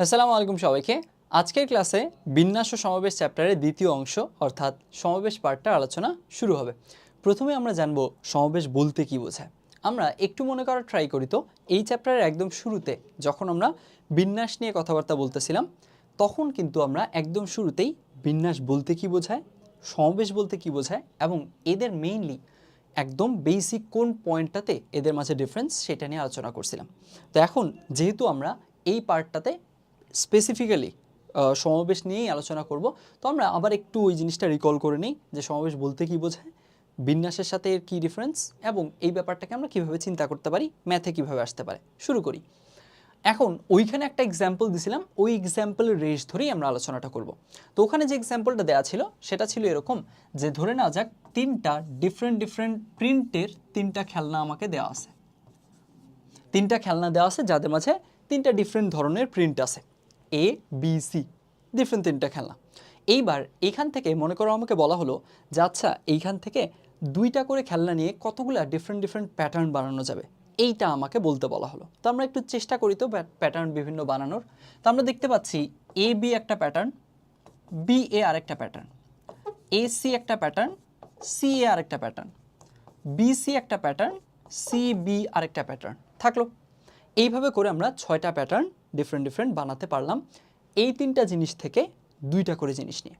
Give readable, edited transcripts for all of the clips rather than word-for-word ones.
আসসালামু আলাইকুম সবাইকে। আজকের ক্লাসে বিন্যাস ও সমাবেশ চ্যাপ্টারের দ্বিতীয় অংশ অর্থাৎ সমাবেশ পার্টটার আলোচনা শুরু হবে। প্রথমে আমরা জানব সমাবেশ বলতে কি বোঝায়। আমরা একটু মনে করার ট্রাই করি তো এই চ্যাপ্টারের একদম শুরুতে যখন আমরা বিন্যাস নিয়ে কথাবার্তা বলতেছিলাম তখন কিন্তু আমরা একদম শুরুতেই বিন্যাস বলতে কি বোঝায়, সমাবেশ বলতে কি বোঝায় এবং এদের মেইনলি একদম বেসিক কোন পয়েন্টটাতে এদের মাঝে ডিফারেন্স সেটা নিয়ে আলোচনা করছিলাম। তো এখন যেহেতু আমরা এই পার্টটাতে স্পেসিফিক্যালি সমাবেশ নিয়েই আলোচনা করব, তো আমরা আবার একটু ওই জিনিসটা রিকল করে নিই যে সমাবেশ বলতে কি বোঝায়, বিন্যাসের সাথে এর কী ডিফারেন্স এবং এই ব্যাপারটাকে আমরা কীভাবে চিন্তা করতে পারি, ম্যাথে কীভাবে আসতে পারে। শুরু করি। এখন ওইখানে একটা এক্সাম্পল দিছিলাম, ওই এক্সাম্পলের রেশ ধরেই আমরা আলোচনাটা করব। তো ওখানে যে এক্সাম্পলটা দেওয়া ছিল সেটা ছিল এরকম যে ধরে নেওয়া যাক তিনটা ডিফারেন্ট প্রিন্টের তিনটা খেলনা আমাকে দেওয়া আছে। তিনটা খেলনা দেওয়া আছে যাদের মাঝে তিনটা ডিফারেন্ট ধরনের প্রিন্ট আছে, এ বি সি, ডিফারেন্ট তিনটা খেলনা। এইবার এইখান থেকে মনে করো আমাকে বলা হলো যে আচ্ছা এইখান থেকে দুইটা করে খেলনা নিয়ে কতগুলা ডিফারেন্ট প্যাটার্ন বানানো যাবে, এইটা আমাকে বলতে বলা হলো। তো আমরা একটু চেষ্টা করি তো প্যাটার্ন বিভিন্ন বানানোর। তো আমরা দেখতে পাচ্ছি এ বি একটা প্যাটার্ন, বি এ আরেকটা প্যাটার্ন, এ সি একটা প্যাটার্ন, সি এ আরেকটা প্যাটার্ন, বি সি একটা প্যাটার্ন, সি বি আরেকটা প্যাটার্ন থাকলো। এইভাবে করে আমরা 6টা প্যাটার্ন ডিফারেন্ট বানাতে পারলাম এই তিনটা জিনিস থেকে দুইটা করে জিনিস নিয়ে।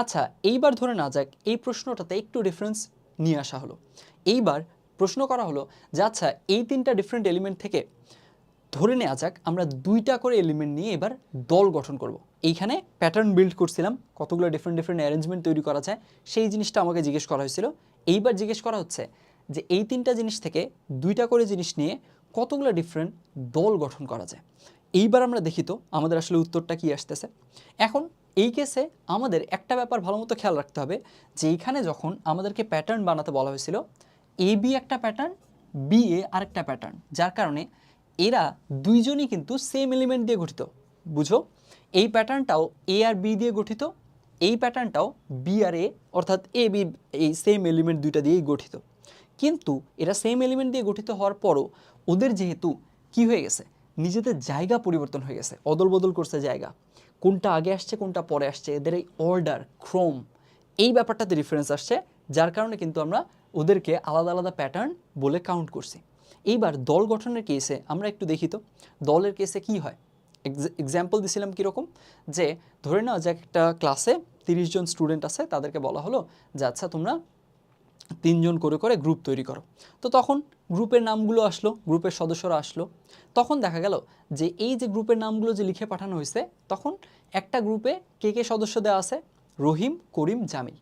আচ্ছা এইবার ধরে না যাক এই প্রশ্নটাতে একটু ডিফারেন্স নিয়ে আসা হলো। এইবার প্রশ্ন করা হলো যে আচ্ছা এই তিনটা ডিফারেন্ট এলিমেন্ট থেকে ধরে নেওয়া যাক আমরা দুইটা করে এলিমেন্ট নিয়ে এবার দল গঠন করব। এইখানে প্যাটার্ন বিল্ড করছিলাম, কতগুলো ডিফারেন্ট অ্যারেঞ্জমেন্ট তৈরি করা যায় সেই জিনিসটা আমাকে জিজ্ঞেস করা হয়েছিল। এইবার জিজ্ঞেস করা হচ্ছে যে এই তিনটা জিনিস থেকে দুইটা করে জিনিস নিয়ে কতগুলো ডিফারেন্ট দল গঠন করা যায়। এইবার আমরা দেখি তো আমাদের আসলে উত্তরটা কি আসতেছে। এখন এই কেসে আমাদের একটা ব্যাপার ভালো মতো খেয়াল রাখতে হবে যে এইখানে যখন আমাদেরকে প্যাটার্ন বানাতে বলা হয়েছিল এ বি একটা প্যাটার্ন, বি এ আরেকটা প্যাটার্ন, যার কারণে এরা দুইজনই কিন্তু সেম এলিমেন্ট দিয়ে গঠিত। বুঝো, এই প্যাটার্নটাও এ আর বি দিয়ে গঠিত, এই প্যাটার্নটাও বি আর এ অর্থাৎ এ বি এই সেম এলিমেন্ট দুইটা দিয়েই গঠিত। কিন্তু এরা সেম এলিমেন্ট দিয়ে গঠিত হওয়ার পরও ওদের যেহেতু কি হয়ে গেছে, নিজেদের জায়গা পরিবর্তন হয়ে গেছে, অদল বদল করছে জায়গা, কোনটা আগে আসছে কোনটা পরে আসছে, এদের এই অর্ডার ক্রম এই ব্যাপারটাতে ডিফারেন্স আসছে, যার কারণে কিন্তু আমরা ওদেরকে আলাদা আলাদা প্যাটার্ন বলে কাউন্ট করছি। এইবার দল গঠনের কেসে আমরা একটু দেখি তো দলের কেসে কি হয়। এক্সাম্পল দিছিলাম কীরকম, যে ধরে নাও যে একটা ক্লাসে 30 জন স্টুডেন্ট আছে, তাদেরকে বলা হলো যে আচ্ছা তোমরা 3 জন করে করে গ্রুপ তৈরি করো। তো তখন গ্রুপের নামগুলো আসলো, গ্রুপের সদস্যরা আসলো। তখন দেখা গেল যে এই যে গ্রুপের নামগুলো যে লিখে পাঠানো হয়েছে, তখন একটা গ্রুপে কে কে সদস্য দেওয়া আছে, রহিম, করিম, জামিল।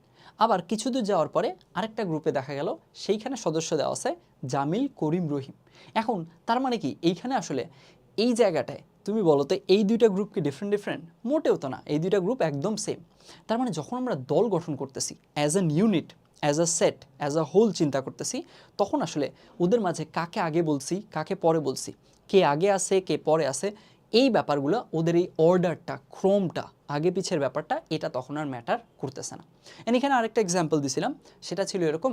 আবার কিছু দূর যাওয়ার পরে আরেকটা গ্রুপে দেখা গেল সেইখানে সদস্য দেওয়া আছে জামিল, করিম, রহিম। এখন তার মানে কি এইখানে আসলে এই জায়গাটায় তুমি বলো তো এই দুইটা গ্রুপ কি ডিফারেন্ট? মোটেও তো না, এই দুইটা গ্রুপ একদম সেম। তার মানে যখন আমরা দল গঠন করতেছি as an unit, as a set, as a whole চিন্তা করতেছি, তখন আসলে ওদের মাঝে কাকে আগে বলছি কাকে পরে বলছি, কে আগে আসে কে পরে আসে, এই ব্যাপারগুলো ওদের এই অর্ডারটা ক্রমটা আগে পিছের ব্যাপারটা এটা তখন আর ম্যাটার করতেছে না। এখানে আরেকটা এক্সাম্পল দিছিলাম, সেটা ছিল এরকম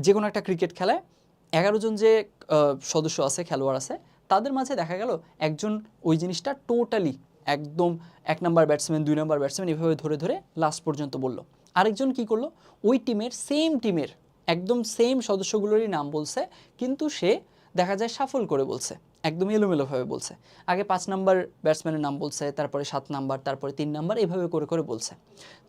যে কোনো একটা ক্রিকেট খেলায় 11 জন যে সদস্য আছে, খেলোয়াড় আছে, তাদের মাঝে দেখা গেল একজন ওই জিনিসটা টোটালি একদম 1 নম্বর ব্যাটসম্যান 2 নম্বর ব্যাটসম্যান এভাবে ধরে ধরে লাস্ট পর্যন্ত বলল। আরেকজন কি করলো, ওই টিমের একদম সেম সদস্যগুলোরই নাম বলছে, কিন্তু সে দেখা যায় শাফল করে বলছে, একদম এলোমেলোভাবে বলছে। আগে 5 নাম্বার ব্যাটসম্যানের নাম বলছে, তারপরে 7 নাম্বার, তারপরে 3 নাম্বার, এভাবে করে করে বলছে।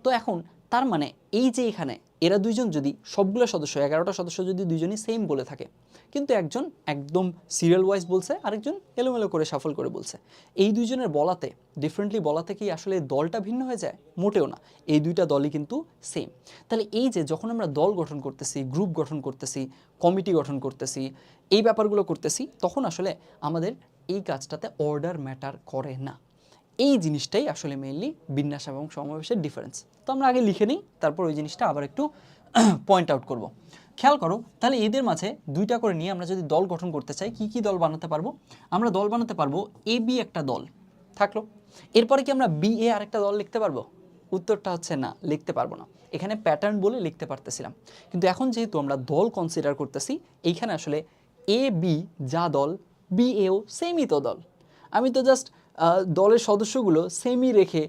তো এখন তার মানে এই যে এখানে এরা দুইজন যদি সবগুলো সদস্য 11টা সদস্য যদি দুইজনই সেম বলে থাকে, কিন্তু একজন একদম সিরিয়াল ওয়াইজ বলছে, আরেকজন এলোমেলো করে শাফল করে বলছে, এই দুইজনের বলাতে ডিফারেন্টলি বলাতে কি আসলে দলটা ভিন্ন হয়ে যায়? মোটেও না, এই দুইটা দলই কিন্তু সেম। তাহলে এই যে যখন আমরা দল গঠন করতেছি, গ্রুপ গঠন করতেছি, কমিটি গঠন করতেছি, এই ব্যাপারগুলো করতেছি, তখন আসলে আমাদের এই কাজটাতে অর্ডার ম্যাটার করে না। এই জিনিসটাই আসলে মেইনলি বিন্যাস এবং সমাবেশের ডিফারেন্স। তো আমরা আগে লিখে নিই, তারপর ওই জিনিসটা আবার একটু পয়েন্ট আউট করব। খেয়াল করো তাহলে এদের মাঝে দুইটা করে নিয়ে আমরা যদি দল গঠন করতে চাই, কি কি দল বানাতে পারবো? আমরা দল বানাতে পারবো এ বি একটা দল থাকলো, এরপরে কি আমরা বি এ আরেকটা দল লিখতে পারবো? উত্তরটা হচ্ছে না, লিখতে পারবো না। এখানে প্যাটার্ন বলে লিখতে পারতেছিলাম, কিন্তু এখন যেহেতু আমরা দল কনসিডার করতেছি, এইখানে আসলে এ বি যা দল, বি এও সেমই তো দল। আমি তো জাস্ট দলের সদস্যগুলো সেমই রেখে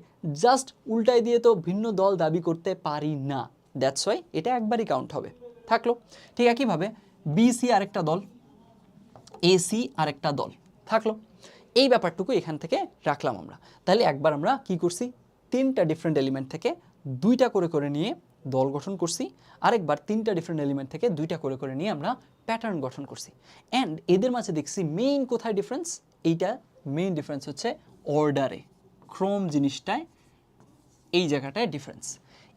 জাস্ট উল্টায় দিয়ে তো ভিন্ন দল দাবি করতে পারি না। দ্যাটস ওয়াই এটা একবারই কাউন্ট হবে। থাকলো। ঠিক একইভাবে বিসি আরেকটা দল, এসি আরেকটা দল থাকলো। এই ব্যাপারটুকু এখান থেকে রাখলাম আমরা। তাহলে একবার আমরা কি করছি, তিনটা ডিফারেন্ট এলিমেন্ট থেকে দুইটা করে করে নিয়ে দল গঠন করছি, আরেকবার তিনটা ডিফারেন্ট এলিমেন্ট থেকে দুইটা করে করে নিয়ে আমরা প্যাটার্ন গঠন করছি। অ্যান্ড এদের মাঝে দেখছি মেইন কোথায় ডিফারেন্স, এইটা মেইন ডিফারেন্স হচ্ছে অর্ডারে, ক্রম জিনিসটায় এই জায়গাটায় ডিফারেন্স।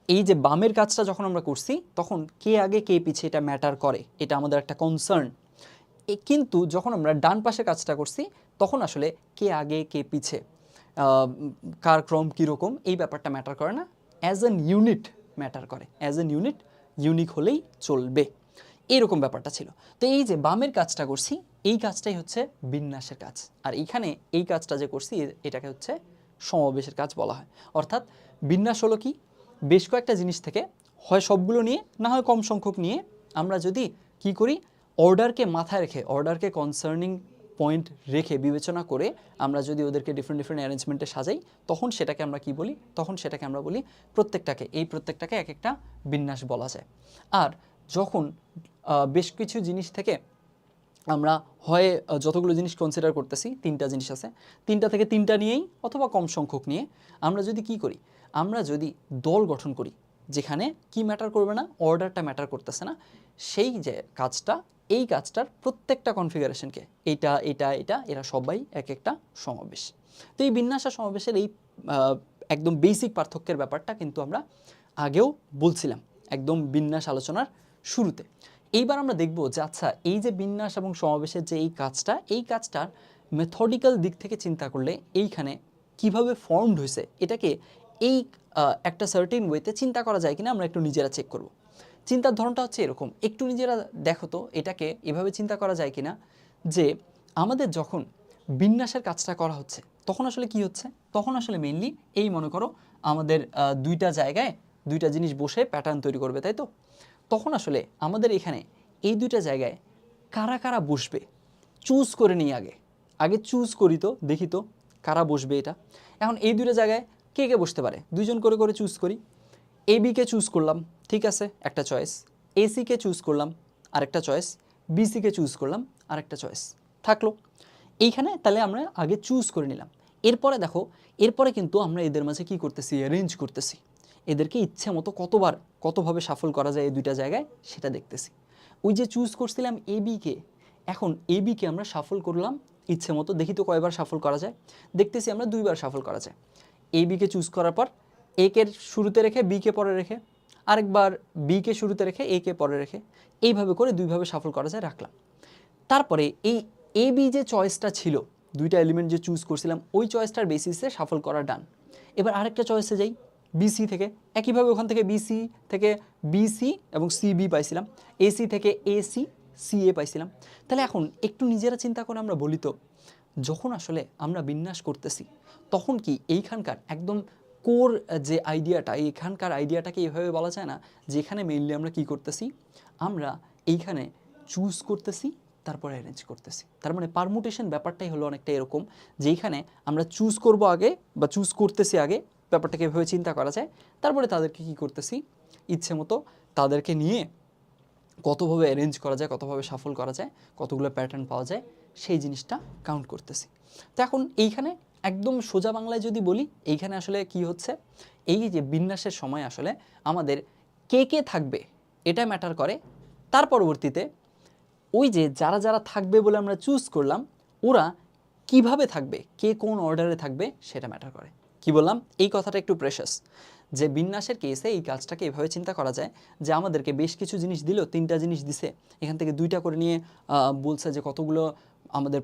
এই যে বামের কাজটা যখন আমরা করছি তখন কে আগে কে পিছে এটা ম্যাটার করে, এটা আমাদের একটা কনসার্ন। কিন্তু যখন আমরা ডান পাশে কাজটা করছি তখন আসলে কে আগে কে পিছে, কার ক্রম কীরকম এই ব্যাপারটা ম্যাটার করে না, অ্যাজ অ্যান ইউনিট ম্যাটার করে। অ্যাজ অ্যান ইউনিট ইউনিক হলেই চলবে, এইরকম ব্যাপারটা ছিল। তো এই যে বামের কাজটা করছি এই কাজটাই হচ্ছে বিন্যাসের কাজ, আর এইখানে এই কাজটা যে করছি এটাকে হচ্ছে সমাবেশের কাজ বলা হয়। অর্থাৎ বিন্যাস হলো কি, বেশ কয়েকটা জিনিস থেকে হয় সবগুলো নিয়ে না হয় কম সংখ্যক নিয়ে আমরা যদি কি করি, অর্ডারকে মাথায় রেখে, অর্ডারকে কনসার্নিং পয়েন্ট রেখে বিবেচনা করে আমরা যদি ওদেরকে ডিফারেন্ট ডিফারেন্ট অ্যারেঞ্জমেন্টে সাজাই তখন সেটাকে আমরা কি বলি, তখন সেটাকে আমরা বলি প্রত্যেকটাকে, এই প্রত্যেকটাকে এক একটা বিন্যাস বলা যায়। আর যখন বেশ কিছু জিনিস থেকে আমরা হয় যতগুলো জিনিস কনসিডার করতেছি, তিনটা জিনিস আছে, তিনটা থেকে তিনটা নিয়েই অথবা কম সংখ্যক নিয়ে আমরা যদি কি করি, আমরা যদি দল গঠন করি যেখানে কি ম্যাটার করবে না, অর্ডারটা ম্যাটার করতেছে না, সেই যে কাজটা, এই কাজটার প্রত্যেকটা কনফিগারেশনকে এইটা এটা এটা এরা সবাই এক একটা সমাবেশ। তো এই বিন্যাস আর সমাবেশের এই একদম বেসিক পার্থক্যের ব্যাপারটা কিন্তু আমরা আগেও বলছিলাম একদম বিন্যাস আলোচনার শুরুতে। এইবার আমরা দেখব যে আচ্ছা এই যে বিন্যাস এবং সমাবেশের যে এই কাজটার মেথডিক্যাল দিক থেকে চিন্তা করলে এইখানে কিভাবে ফর্মড হয়েছে এটাকে এই একটা সার্টেন ওয়েতে চিন্তা করা যায় কিনা আমরা একটু নিজেরা চেক করব। চিন্তার ধরনটা হচ্ছে এরকম, একটু নিজেরা দেখো তো এটাকে এভাবে চিন্তা করা যায় কিনা যে আমাদের যখন বিন্যাসের কাজটা করা হচ্ছে তখন আসলে কি হচ্ছে, তখন আসলে মেইনলি এই মনে করো আমাদের দুইটা জায়গায় দুইটা জিনিস বসে প্যাটার্ন তৈরি করবে, তাই তো? তখন আসলে আমাদের এখানে এই দুইটা জায়গায় কারা কারা বসবে চুজ করে নিই, আগে আগে চুজ করি তো, দেখি তো কারা বসবে এটা। এখন এই দুইটা জায়গায় কে কে বসতে পারে, দুইজন করে করে চুজ করি। এবিকে চুজ করলাম, ঠিক আছে একটা চয়েস, এসিকে চুজ করলাম আরেকটা চয়েস, বিসিকে চুজ করলাম আরেকটা চয়েস থাকলো এইখানে। তাহলে আমরা আগে চুজ করে নিলাম। এরপরে দেখো, এরপরে কিন্তু আমরা এদের মাঝে কি করতেছি, অ্যারেঞ্জ করতেছি, এদেরকে ইচ্ছে মতো কতবার কতভাবে সাফল করা যায় এই দুইটা জায়গায় সেটা দেখতেছি। ওই যে চুজ করছিলাম এবিকে, এখন এবিকে আমরা সাফল করলাম ইচ্ছে মতো, দেখি তো কয়বার সাফল করা যায়, দেখতেছি আমরা দুইবার সাফল করা যায়। এবিকে চুজ করার পর একে শুরুতে রেখে বিকে পরে রেখে, আরেকবার বিকে শুরুতে রেখে একে পরে রেখে, এইভাবে করে দুইভাবে সাফল করা যায় রাখলাম। তারপরে এই এবি যে চয়েসটা ছিল, দুইটা এলিমেন্ট যে চুজ করছিলাম ওই চয়েসটার বেসিসে সাফল করা ডান। এবার আরেকটা চয়েসে যাই বিসি থেকে, একইভাবে ওখান থেকে বিসি থেকে বিসি এবং সিবি পাইছিলাম, এসি থেকে এসি সিএ পাইছিলাম। তাহলে এখন একটু নিজেরা চিন্তা করে আমরা বলি তো, যখন আসলে আমরা বিন্যাস করতেছি তখন কি এইখানকার একদম কোর যে আইডিয়াটা, এইখানকার আইডিয়াটাকে এভাবে বলা যায় না যে এখানে মেইনলি আমরা কি করতেছি, আমরা এইখানে চুজ করতেছি তারপরে অ্যারেঞ্জ করতেছি। তার মানে পারমুটেশন ব্যাপারটাই হলো অনেকটা এরকম, যেইখানে আমরা চুজ করব আগে বা চুজ করতেছি আগে, ব্যাপারটাকে এভাবে চিন্তা করা যায়, তারপরে তাদেরকে কি করতেছি ইচ্ছে মতো তাদেরকে নিয়ে কতভাবে অ্যারেঞ্জ করা যায়, কতভাবে সাফল করা যায়, কতগুলো প্যাটার্ন পাওয়া যায় সেই জিনিসটা কাউন্ট করতেছি। তো এখন এইখানে একদম সোজা বাংলায় যদি বলি, এইখানে আসলে কি হচ্ছে, এই যে বিন্যাসের সময় আসলে আমাদের কে কে থাকবে এটা ম্যাটার করে। তার পরবর্তীতে ওই যে যারা যারা থাকবে বলে আমরা চুজ করলাম ওরা কিভাবে থাকবে, কে কোন অর্ডারে থাকবে সেটা ম্যাটার করে। কি বললাম, এই কথাটা একটু প্রেশাস, যে বিন্যাসের কেসে এই কাজটাকে এভাবে চিন্তা করা যায় যে আমাদেরকে বেশ কিছু জিনিস দিল, তিনটা জিনিস দিছে, এখান থেকে দুইটা করে নিয়ে বলছে যে কতগুলো আমাদের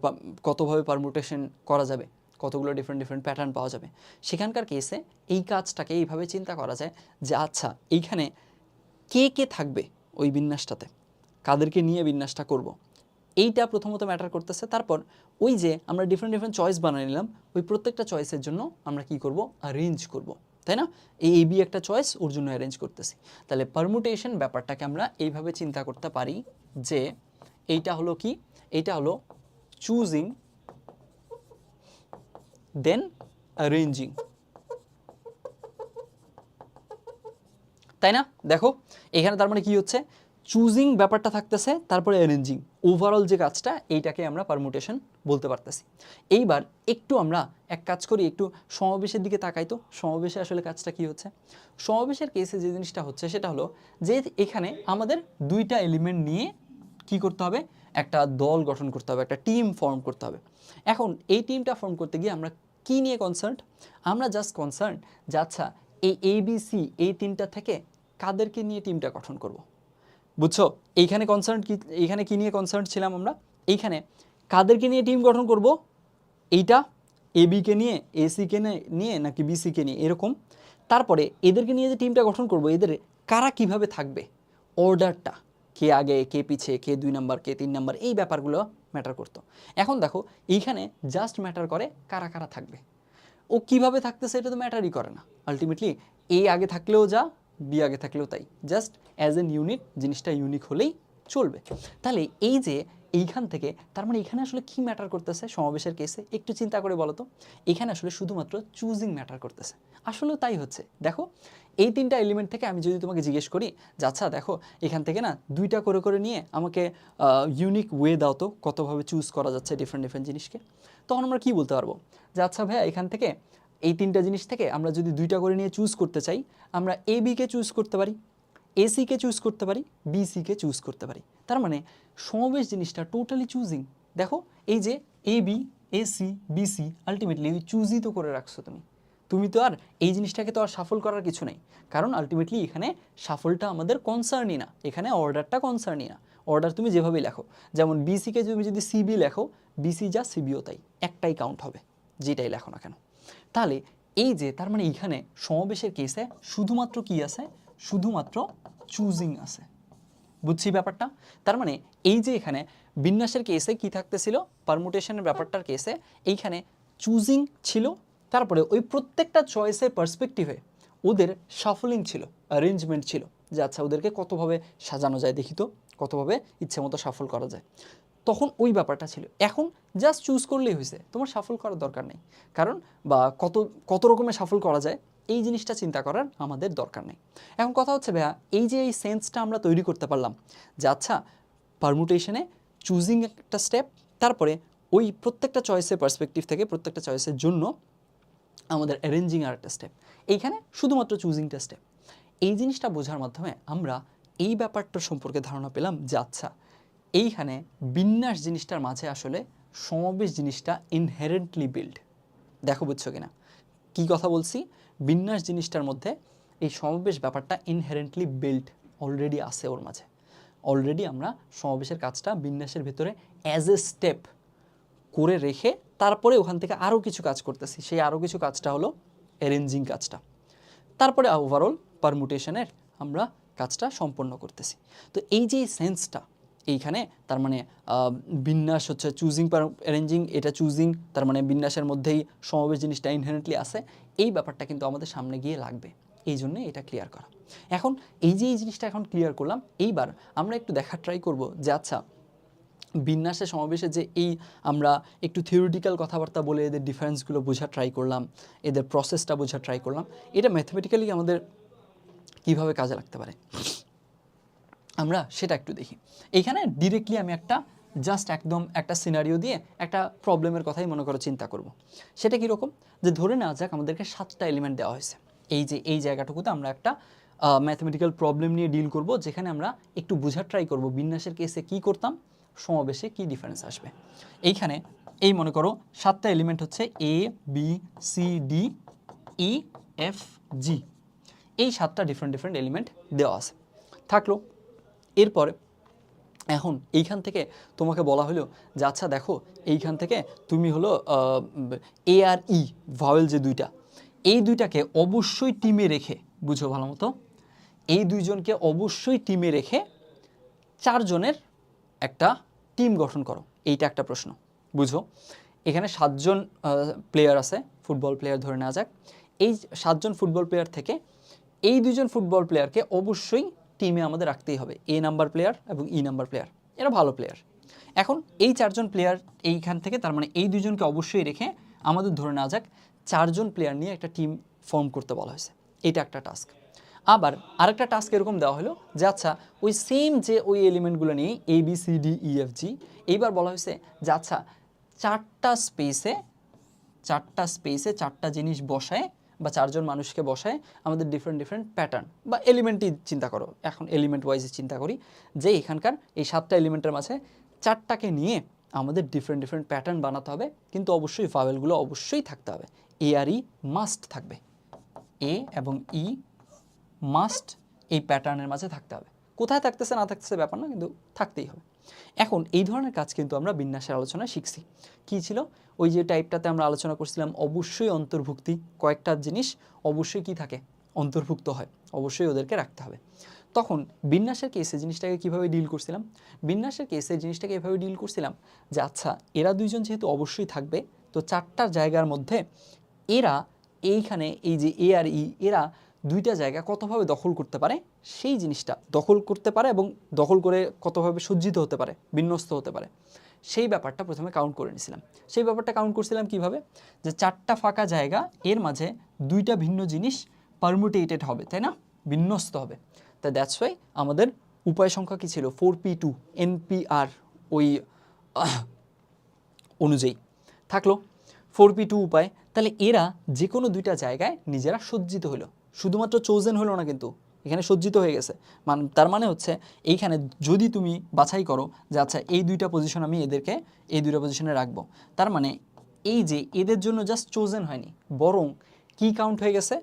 কতভাবে পারমুটেশন করা যাবে, কতগুলো ডিফারেন্ট ডিফারেন্ট প্যাটার্ন পাওয়া যাবে। সেখানকার কেসে এই কাজটাকে এইভাবে চিন্তা করা যায় যে আচ্ছা এইখানে কে কে থাকবে ওই বিন্যাসটাতে, কাদেরকে নিয়ে বিন্যাসটা করব, এইটা প্রথমত ম্যাটার করতেছে। তারপর ওই যে আমরা ডিফারেন্ট ডিফারেন্ট চয়েস বানিয়ে নিলাম, ওই প্রত্যেকটা চয়েসের জন্য আমরা কি করব, অ্যারেঞ্জ করব, তাই না? এই এবি একটা চয়েস, ওর জন্য অ্যারেঞ্জ করতেছি। তাহলে পারমুটেশন ব্যাপারটাকে আমরা এইভাবে চিন্তা করতে পারি যে এইটা হলো কি, এইটা হলো চুজিং দেন অ্যারেঞ্জিং, তাই না? দেখো এখানে তার মানে কি হচ্ছে, চুজিং ব্যাপারটা থাকতেছে, তারপরে অ্যারেঞ্জিং, ওভারঅল যে কাজটা এইটাকে আমরা পারমুটেশন বলতে পারতেছি। এইবার একটু আমরা এক কাজ করি, একটু সমাবেশের দিকে তাকাই তো, সমাবেশে আসলে কাজটা কি হচ্ছে। সমাবেশের কেসে যে জিনিসটা হচ্ছে সেটা হলো যে এখানে আমাদের দুইটা এলিমেন্ট নিয়ে কি করতে হবে, একটা দল গঠন করতে হবে, একটা টিম ফর্ম করতে হবে। এখন এই টিমটা ফর্ম করতে গিয়ে আমরা কি নিয়ে কনসার্ন, আমরা জাস্ট কনসার্ন যে আচ্ছা এই ABC এই তিনটা থেকে কাদেরকে নিয়ে টিমটা গঠন করব, বুঝছো? এইখানে কনসার্ন কি, এইখানে কি নিয়ে কনসার্ন ছিলাম আমরা, এইখানে কাদেরকে নিয়ে টিম গঠন করব, এইটা AB-কে নিয়ে, AC-কে নিয়ে নাকি BC-কে নিয়ে, এরকম। তারপরে এদেরকে নিয়ে যে টিমটা গঠন করব, এদের কারা কিভাবে থাকবে, অর্ডারটা, কে আগে কে পিছে, কে 2 নাম্বার কে 3 নাম্বার, এই ব্যাপারগুলো ম্যাটার করতো। এখন দেখো এইখানে জাস্ট ম্যাটার করে কারা কারা থাকবে, ও কিভাবে থাকতেছে এটা তো ম্যাটারই করে না। আলটিমেটলি A আগে থাকলেও যা, B আগে থাকলেও তাই, জাস্ট অ্যাজ এন ইউনিট জিনিসটা ইউনিক হলেই চলবে। তাহলে এই যে এইখান থেকে তার মানে এখানে আসলে কি ম্যাটার করতেছে সমাবেশের কেসে, একটু চিন্তা করে বলো তো। এখানে আসলে শুধুমাত্র চুজিং ম্যাটার করতেছে, আসলেও তাই হচ্ছে। দেখো এই তিনটা এলিমেন্ট থেকে আমি যদি তোমাকে জিজ্ঞেস করি যে আচ্ছা দেখো এখান থেকে না দুইটা করে করে নিয়ে আমাকে ইউনিক ওয়ে দাও তো কতভাবে চুজ করা যাচ্ছে ডিফারেন্ট ডিফারেন্ট জিনিসকে, তখন আমরা কি বলতে পারবো যে আচ্ছা ভাইয়া এখান থেকে এই তিনটা জিনিস থেকে আমরা যদি দুইটা করে নিয়ে চুজ করতে চাই, আমরা AB-কে চুজ করতে পারি, AC-কে চুজ করতে পারি, BC-কে চুজ করতে পারি। তার মানে সমাবেশ জিনিসটা টোটালি চুজিং। দেখো এই যে AB AC BC আলটিমেটলি ওই চুজই তো করে রাখছো তুমি, তুমি তো আর এই জিনিসটাকে তো আর সাফল করার কিছু নেই, কারণ আলটিমেটলি এখানে সাফলটা আমাদের কনসার্নই না, এখানে অর্ডারটা কনসার্নই না। অর্ডার তুমি যেভাবেই লেখো, যেমন BC-কে তুমি যদি CB লেখো, BC যা CBও তাই, একটাই কাউন্ট হবে যেটাই লেখো না কেন। তাহলে এই যে তার মানে এইখানে সমাবেশের কেসে শুধুমাত্র কি আছে, শুধুমাত্র চুজিং আছে, বুঝছি ব্যাপারটা? তার মানে এই যে এখানে বিন্যাসের কেসে কি থাকতেছিল, পারমুটেশনের ব্যাপারটার কেসে এইখানে চুজিং ছিল, তারপরে ওই প্রত্যেকটা চয়েসের পার্সপেক্টিভে ওদের শাফলিং ছিল, অ্যারেঞ্জমেন্ট ছিল, যে আচ্ছা ওদেরকে কতভাবে সাজানো যায় দেখি তো, কতভাবে ইচ্ছে মতো শাফল করা যায়, তখন ওই ব্যাপারটা ছিল। এখন জাস্ট চুজ করলেই হয়েছে, তোমার শাফল করার দরকার নেই, কারণ বা কত কত রকমের শাফল করা যায় এই জিনিসটা চিন্তা করার আমাদের দরকার নেই। এখন কথা হচ্ছে ভাইয়া এই যে এই সেন্সটা আমরা তৈরি করতে পারলাম যে আচ্ছা পারমুটেশনে চুজিং একটা স্টেপ, তারপরে ওই প্রত্যেকটা চয়েসের পার্সপেক্টিভ থেকে প্রত্যেকটা চয়েসের জন্য আমাদের অ্যারেঞ্জিং আর একটা স্টেপ, এইখানে শুধুমাত্র চুজিংটা স্টেপ। এই জিনিসটা বোঝার মাধ্যমে আমরা এই ব্যাপারটা সম্পর্কে ধারণা পেলাম যে আচ্ছা এইখানে বিন্যাস জিনিসটার মাঝে আসলে সমাবেশ জিনিসটা ইনহেরেন্টলি বিল্ড। দেখো বুঝছো কিনা কি কথা বলছি, বিন্যাস জিনিসটার মধ্যে এই সমাবেশ ব্যাপারটা ইনহেরেন্টলি বিল্ড অলরেডি আছে ওর মাঝে। অলরেডি আমরা সমাবেশের কাজটা বিন্যাসের ভিতরে অ্যাজ এ স্টেপ করে রেখে তারপরে ওখান থেকে আরও কিছু কাজ করতেছি, সেই আরও কিছু কাজটা হলো অ্যারেঞ্জিং কাজটা, তারপরে ওভারঅল পারমুটেশনের আমরা কাজটা সম্পন্ন করতেছি। তো এই যে সেন্সটা এইখানে তার মানে বিন্যাস হচ্ছে চুজিং অ্যারেঞ্জিং, এটা চুজিং তার মানে বিন্যাসের মধ্যেই সমাবেশ জিনিসটা ইনহেরেন্টলি আছে, এই ব্যাপারটা কিন্তু আমাদের সামনে গিয়ে লাগবে, এই জন্য এটা ক্লিয়ার করা। এখন এই যে এই জিনিসটা এখন ক্লিয়ার করলাম, এইবার আমরা একটু দেখার ট্রাই করব যে আচ্ছা বিন্যাসের সমাবেশে যে এই আমরা একটু থিওরিটিক্যাল কথাবার্তা বলে এদের ডিফারেন্সগুলো বোঝার ট্রাই করলাম, এদের প্রসেসটা বোঝার ট্রাই করলাম, এটা ম্যাথমেটিক্যালি আমাদের কিভাবে কাজে লাগতে পারে আমরা সেটা একটু দেখি। এইখানে ডিরেক্টলি আমি একটা জাস্ট একদম একটা সিনারিও দিয়ে একটা প্রবলেমের কথাই মনে করো চিন্তা করব। সেটা কীরকম, যে ধরে নেওয়া যাক আমাদেরকে 7টা এলিমেন্ট দেওয়া হয়েছে, এই যে এই জায়গাটুকুতে আমরা একটা ম্যাথমেটিক্যাল প্রবলেম নিয়ে ডিল করব, যেখানে আমরা একটু বোঝার ট্রাই করব বিন্যাসের কেসে কী করতাম, সমাবেশে কী ডিফারেন্স আসবে। এইখানে এই মনে করো 7টা এলিমেন্ট হচ্ছে ABCDEFG, এই 7টা ডিফারেন্ট ডিফারেন্ট এলিমেন্ট দেওয়া আছে থাকলো। এরপরে এখন এইখান থেকে তোমাকে বলা হলো যে আচ্ছা দেখো এইখান থেকে তুমি হলো A আর E ভাওয়েল যে দুইটা, এই দুইটাকে অবশ্যই টিমে রেখে, বুঝো ভালো মতো, এই দুইজনকে অবশ্যই টিমে রেখে 4 জনের একটা টিম গঠন করো, এইটা একটা প্রশ্ন। বুঝো এখানে 7 জন প্লেয়ার আছে, ফুটবল প্লেয়ার ধরে নেওয়া যাক, এই 7 জন ফুটবল প্লেয়ার থেকে এই 2 জন ফুটবল প্লেয়ারকে অবশ্যই টিমে আমাদের রাখতেই হবে, A নাম্বার প্লেয়ার এবং E নাম্বার প্লেয়ার, এরা ভালো প্লেয়ার। এখন এই 4 জন প্লেয়ার এইখান থেকে তার মানে এই 2 জনকে অবশ্যই রেখে আমাদের ধরে নেওয়া যাক 4 জন প্লেয়ার নিয়ে একটা টিম ফর্ম করতে বলা হয়েছে, এটা একটা টাস্ক। আবার আরেকটা টাস্ক এরকম দেওয়া হলো যে আচ্ছা ওই সেম যে ওই এলিমেন্টগুলো নিয়ে ABCDEFG, এইবার বলা হয়েছে যে আচ্ছা 4টা স্পেসে 4টা জিনিস বসায় বা 4 জন মানুষকে বসায় আমাদের ডিফারেন্ট প্যাটার্ন বা এলিমেন্টই চিন্তা করো, এখন এলিমেন্ট ওয়াইজ চিন্তা করি যে এখানকার এই 7টা এলিমেন্টের মাঝে 4টাকে নিয়ে আমাদের ডিফারেন্ট প্যাটার্ন বানাতে হবে, কিন্তু অবশ্যই ভাওয়েলগুলো অবশ্যই থাকতে হবে, এ আর ই মাস্ট থাকবে, এ এবং ই মাস্ট এই প্যাটার্নের মাঝে থাকতে হবে। কোথায় থাকতেছে না থাকতেছে ব্যাপার না, কিন্তু থাকতেই হবে। এখন এই ধরনের কাজ কিন্তু আমরা বিন্যাসের আলোচনায় শিখছি। কি ছিল ওই যে টাইপটাতে আমরা আলোচনা করছিলাম, অবশ্যই অন্তর্ভুক্তি, কয়েকটা জিনিস অবশ্যই কি থাকে, অন্তর্ভুক্ত হয়, অবশ্যই ওদেরকে রাখতে হবে। তখন বিন্যাসের কেসে জিনিসটাকে কিভাবে ডিল করছিলাম, বিন্যাসের কেসে জিনিসটাকে এভাবে ডিল করছিলাম যে আচ্ছা এরা দুইজন যেহেতু অবশ্যই থাকবে, তো 4টা জায়গার মধ্যে এরা এইখানে এই যে এ আর ই, এরা 2টা জায়গা কতভাবে দখল করতে পারে, সেই জিনিসটা দখল করতে পারে এবং দখল করে কতভাবে সজ্জিত হতে পারে, বিন্যস্ত হতে পারে, সেই ব্যাপারটা প্রথমে কাউন্ট করে নিয়েছিলাম। সেই ব্যাপারটা কাউন্ট করছিলাম কিভাবে, যে 4টা ফাঁকা জায়গা, এর মাঝে 2টা ভিন্ন জিনিস পারমুটেটেড হবে, তাই না, বিন্যস্ত হবে। তাই দ্যাটস ওয়াই আমাদের উপায় সংখ্যা কী ছিল, 4p2 NPR ওই অনুযায়ী থাকলো 4p2 উপায়। তাহলে এরা যে কোনো 2টা জায়গায় নিজেরা সজ্জিত হলো, শুধুমাত্র চোজেন হলো না, কিন্তু এখানে সজ্জিত হয়ে গেছে। তার মানে হচ্ছে এইখানে যদি তুমি বাছাই করো যে আচ্ছা এই 2টা পজিশন আমি এদেরকে এই 2টা পজিশনে রাখবো, তার মানে এই যে এদের জন্য জাস্ট চোজেন হয়নি, বরং কি কাউন্ট হয়ে গেছে,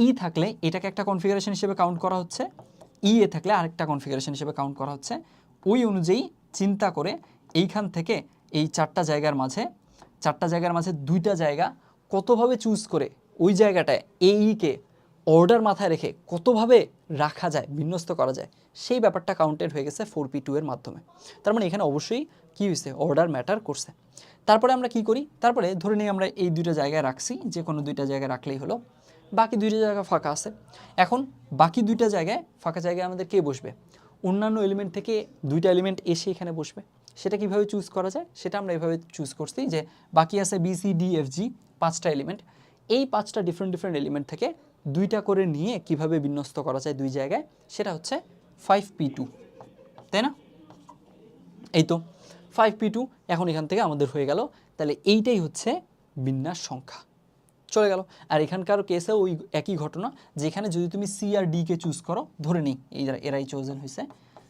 ই থাকলে এটাকে একটা কনফিগারেশন হিসেবে কাউন্ট করা হচ্ছে, এ থাকলে আরেকটা কনফিগারেশন হিসেবে কাউন্ট করা হচ্ছে। ওই অনুযায়ী চিন্তা করে এইখান থেকে এই 4টা জায়গার মাঝে 2টা জায়গা কতভাবে চুজ করে ওই জায়গাটায় কে অর্ডার মাথায় রেখে কতভাবে রাখা যায়, বিন্যস্ত করা যায়, সেই ব্যাপারটা কাউন্টেড হয়ে গেছে 4p2 এর মাধ্যমে। তার মানে এখানে অবশ্যই কী হয়েছে, অর্ডার ম্যাটার করছে। তারপরে আমরা কি করি, তারপরে ধরে নিই আমরা এই 2টা জায়গায় রাখছি, যে কোনো 2টা জায়গায় রাখলেই হলো, বাকি 2টা জায়গা ফাঁকা আছে। এখন বাকি 2টা জায়গায় ফাঁকা জায়গায় আমাদের কে বসবে, অন্যান্য এলিমেন্ট থেকে 2টা এলিমেন্ট এসে এখানে বসবে। সেটা কিভাবে চুজ করা যায়, সেটা আমরা এভাবে চুজ করছি যে বাকি আছে BCDFG 5টা এলিমেন্ট, এই 5টা ডিফারেন্ট এলিমেন্ট থেকে 2টা করে নিয়ে কিভাবে বিন্যস্ত করা যায় 2 জায়গায়, সেটা হচ্ছে 5p2, তাই না, এই তো 5p2। এখন এখান থেকে আমাদের হয়ে গেল, তাহলে এইটাই হচ্ছে বিন্যাস সংখ্যা, চলে গেল। আর এখানকার কেসে ওই একই ঘটনা, যেখানে যদি তুমি সি আর ডি কে চুজ করো, ধরে নিই এরাই চোজেন হয়েছে,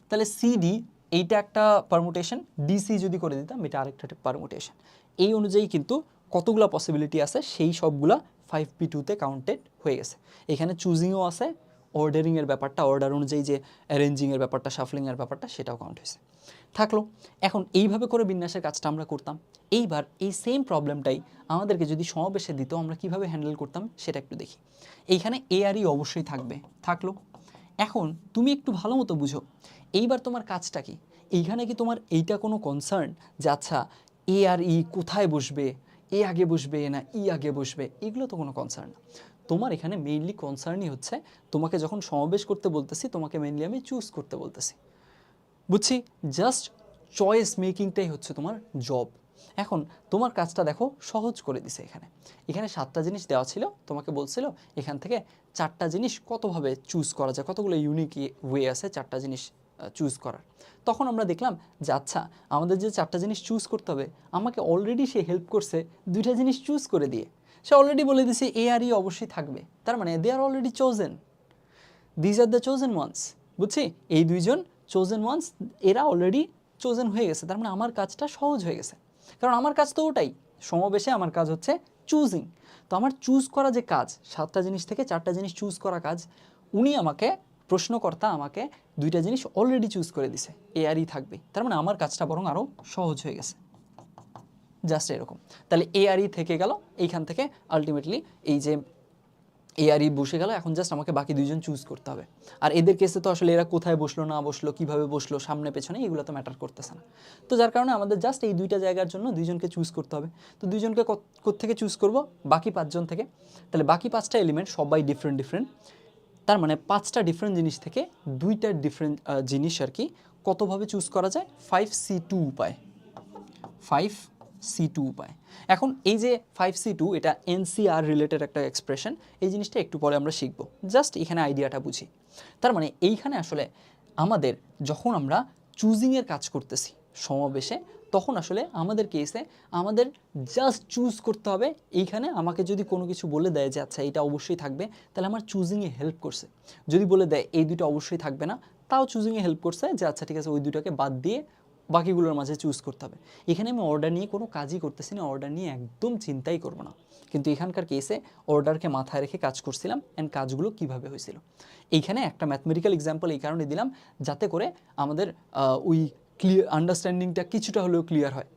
তাহলে সিডি এইটা একটা পারমুটেশন, ডিসি যদি করে দিতাম এটা আরেকটা পারমুটেশন। এই অনুযায়ী কিন্তু কতগুলা পসিবিলিটি আছে, সেই সবগুলা 5p2তে কাউন্টেড হয়ে গেছে। এখানে চুজিংও আছে, অর্ডারিংয়ের ব্যাপারটা, অর্ডার অনুযায়ী যে অ্যারেঞ্জিংয়ের ব্যাপারটা, শাফলিংয়ের ব্যাপারটা, সেটাও কাউন্ট হয়েছে। থাকলো। এখন এইভাবে করে বিন্যাসের কাজটা আমরা করতাম। এইবার এই সেম প্রবলেমটাই আমাদেরকে যদি সমাবেশে দিত, আমরা কিভাবে হ্যান্ডেল করতাম সেটা একটু দেখি। এইখানে এ আর ই অবশ্যই থাকলো। এখন তুমি একটু ভালো মতো বুঝো, এইবার তোমার কাজটা কি, এইখানে কি তোমার এইটা কোনো কনসার্ন যে আচ্ছা এ আর ই কোথায় বসবে, এ আগে বসবে না ই আগে বসবে, এগুলো তো কোনো কনসার্ন না। তোমার এখানে মেইনলি কনসার্নই হচ্ছে, তোমাকে যখন সমাবেশ করতে বলতেছি, তোমাকে মেইনলি আমি চুজ করতে বলতেছি, বুঝছি, জাস্ট চয়েস মেকিংটাই হচ্ছে তোমার জব। এখন তোমার কাজটা দেখো সহজ করে দিছে। এখানে 7টা জিনিস দেওয়া ছিল, তোমাকে বলছিল এখান থেকে 4টা জিনিস কতভাবে চুজ করা যায়, কতগুলো ইউনিক ওয়ে আছে 4টা জিনিস চুজ করার। তখন আমরা দেখলাম যে আচ্ছা আমাদের যে 4টা জিনিস চুজ করতে হবে, আমাকে অলরেডি সে হেল্প করছে 2টা জিনিস চুজ করে দিয়ে। সে অলরেডি বলে দিছে এ আর ই অবশ্যই থাকবে, তার মানে they are already chosen, these are the chosen ones. বুঝছি, এই 2জন চোজেন ওয়ান্স, এরা অলরেডি চোজেন হয়ে গেছে, তার মানে আমার কাজটা সহজ হয়ে গেছে। কারণ আমার কাজ তো ওটাই, সমাবেশে আমার কাজ হচ্ছে চুজিং। তো আমার চুজ করা যে কাজ, 7টা জিনিস থেকে 4টা জিনিস চুজ করা কাজ, উনি আমাকে, প্রশ্নকর্তা আমাকে 2টা জিনিস অলরেডি চুজ করে দিছে, এ আর ই থাকবে, তার মানে আমার কাজটা বরং আরও সহজ হয়ে গেছে। জাস্ট এরকম। তাহলে এ আর ই থেকে গেল, এইখান থেকে আলটিমেটলি এই যে এ আর ই বসে গেল, এখন জাস্ট আমাকে বাকি 2জন চুজ করতে হবে। আর এদের কেসে তো আসলে এরা কোথায় বসলো না বসলো, কীভাবে বসলো, সামনে পেছনে, এগুলো তো ম্যাটার করতেছে না। তো যার কারণে আমাদের জাস্ট এই 2টা জায়গার জন্য 2জনকে চুজ করতে হবে। তো 2জনকে কোত্থেকে চুজ করব, বাকি 5জন থেকে। তাহলে বাকি 5টা এলিমেন্ট সবাই ডিফারেন্ট, তার মানে 5টা ডিফারেন্ট জিনিস থেকে 2টা ডিফারেন্ট জিনিস আর কি কতভাবে চুজ করা যায়, 5c2 উপায়, C2 উপায়। এখন এই যে 5C2 এটা NCR রিলেটেড একটা এক্সপ্রেশন, এই জিনিসটা একটু পরে আমরা শিখব, জাস্ট এখানে আইডিয়াটা বুঝি। তার মানে এইখানে আসলে আমাদের যখন আমরা চুজিংয়ের কাজ করতেছি সমাবেশে, তখন আসলে আমাদের কেসে আমাদের জাস্ট চুজ করতে হবে। এইখানে আমাকে যদি কোনো কিছু বলে দেয় যে আচ্ছা এটা অবশ্যই থাকবে, তাহলে আমার চুজিংয়ে হেল্প করছে। যদি বলে দেয় এই দুটো অবশ্যই থাকবে না, তাও চুজিংয়ে হেল্প করছে যে আচ্ছা ঠিক আছে ওই দুটোকে বাদ দিয়ে বাকিগুলোর মাঝে চুজ করতে হবে। এখানে আমি অর্ডার নিয়ে কোনো কাজই করতেছি না, অর্ডার নিয়ে একদম চিন্তাই করব না। কিন্তু এখানকার কেসে অর্ডারকে মাথায় রেখে কাজ করছিলাম, অ্যান্ড কাজগুলো কিভাবে হয়েছিল। এইখানে একটা ম্যাথমেটিক্যাল এক্সাম্পল এই কারণে দিলাম যাতে করে আমাদের ওই ক্লিয়ার আন্ডারস্ট্যান্ডিংটা কিছুটা হলেও ক্লিয়ার হয়,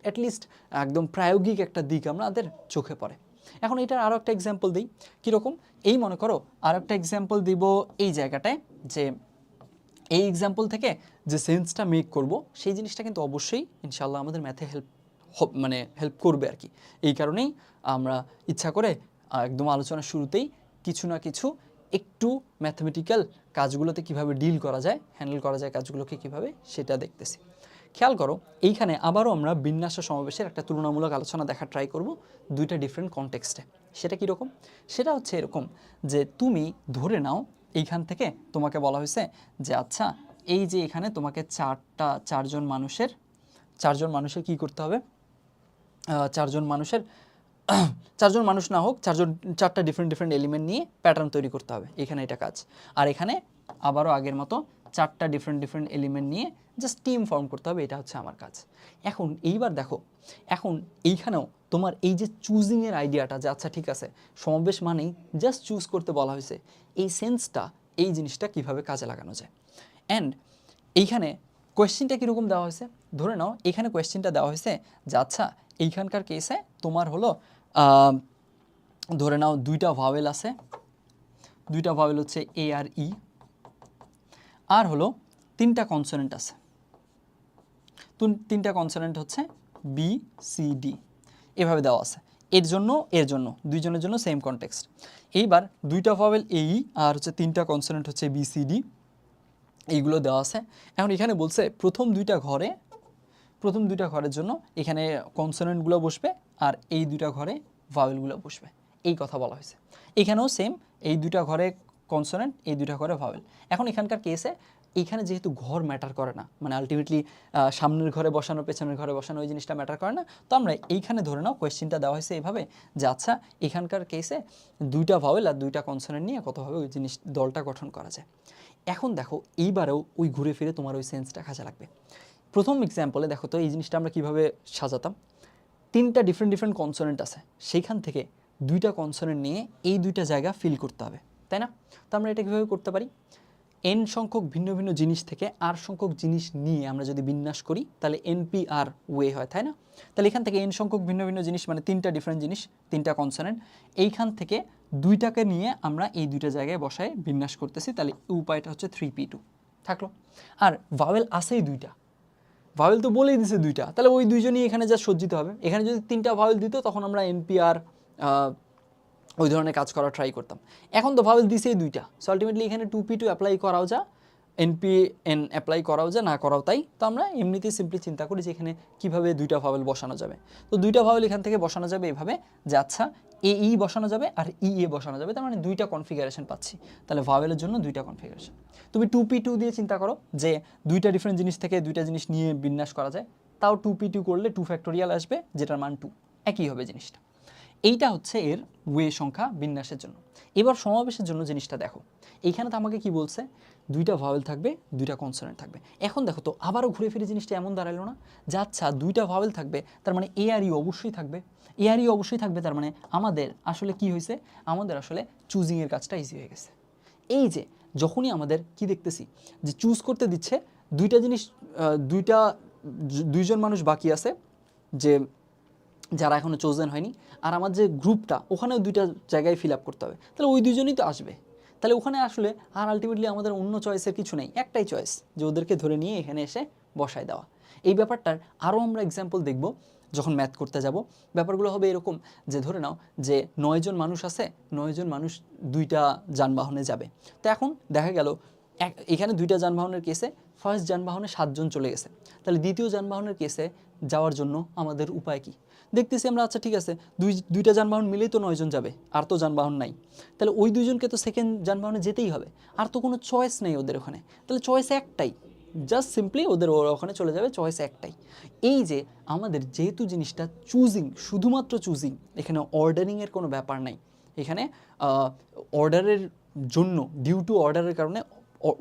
অ্যাটলিস্ট একদম প্রায়োগিক একটা দিক আমাদের চোখে পড়ে। এখন এটার আরও একটা এক্সাম্পল দিই। কীরকম, এই মনে করো আর একটা এক্সাম্পল দিব এই জায়গাটায়, যে এই এক্সাম্পল থেকে যে সেন্সটা মেক করব সেই জিনিসটা কিন্তু অবশ্যই ইনশাল্লাহ আমাদের ম্যাথে হেল্প করবে আর কি। এই কারণেই আমরা ইচ্ছা করে একদম আলোচনার শুরুতেই কিছু না কিছু একটু ম্যাথমেটিক্যাল কাজগুলোতে কিভাবে ডিল করা যায়, হ্যান্ডেল করা যায় কাজগুলোকে কিভাবে, সেটা দেখতেছি। খেয়াল করো এইখানে আবারও আমরা বিন্যাস সমাবেশের একটা তুলনামূলক আলোচনা দেখার ট্রাই করব দুইটা ডিফারেন্ট কনটেক্সটে। সেটা কীরকম, সেটা হচ্ছে এরকম যে তুমি ধরে নাও এইখান থেকে তোমাকে বলা হয়েছে যে আচ্ছা এই যে এখানে তোমাকে চারজন মানুষের কি করতে হবে, চারজন মানুষ না হোক, চারটা ডিফারেন্ট এলিমেন্ট নিয়ে প্যাটার্ন তৈরি করতে হবে, এখানে এটা কাজ। আর এখানে আবারও আগের মতো চারটা ডিফারেন্ট এলিমেন্ট নিয়ে জাস্ট টিম ফর্ম করতে হবে, এটা হচ্ছে আমার কাজ। এখন এইবার দেখো, এখন এইখানেও তোমার এই যে চুজিংয়ের আইডিয়াটা, যে আচ্ছা ঠিক আছে সমাবেশ মানেই জাস্ট চুজ করতে বলা হয়েছে, এই সেন্সটা, এই জিনিসটা কিভাবে কাজে লাগানো যায়। অ্যান্ড এইখানে কোয়েশ্চেনটা কীরকম দেওয়া হয়েছে, ধরে নাও এখানে কোয়েশ্চেনটা দেওয়া হয়েছে যে আচ্ছা এইখানকার কেসে তোমার হলো ধরে নাও দুইটা ভাওয়েল আছে, দুইটা ভাওয়েল হচ্ছে এ আর ই, আর হলো তিনটা কনসোনেন্ট আছে, তিনটা কনসোনেন্ট হচ্ছে বি সি ডি, এভাবে দেওয়া আছে। এর জন্য দুইজনের জন্য সেম কনটেক্সট। এইবার দুইটা ভাওয়েল এ ই আর হচ্ছে তিনটা কনসোনেন্ট হচ্ছে বি সি ডি, এইগুলো দেওয়া আছে। এখন এখানে বলছে প্রথম দুইটা ঘরের জন্য এখানে কনসোনেন্টগুলো বসবে আর এই দুইটা ঘরে ভাওয়েলগুলো বসবে, এই কথা বলা হয়েছে। এখানেও সেম, এই দুইটা ঘরে কনসোনেন্ট, এই দুইটা ঘরে ভাওয়েল। এখন এখানকার কেসে এইখানে যেহেতু ঘর ম্যাটার করে না, মানে আলটিমেটলি সামনের ঘরে বসানো পেছনের ঘরে বসানো ওই জিনিসটা ম্যাটার করে না, তো আমরা এইখানে ধরে নাও কোয়েশ্চেনটা দেওয়া হয়েছে এভাবে যে আচ্ছা এখানকার কেসে দুইটা ভাওয়েল আর দুইটা কনসোনেন্ট নিয়ে কতভাবে ওই দলটা গঠন করা যায়। এখন দেখো এইবারেও ওই ঘুরে ফিরে তোমার ওই সেন্সটা কাজে লাগবে। প্রথম এক্সাম্পলে দেখো তো এই জিনিসটা আমরা কিভাবে সাজাতাম, তিনটা ডিফারেন্ট কনসোনেন্ট আছে, সেইখান থেকে দুইটা কনসোনেন্ট নিয়ে এই দুইটা জায়গা ফিল করতে হবে, তাই না? তো আমরা এটা কীভাবে করতে পারি, এন সংখ্যক ভিন্ন ভিন্ন জিনিস থেকে আর সংখ্যক জিনিস নিয়ে আমরা যদি বিন্যাস করি তাহলে NP-R ওয়ে হয়, তাই না? তাহলে এখান থেকে এন সংখ্যক ভিন্ন ভিন্ন জিনিস মানে তিনটা ডিফারেন্ট জিনিস, তিনটা কনসোনেন্ট, এইখান থেকে দুইটাকে নিয়ে আমরা এই দুইটা জায়গায় বসায় বিন্যাস করতেছি, তাহলে উপায়টা হচ্ছে 3p2 থাকলো। আর ভাওয়েল আসেই দুইটা, ভাওয়েল তো বলেই দিছে দুইটা, তাহলে ওই দুইজনই এখানে যা সজ্জিত হবে। এখানে যদি তিনটা ভাওয়েল দিত তখন আমরা NP-R ওই ধরনের কাজ করা ট্রাই করতাম। এখন তো ভাওয়েল দিছেই দুইটা, সো আলটিমেটলি এখানে 2p2 অ্যাপ্লাই করাও যা, NP-N অ্যাপ্লাই করাও যা, না করাও তাই। তো আমরা এমনিতেই সিম্পলি চিন্তা করি যে এখানে কীভাবে দুইটা ভাওয়েল বসানো যাবে। তো দুইটা ভাওয়েল এখান থেকে বসানো যাবে এভাবে যে আচ্ছা ই বসানো যাবে আর এ বসানো যাবে, তার মানে দুইটা কনফিগারেশন পাচ্ছি। তাহলে ভাওয়েলের জন্য দুইটা কনফিগারেশন। তুমি 2p2 দিয়ে চিন্তা করো যে দুইটা ডিফারেন্ট জিনিস থেকে দুইটা জিনিস নিয়ে বিন্যাস করা যায়, তাও 2p2 করলে 2 ফ্যাক্টোরিয়াল আসবে, যেটার মান 2, একই হবে জিনিসটা। এইটা হচ্ছে এর ওয়ে সংখ্যা বিন্যাসের জন্য। এবার সমাবেশের জন্য জিনিসটা দেখো, এইখানে তো আমাকে কি বলছে, দুইটা ভাওয়েল থাকবে, দুইটা কনসোনেন্ট থাকবে। এখন দেখো তো আবারও ঘুরে ফিরে জিনিসটা এমন দাঁড়ালো না যে আচ্ছা দুইটা ভাওয়েল থাকবে, তার মানে এ আর ই অবশ্যই থাকবে, এ আর ই অবশ্যই থাকবে, তার মানে আমাদের আসলে কি হয়েছে, আমাদের আসলে চুজিংয়ের কাজটা ইজি হয়ে গেছে। এই যে যখনই আমাদের কি দেখতেছি যে চুজ করতে দিচ্ছে দুইটা জিনিস, দুইজন মানুষ বাকি আছে যে যারা এখনও চোজেন হয়নি, আর আমার যে গ্রুপটা ওখানেও দুইটা জায়গায় ফিল আপ করতে হবে, তাহলে ওই দুজনই তো আসবে। তাহলে ওখানে আসলে আর আলটিমেটলি আমাদের অন্য চয়েসের কিছু নেই, একটাই চয়েস যে ওদেরকে ধরে নিয়ে এখানে এসে বসায় দেওয়া। এই ব্যাপারটার আরও আমরা এক্সাম্পল দেখব যখন ম্যাথ করতে যাব। ব্যাপারগুলো হবে এরকম যে ধরে নাও যে 9 জন মানুষ আছে, 9 জন মানুষ দুইটা যানবাহনে যাবে। তো এখন দেখা গেল এখানে দুইটা যানবাহনের কেসে ফার্স্ট যানবাহনে 7 জন চলে গেছে, তাহলে দ্বিতীয় যানবাহনের কেসে যাওয়ার জন্য আমাদের উপায় কি? দেখতেছি আমরা আচ্ছা ঠিক আছে দুইটা যানবাহন মিলেই তো 9 জন যাবে, আর তো যানবাহন নাই, তাহলে ওই দুইজনকে তো সেকেন্ড যানবাহনে যেতেই হবে, আর তো কোনো চয়েস নেই ওদের ওখানে, তাহলে চয়েস একটাই, জাস্ট সিম্পলি ওরা ওখানে চলে যাবে, চয়েস একটাই। এই যে আমাদের যেহেতু জিনিসটা চুজিং, শুধুমাত্র চুজিং, এখানে অর্ডারিংয়ের কোনো ব্যাপার নাই, এখানে অর্ডারের জন্য ডিউ টু অর্ডারের কারণে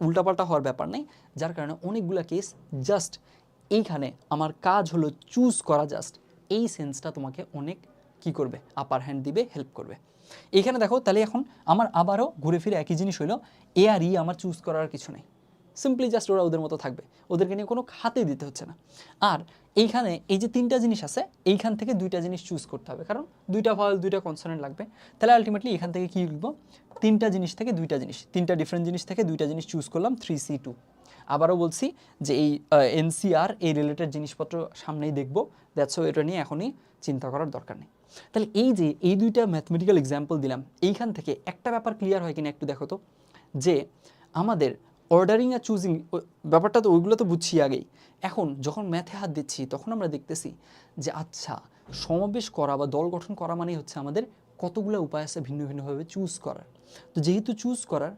উল্টাপাল্টা হওয়ার ব্যাপার নেই, যার কারণে অনেকগুলো কেস জাস্ট এইখানে আমার কাজ হলো চুজ করা, জাস্ট এই সেন্সটা তোমাকে অনেক কি করবে, আপার হ্যান্ড দিবে, হেল্প করবে। এইখানে দেখো তাহলে এখন আমার আবারও ঘুরে ফিরে একই জিনিস হইলো, এ আর ই আমার চুজ করার কিছু নেই, সিম্পলি জাস্ট ওরা ওদের মতো থাকবে, ওদেরকে নিয়ে কোনো হাতে দিতে হচ্ছে না। আর এইখানে এই যে তিনটা জিনিস আছে, এইখান থেকে দুইটা জিনিস চুজ করতে হবে, কারণ দুইটা ভাওয়েল দুইটা কনসোনেন্ট লাগবে, তাহলে আলটিমেটলি এখান থেকে কী লিখবো, তিনটা জিনিস থেকে দুইটা জিনিস, তিনটা ডিফারেন্ট জিনিস থেকে দুইটা জিনিস চুজ করলাম, 3C2। আবারও বলছি যে এই NCR এই রিলেটেড জিনিসপত্র সামনেই দেখবো, দ্যাটস ওয়াই এটা নিয়ে এখনই চিন্তা করার দরকার নেই। তাহলে এই যে এই দুইটা ম্যাথমেটিক্যাল এক্সাম্পল দিলাম, এইখান থেকে একটা ব্যাপার ক্লিয়ার হয় কিনা একটু দেখো তো, যে আমাদের অর্ডারিং আর চুজিং ব্যাপারটা তো ওইগুলো তো বুঝছি আগেই, এখন যখন ম্যাথে হাত দিচ্ছি তখন আমরা দেখতেছি যে আচ্ছা সমাবেশ করা বা দল গঠন করা মানেই হচ্ছে আমাদের কতগুলো উপায় আছে ভিন্ন ভিন্নভাবে চুজ করার। তো যেহেতু চুজ করার,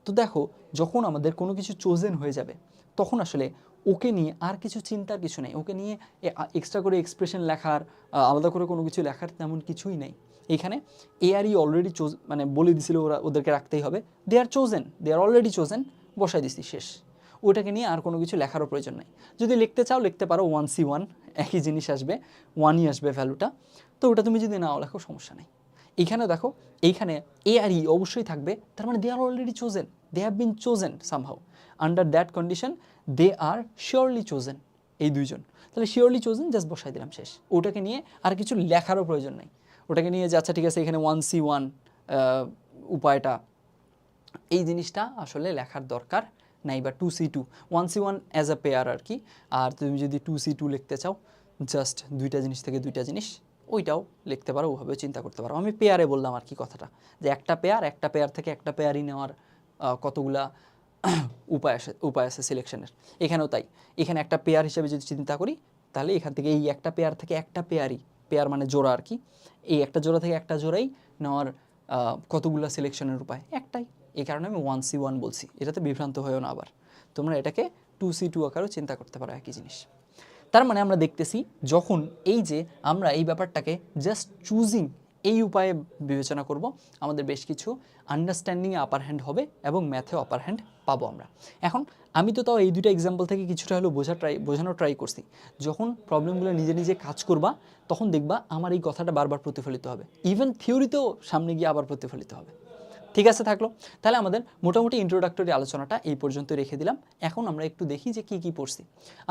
তো দেখো যখন আমাদের কোনো কিছু চোজেন হয়ে যাবে তখন আসলে ওকে নিয়ে আর কিছু চিন্তার কিছু নেই, ওকে নিয়ে এক্সট্রা করে এক্সপ্রেশন লেখার, আলাদা করে কোনো কিছু লেখার তেমন কিছুই নেই। এইখানে এ আর ই অলরেডি মানে বলে দিছিল ওদেরকে রাখতেই হবে, দে আর chosen, they are already chosen, বসাই দিছি, শেষ। ওটাকে নিয়ে আর কোনো কিছু লেখারও প্রয়োজন নেই। যদি লিখতে চাও লিখতে পারো 1C1, একই জিনিস আসবে, 1ই আসবে ভ্যালুটা, তো ওটা তুমি যদি নাও লেখো সমস্যা নেই। এইখানে দেখো এইখানে এ আর ই অবশ্যই থাকবে, তার মানে they are already chosen, they have been chosen somehow, under that condition they are surely chosen, এই দুইজন, তাহলে শিওরলি চোজেন জাস্ট বসাই দিলাম, শেষ। ওটাকে নিয়ে আর কিছু লেখারও প্রয়োজন নেই, ওটাকে নিয়ে যে আচ্ছা ঠিক আছে এখানে 1C1 উপায়টা, এই জিনিসটা আসলে লেখার দরকার নাই, বা 2C2, 1C1 as a pair আর কি। আর তুমি যদি 2C2 লিখতে চাও, জাস্ট দুইটা জিনিস থেকে দুইটা জিনিস, ওইটাও লিখতে পারো, ওভাবে চিন্তা করতে পারো। আমি পেয়ারে বললাম আর কি কথাটা, যে একটা পেয়ার থেকে একটা পেয়ারই নেওয়ার কতগুলা উপায় আছে সিলেকশনের, এখানেও তাই। এখানে একটা পেয়ার হিসেবে যদি চিন্তা করি, তাহলে এখান থেকে এই একটা পেয়ার থেকে একটা পেয়ার মানে জোড়া আর কি, এই একটা জোড়া থেকে একটা জোড়াই নেওয়ার কতগুলো সিলেকশনের উপায়, একটাই। এই কারণে আমি 1C1 বলছি, এটাতে বিভ্রান্ত হয়েও না, আবার তোমরা এটাকে 2C2 আকারেও চিন্তা করতে পারো, একই জিনিস। তার মানে আমরা দেখতেছি যখন এই যে আমরা এই ব্যাপারটাকে জাস্ট চুজিং এই উপায়ে বিবেচনা করব, আমাদের বেশ কিছু আন্ডারস্ট্যান্ডিংয়ে আপার হ্যান্ড হবে এবং ম্যাথেও আপার হ্যান্ড পাবো আমরা। এখন আমি তো তাও এই দুটো এক্সাম্পল থেকে কিছুটা হলেও বোঝানোর ট্রাই করছি, যখন প্রবলেমগুলো নিজে নিজে কাজ করবা তখন দেখবা আমার এই কথাটা বারবার প্রতিফলিত হবে, ইভেন থিওরিতেও সামনে গিয়ে আবার প্রতিফলিত হবে। ঠিক আছে থাকলো, তাহলে আমাদের মোটামুটি ইন্ট্রোডাক্টরি আলোচনাটা এই পর্যন্ত রেখে দিলাম। এখন আমরা একটু দেখি যে কি পড়ছি।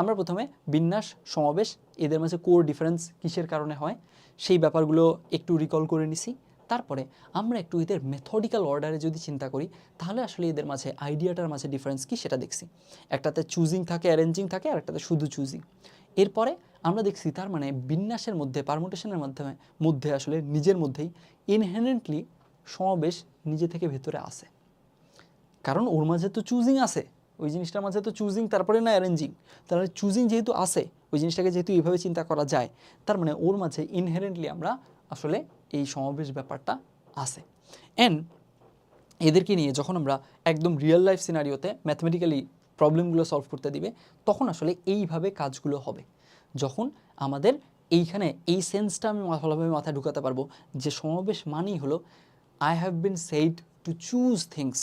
আমরা প্রথমে বিন্যাস, সমাবেশ, এদের মাঝে কোর ডিফারেন্স কিসের কারণে হয় সেই ব্যাপারগুলো একটু রিকল করে নিছি। তারপরে আমরা একটু এদের মেথডিক্যাল অর্ডারে যদি চিন্তা করি, তাহলে আসলে এদের মাঝে আইডিয়াটার মাঝে ডিফারেন্স কি সেটা দেখছি। একটাতে চুজিং থাকে, অ্যারেঞ্জিং থাকে, আর একটাতে শুধু চুজিং। এরপরে আমরা দেখছি তার মানে বিন্যাসের মধ্যে, পারমুটেশনের মধ্যে আসলে নিজের মধ্যেই ইনহেরেন্টলি সমাবেশ নিজে থেকে ভেতরে আসে, কারণ ওর মাঝে তো চুজিং আছে, ওই জিনিসটার মাঝে তো চুজিং, তারপরে না অ্যারেঞ্জিং, তাহলে চুজিং যেহেতু আসে, ওই জিনিসটাকে যেহেতু এইভাবে চিন্তা করা যায়, তার মানে ওর মাঝে ইনহেরেন্টলি আমরা আসলে এই সমাবেশ ব্যাপারটা আসে। অ্যান্ড এদেরকে নিয়ে যখন আমরা একদম রিয়েল লাইফ সিনারিওতে ম্যাথমেটিক্যালি প্রবলেমগুলো সলভ করতে দিবে, তখন আসলে এইভাবে কাজগুলো হবে, যখন আমাদের এইখানে এই সেন্সটা আমি ভালোভাবে মাথায় ঢুকাতে পারবো যে সমাবেশ মানেই হলো I have been said to choose things,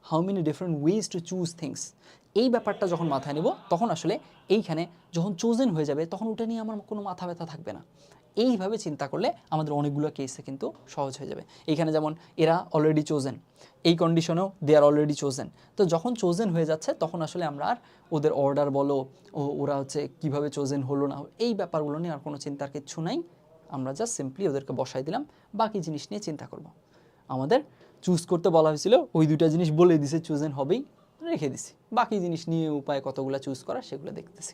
how many different ways to choose things, এই ব্যাপারটা যখন মাথায় নেব তখন আসলে এইখানে যখন চোজেন হয়ে যাবে তখন ওটা নিয়ে আমার কোনো মাথা ব্যথা থাকবে না। এইভাবে চিন্তা করলে আমাদের অনেকগুলো কেসে কিন্তু সহজ হয়ে যাবে। এইখানে যেমন এরা অলরেডি চোজেন, এই কন্ডিশনেও দে আর অলরেডি চোজেন, তো যখন চোজেন হয়ে যাচ্ছে তখন আসলে আমরা আর ওদের অর্ডার বলো, ওরা হচ্ছে কীভাবে চোজেন হলো না, এই ব্যাপারগুলো নিয়ে আর কোনো চিন্তার কিচ্ছু নাই। আমরা জাস্ট সিম্পলি ওদেরকে বসাই দিলাম, বাকি জিনিস নিয়ে চিন্তা করব। আমাদের চুজ করতে বলা হয়েছিল, ওই দুইটা জিনিস বলে দিছে চুজেন হবেই, রেখে দিছি, বাকি জিনিস নিয়ে উপায় কতগুলো চুজ করা সেগুলো দেখতেছি।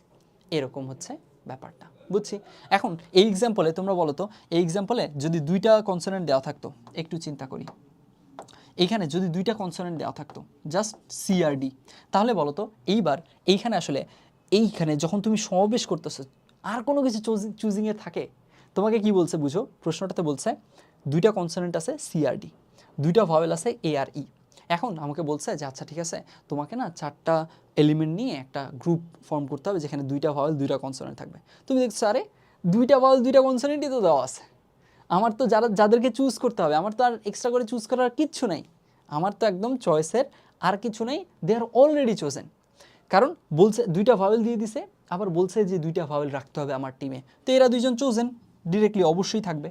এরকম হচ্ছে ব্যাপারটা, বুঝছি। এখন এই এক্সাম্পলে তোমরা বলো তো, এই এক্সাম্পলে যদি দুইটা কনসোনেন্ট দেওয়া থাকতো, একটু চিন্তা করি, এইখানে যদি দুইটা কনসোনেন্ট দেওয়া থাকতো জাস্ট সি আর ডি, তাহলে বলো তো এইবার এইখানে আসলে এইখানে যখন তুমি সমাবেশ করতেছো, আর কোনো কিছু চুজিংয়ে থাকে? তোমাকে কি বলছে বুঝো, প্রশ্নটাতে বলছে দুইটা কনসোনেন্ট আছে সিআরডি, দুইটা ভাওয়েল আছে এ আর ই। এখন আমাকে বলছে যে আচ্ছা ঠিক আছে, তোমাকে না 4টা এলিমেন্ট নিয়ে একটা গ্রুপ ফর্ম করতে হবে যেখানে দুইটা ভাওয়েল দুইটা কনসোনেন্ট থাকবে। তুমি দেখছো আরে দুইটা ভাওয়েল দুইটা কনসোনেন্টই তো দেওয়া আছে, আমার তো যাদেরকে চুজ করতে হবে, আমার তো আর এক্সট্রা করে চুজ করার কিচ্ছু নাই, আমার তো একদম চয়েসের আর কিছু নেই, দে আর অলরেডি চোজেন। কারণ বলছে দুইটা ভাওয়েল দিয়ে দিছে, আবার বলছে যে দুইটা ভাওয়েল রাখতে হবে আমার টিমে, তো এরা দুইজন চোজেন ডিরেক্টলি অবশ্যই থাকবে।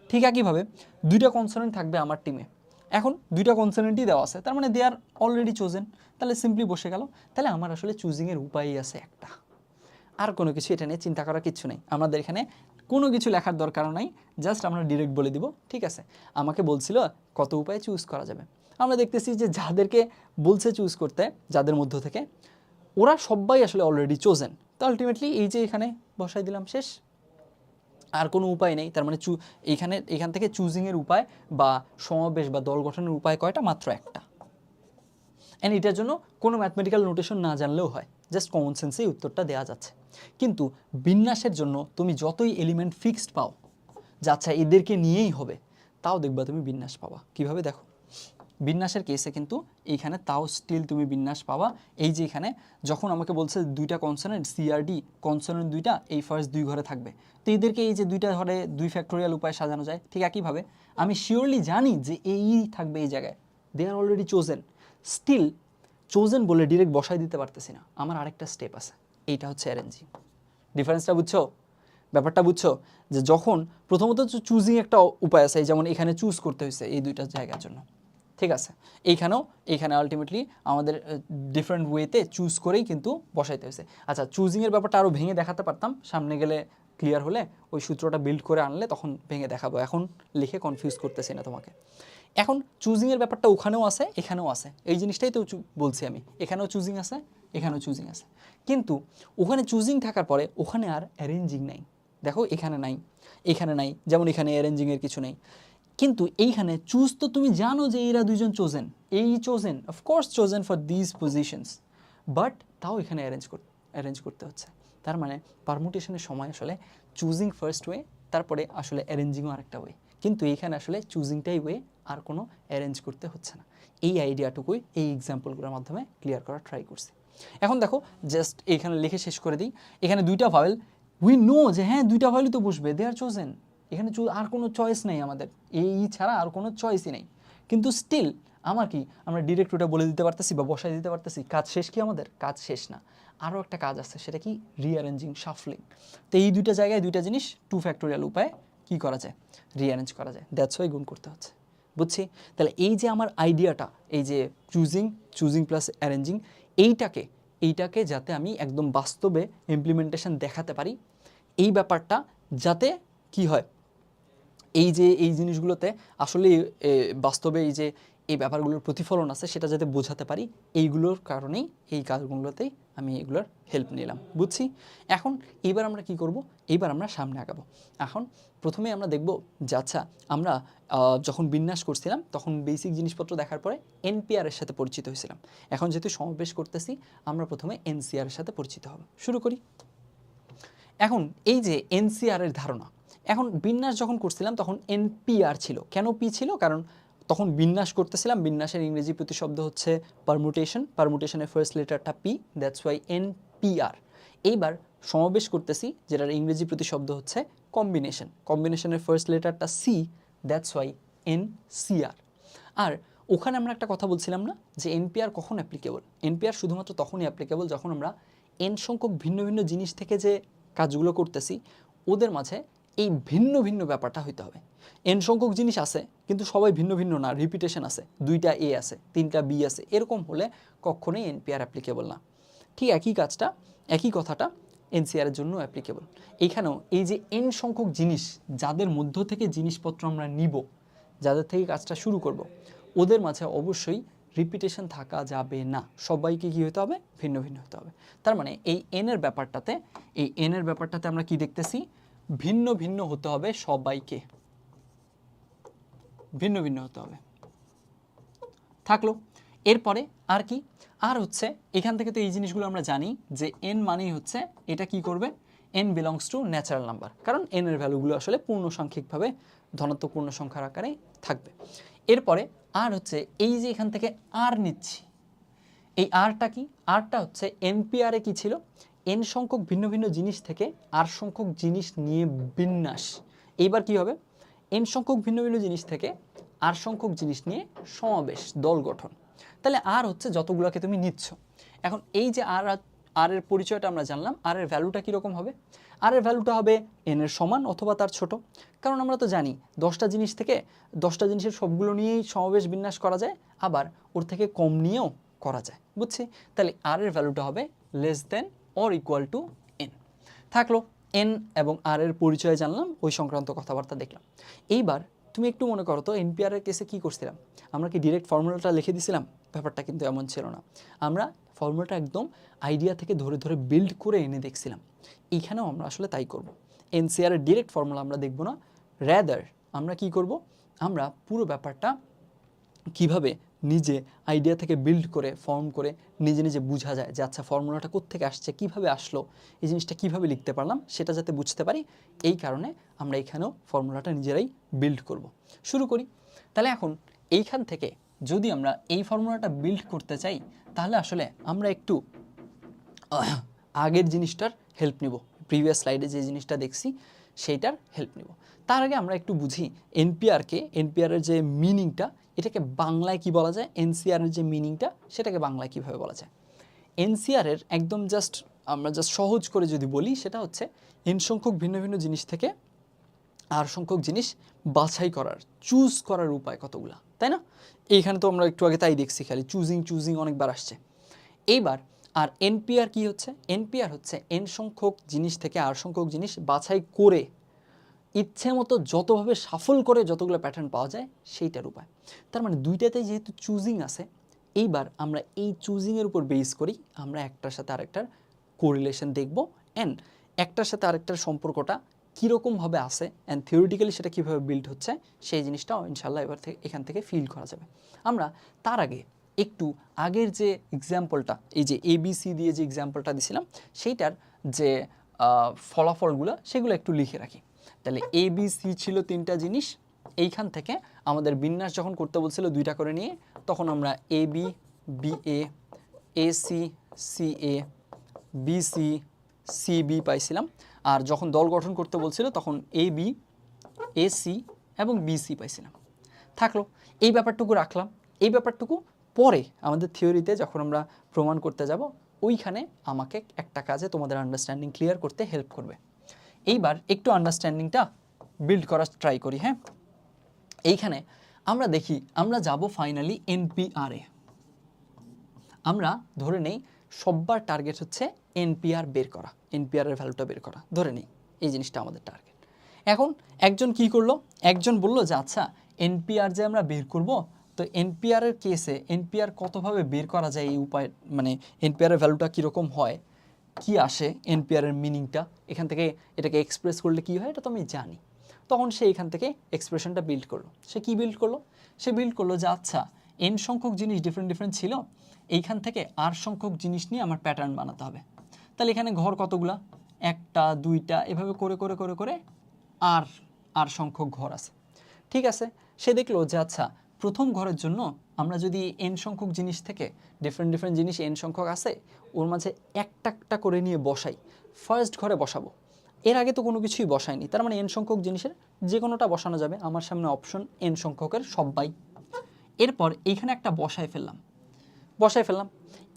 ঠিক একইভাবে দুইটা কনসোনেন্ট থাকবে আমার টিমে, এখন দুইটা কনসোনেন্টই দেওয়া আছে, তার মানে দে আর অলরেডি চোজেন, তাহলে সিম্পলি বসে গেল। তাহলে আমার আসলে চুজিংয়ের উপায়ই আছে একটা, আর কোনো কিছু এটা নিয়ে চিন্তা করার কিচ্ছু নেই, আমাদের এখানে কোনো কিছু লেখার দরকার নাই, জাস্ট আমরা ডিরেক্ট বলে দিব ঠিক আছে। আমাকে বলছিল কত উপায়ে চুজ করা যাবে, আমরা দেখতেছি যে যাদেরকে বলছে চুজ করতে, যাদের মধ্য থেকে ওরা সবাই আসলে অলরেডি চোজেন, তো আলটিমেটলি এই যে এখানে বসাই দিলাম, শেষ, আর কোনো উপায় নেই। তার মানে এখান থেকে চুজিংয়ের উপায় বা সমাবেশ বা দল গঠনের উপায় কয়টা? মাত্র একটা। অ্যান্ড এটার জন্য কোনো ম্যাথমেটিক্যাল নোটেশন না জানলেও হয়, জাস্ট কমন সেন্সেই উত্তরটা দেওয়া যাচ্ছে। কিন্তু বিন্যাসের জন্য তুমি যতই এলিমেন্ট ফিক্সড পাও, যে আচ্ছা এদেরকে নিয়েই হবে, তাও দেখবা তুমি বিন্যাস পাবা। কিভাবে দেখো, বিন্যাসের কেসে কিন্তু এইখানে তাও স্টিল তুমি বিন্যাস পাবা। এই যে এখানে যখন আমাকে বলছে দুইটা কনসোনেন্ট সিআরডি, কনসোনেন্ট দুইটা এই ফার্স্ট দুই ঘরে থাকবে, তো এদেরকে এই যে দুইটা ঘরে 2 ফ্যাক্টোরিয়াল উপায়ে সাজানো যায়। ঠিক একইভাবে আমি শিওরলি জানি যে এই থাকবে এই জায়গায়, দে are already chosen, still chosen বলে ডিরেক্ট বসাই দিতে পারতেছি না, আমার আরেকটা স্টেপ আছে, এইটা হচ্ছে অ্যারেঞ্জিং। ডিফারেন্সটা বুঝছো, ব্যাপারটা বুঝছো? যে যখন প্রথমত চুজিং একটা উপায় আছে, যেমন এখানে চুজ করতে হয়েছে এই দুইটা জায়গার জন্য, ঠিক আছে, এইখানে আলটিমেটলি আমাদের ডিফারেন্ট ওয়েতে চুজ করেই কিন্তু বসাইতে হয়েছে। আচ্ছা চুজিংয়ের ব্যাপারটা আরও ভেঙে দেখাতে পারতাম, সামনে গেলে ক্লিয়ার হলে ওই সূত্রটা বিল্ড করে আনলে তখন ভেঙে দেখাবো, এখন লিখে কনফিউজ করতেছি না তোমাকে। এখন চুজিংয়ের ব্যাপারটা ওখানেও আছে এখানেও আছে, এই জিনিসটাই তো বলছি আমি, এখানেও চুজিং আছে এখানেও চুজিং আছে, কিন্তু ওখানে চুজিং থাকার পরে ওখানে আর অ্যারেঞ্জিং নাই। দেখো এখানে নাই, এখানে নাই, যেমন এখানে অ্যারেঞ্জিংয়ের কিছু নেই, কিন্তু এইখানে চুজ তো তুমি জানো যে এরা দুইজন চোজেন, এই chosen of course chosen for this positions, but তাও এখানে অ্যারেঞ্জ করতে হচ্ছে। তার মানে পারমুটেশনের সময় আসলে চুজিং ফার্স্ট ওয়ে, তারপরে আসলে অ্যারেঞ্জিংও আরেকটা ওয়ে, কিন্তু এইখানে আসলে চুজিংটাই ওয়ে, আর কোনো অ্যারেঞ্জ করতে হচ্ছে না। এই আইডিয়াটুকুই এই এক্সাম্পলগুলোর মাধ্যমে ক্লিয়ার করার ট্রাই করছি। এখন দেখো জাস্ট এখানে লিখে শেষ করে দিই, এখানে দুইটা ভাওয়েল, উই নো যে হ্যাঁ দুইটা ভাওয়েলই তো বসবে, দে আর চোজেন, এখানে আর কোনো চয়েস নেই আমাদের, এই ছাড়া আর কোনো চয়েসই নেই, কিন্তু স্টিল আমার কি, আমরা ডিরেক্ট ওটা বলে দিতে পারতেছি বা বসাই দিতে পারতেছি, কাজ শেষ কি আমাদের? কাজ শেষ না, আরও একটা কাজ আছে, সেটা কি? Rearranging, shuffling. তো এই দুইটা জায়গায় দুইটা জিনিস 2 ফ্যাক্টোরিয়াল উপায়ে কী করা যায়? রিঅ্যারেঞ্জ করা যায়, দ্যাটস ওয়াই গুণ করতে হচ্ছে, বুঝছি? তাহলে এই যে আমার আইডিয়াটা, এই যে চুজিং প্লাস অ্যারেঞ্জিং, এইটাকে যাতে আমি একদম বাস্তবে ইমপ্লিমেন্টেশন দেখাতে পারি, এই ব্যাপারটা যাতে কি হয়, এই জিনিসগুলোতে আসলে বাস্তবে এই ব্যাপারগুলোর প্রতিফলন আছে, সেটা যাতে বোঝাতে পারি, এইগুলোর কারণেই এই কাজগুলোতেই আমি এগুলোর হেল্প নিলাম, বুঝছি? এখন এইবার আমরা কি করব? এইবার আমরা সামনে আগাবো। এখন প্রথমে আমরা দেখব যে আচ্ছা আমরা যখন বিন্যাস করছিলাম তখন বেসিক জিনিসপত্র দেখার পরে এনপিআরের সাথে পরিচিত হয়েছিলাম। এখন যেহেতু সমাবেশ করতেছি, আমরা প্রথমে এনসিআরের সাথে পরিচিত হব। শুরু করি। এখন এই যে এনসিআরের ধারণা, এখন বিন্যাস যখন করছিলাম তখন এনপিআর ছিল। কেন পি ছিল? কারণ তখন বিন্যাস করতেছিলাম, বিন্যাসের ইংরেজি প্রতিশব্দ হচ্ছে পারমুটেশন, পারমুটেশনের ফার্স্ট লেটারটা পি, দ্যাটস ওয়াই এনপিআর। এইবার সমাবেশ করতেছি, যেটার ইংরেজি প্রতিশব্দ হচ্ছে কম্বিনেশন, কম্বিনেশনের ফার্স্ট লেটারটা সি, দ্যাটস ওয়াই এনসিআর। আর ওখানে আমরা একটা কথা বলছিলাম না যে এনপিআর কখন অ্যাপ্লিকেবল? এনপিআর শুধুমাত্র তখনই অ্যাপ্লিকেবল যখন আমরা এন সংখ্যক ভিন্ন ভিন্ন জিনিস থেকে যে কাজগুলো করতেছি ওদের মাঝে এই ভিন্ন ভিন্ন ব্যাপারটা হইতে হবে। এন সংখ্যক জিনিস আছে কিন্তু সবাই ভিন্ন ভিন্ন না, রিপিটেশন আছে, 2টা এ আছে 3টা বি আছে, এরকম হলে কখনোই এনপিআর অ্যাপ্লিকেবল না। ঠিক একই কথাটা এনসিআরের জন্য অ্যাপ্লিকেবল। এইখানেও এই যে এন সংখ্যক জিনিস, যাদের মধ্য থেকে জিনিসপত্র আমরা নিব, যাদের থেকে কাজটা শুরু করব, ওদের মাঝে অবশ্যই রিপিটেশন থাকা যাবে না, সবাইকে কী হতে হবে? ভিন্ন ভিন্ন হতে হবে। তার মানে এই এনের ব্যাপারটাতে আমরা কি দেখতেছি? ভিন্ন ভিন্ন হতে হবে, সবাইকে ভিন্ন ভিন্ন হতে হবে। থাকলো। এরপরে আর কি? আর হচ্ছে এখান থেকে তো এই জিনিসগুলো আমরা জানি যে এন মানেই হচ্ছে এটা কি করবে? n belongs to natural number, কারণ n এর ভ্যালুগুলো আসলে পূর্ণসাংখ্যিকভাবে ধনাত্মক পূর্ণ সংখ্যার আকারে থাকবে। এরপরে আর হচ্ছে এই যে এখান থেকে আর নিচ্ছি, এই আরটা কি? আরটা হচ্ছে এনপিআরে কি ছিল, এন সংখ্যক ভিন্ন ভিন্ন জিনিস থেকে আর সংখ্যক জিনিস নিয়ে বিন্যাস। এইবার কি হবে, এন সংখ্যক ভিন্ন ভিন্ন জিনিস থেকে আর সংখ্যক জিনিস নিয়ে সমাবেশ, দল গঠন। তাহলে আর হচ্ছে যতগুলোকে তুমি নিচ্ছ। এখন এই যে আর এর পরিচয়টা আমরা জানলাম, আর এর ভ্যালুটা কীরকম হবে? আর এর ভ্যালুটা হবে এন এর সমান অথবা তার ছোট, কারণ আমরা তো জানি 10টা জিনিস থেকে 10টা জিনিসের সবগুলো নিয়েই সমাবেশ বিন্যাস করা যায়, আবার ওর থেকে কম নিয়েও করা যায়, বুঝছি? তাহলে আর এর ভ্যালুটা হবে less than or equal to N. থাকলো এন এবং আর এর পরিচয় জানলাম, ওই সংক্রান্ত কথাবার্তা দেখলাম। এইবার তুমি একটু মনে করো তো এনপিআর এর কেসে কী করছিলাম? আমরা কি ডিরেক্ট ফর্মুলাটা লিখে দিছিলাম? ব্যাপারটা কিন্তু এমন ছিল না। আমরা ফর্মুলাটা একদম আইডিয়া থেকে ধরে ধরে বিল্ড করে এনে দেখছিলাম। এইখানেও আমরা আসলে তাই করব। এনসিআর এর ডিরেক্ট ফর্মুলা আমরা দেখব না, র্যাদার আমরা কি করব, আমরা পুরো ব্যাপারটা কিভাবে নিজে আইডিয়া থেকে বিল্ড করে ফর্ম করে নিজে নিজে বোঝা যায় যে আচ্ছা ফর্মুলাটা কোত্থেকে আসছে, কিভাবে আসলো, এই জিনিসটা কিভাবে লিখতে পারলাম, সেটা যাতে বুঝতে পারি, এই কারণে আমরা এইখানেও ফর্মুলাটা নিজেরাই বিল্ড করব। শুরু করি। তাহলে এখন এইখান থেকে যদি আমরা এই ফর্মুলাটা বিল্ড করতে চাই, তাহলে আসলে আমরা একটু আগের জিনিসটার হেল্প নিব, প্রিভিয়াস স্লাইডে যে জিনিসটা দেখছি সেইটার হেল্প নিব। তার আগে আমরা একটু বুঝি এনপিআরের যে মিনিংটা, এটাকে বাংলায় কি বলা যায়, এনসিআরের যে মিনিংটা সেটাকে বাংলায় কিভাবে বলা যায়। এনসিআরের একদম আমরা জাস্ট সহজ করে যদি বলি, সেটা হচ্ছে এন সংখ্যক ভিন্ন ভিন্ন জিনিস থেকে আর সংখ্যক জিনিস বাছাই করার, চুজ করার উপায় কতগুলা, তাই না? এইখানে তো আমরা একটু আগে তাই দেখছি, খালি চুজিং অনেকবার আসছে। এইবার আর এনপিআর কি হচ্ছে? এনপিআর হচ্ছে এন সংখ্যক জিনিস থেকে আর সংখ্যক জিনিস বাছাই করে ইচ্ছে মতো যতভাবে সাফল করে যতগুলো প্যাটার্ন পাওয়া যায় সেইটার উপায়। তার মানে দুইটাতেই যেহেতু চুজিং আছে, এইবার আমরা এই চুজিংয়ের উপর বেস করি আমরা একটার সাথে আরেকটার কোরিলেশন দেখব, অ্যান্ড একটার সাথে আরেকটার সম্পর্কটা কীরকমভাবে আসে অ্যান্ড থিওরিটিক্যালি সেটা কীভাবে বিল্ড হচ্ছে, সেই জিনিসটাও ইনশাল্লাহ এখান থেকে ফিল করা যাবে। আমরা তার আগে একটু আগের যে এক্সাম্পলটা, এই যে এবিসি দিয়ে যে এক্সাম্পলটা দিছিলাম, সেইটার যে ফলাফলগুলো সেগুলো একটু লিখে রাখি। তাহলে এবিসি ছিল 3টা জিনিস, এইখান থেকে আমাদের বিন্যাস যখন করতে বলছিল 2টা করে নিয়ে, তখন আমরা AB BA, AC CA, BC CB পাইছিলাম। আর যখন দল গঠন করতে বলছিল তখন এবি এসি এবং বিসি পাইছিলাম। থাকলো এই ব্যাপারটুকু রাখলাম। এই ব্যাপারটুকু পরে আমাদের থিওরিতে যখন আমরা প্রমাণ করতে যাব, ওইখানে আমাকে একটা কাজে তোমাদের আন্ডারস্ট্যান্ডিং ক্লিয়ার করতে হেল্প করবে। এইবার একটু আন্ডারস্ট্যান্ডিংটা বিল্ড করার ট্রাই করি। হ্যাঁ, এইখানে আমরা দেখি, আমরা যাব ফাইনালি এনপিআরে। আমরা ধরে নেই সববার টার্গেট হচ্ছে এনপিআর বের করা, এনপিআরের ভ্যালুটা বের করা, ধরে নেই এই জিনিসটা আমাদের টার্গেট। এখন একজন কি করলো, একজন বলল যে আচ্ছা এনপিআর যে আমরা বের করব, তো এনপিআরের কেসে এনপিআর কতভাবে বের করা যায়, এই উপায় মানে এনপিআরের ভ্যালুটা কীরকম হয়, কি আসে, এনপিআরের মিনিংটা এখান থেকে এটাকে এক্সপ্রেস করলে কি হয়, এটা তো আমি জানি। তখন সে এখান থেকে এক্সপ্রেশনটা বিল্ড করলো। সে কি বিল্ড করলো? সে বিল্ড করলো যে আচ্ছা এন সংখ্যক জিনিস ডিফারেন্ট ছিল, এইখান থেকে আর সংখ্যক জিনিস নিয়ে আমার প্যাটার্ন বানাতে হবে। তাহলে এখানে ঘর কতগুলা, 1টা 2টা, এভাবে করে করে করে করে আর সংখ্যক ঘর আছে। ঠিক আছে, সে দেখলো যে আচ্ছা প্রথম ঘরের জন্য আমরা যদি এন সংখ্যক জিনিস থেকে ডিফারেন্ট জিনিস এন সংখ্যক আছে, ওর মাঝে একটা একটা করে নিয়ে বসাই, ফার্স্ট ঘরে বসাবো। এর আগে তো কোনো কিছুই বসায়নি, তার মানে এন সংখ্যক জিনিসের যে কোনোটা বসানো যাবে। আমার সামনে অপশন এন সংখ্যকের সবাই। এরপর এইখানে একটা বসায় ফেললাম,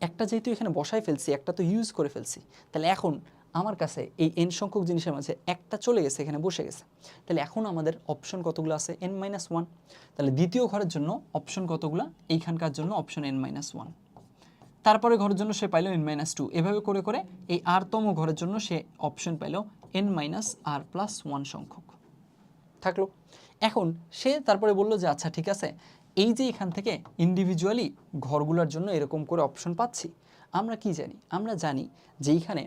একটা যেহেতু এখানে বসায় ফেলছি, একটা তো ইউজ করে ফেলছি, তাহলে এখন আমার কাছে এই এন সংখ্যক জিনিসের মাঝে একটা চলে গেছে, এখানে বসে গেছে। তাহলে এখন আমাদের অপশন কতগুলো আছে, n-1। তাহলে দ্বিতীয় ঘরের জন্য অপশন কতগুলো, এইখানকার জন্য অপশন n-1। তারপরে ঘরের জন্য সে পাইল n-2। এভাবে করে করে এই আরতম ঘরের জন্য সে অপশন পাইল n-r+1 সংখ্যক। থাকলো। এখন সে তারপরে বলল যে আচ্ছা ঠিক আছে, এই যে এখান থেকে ইন্ডিভিজুয়ালি ঘরগুলোর জন্য এরকম করে অপশন পাচ্ছি, আমরা কি জানি, আমরা জানি যে এইখানে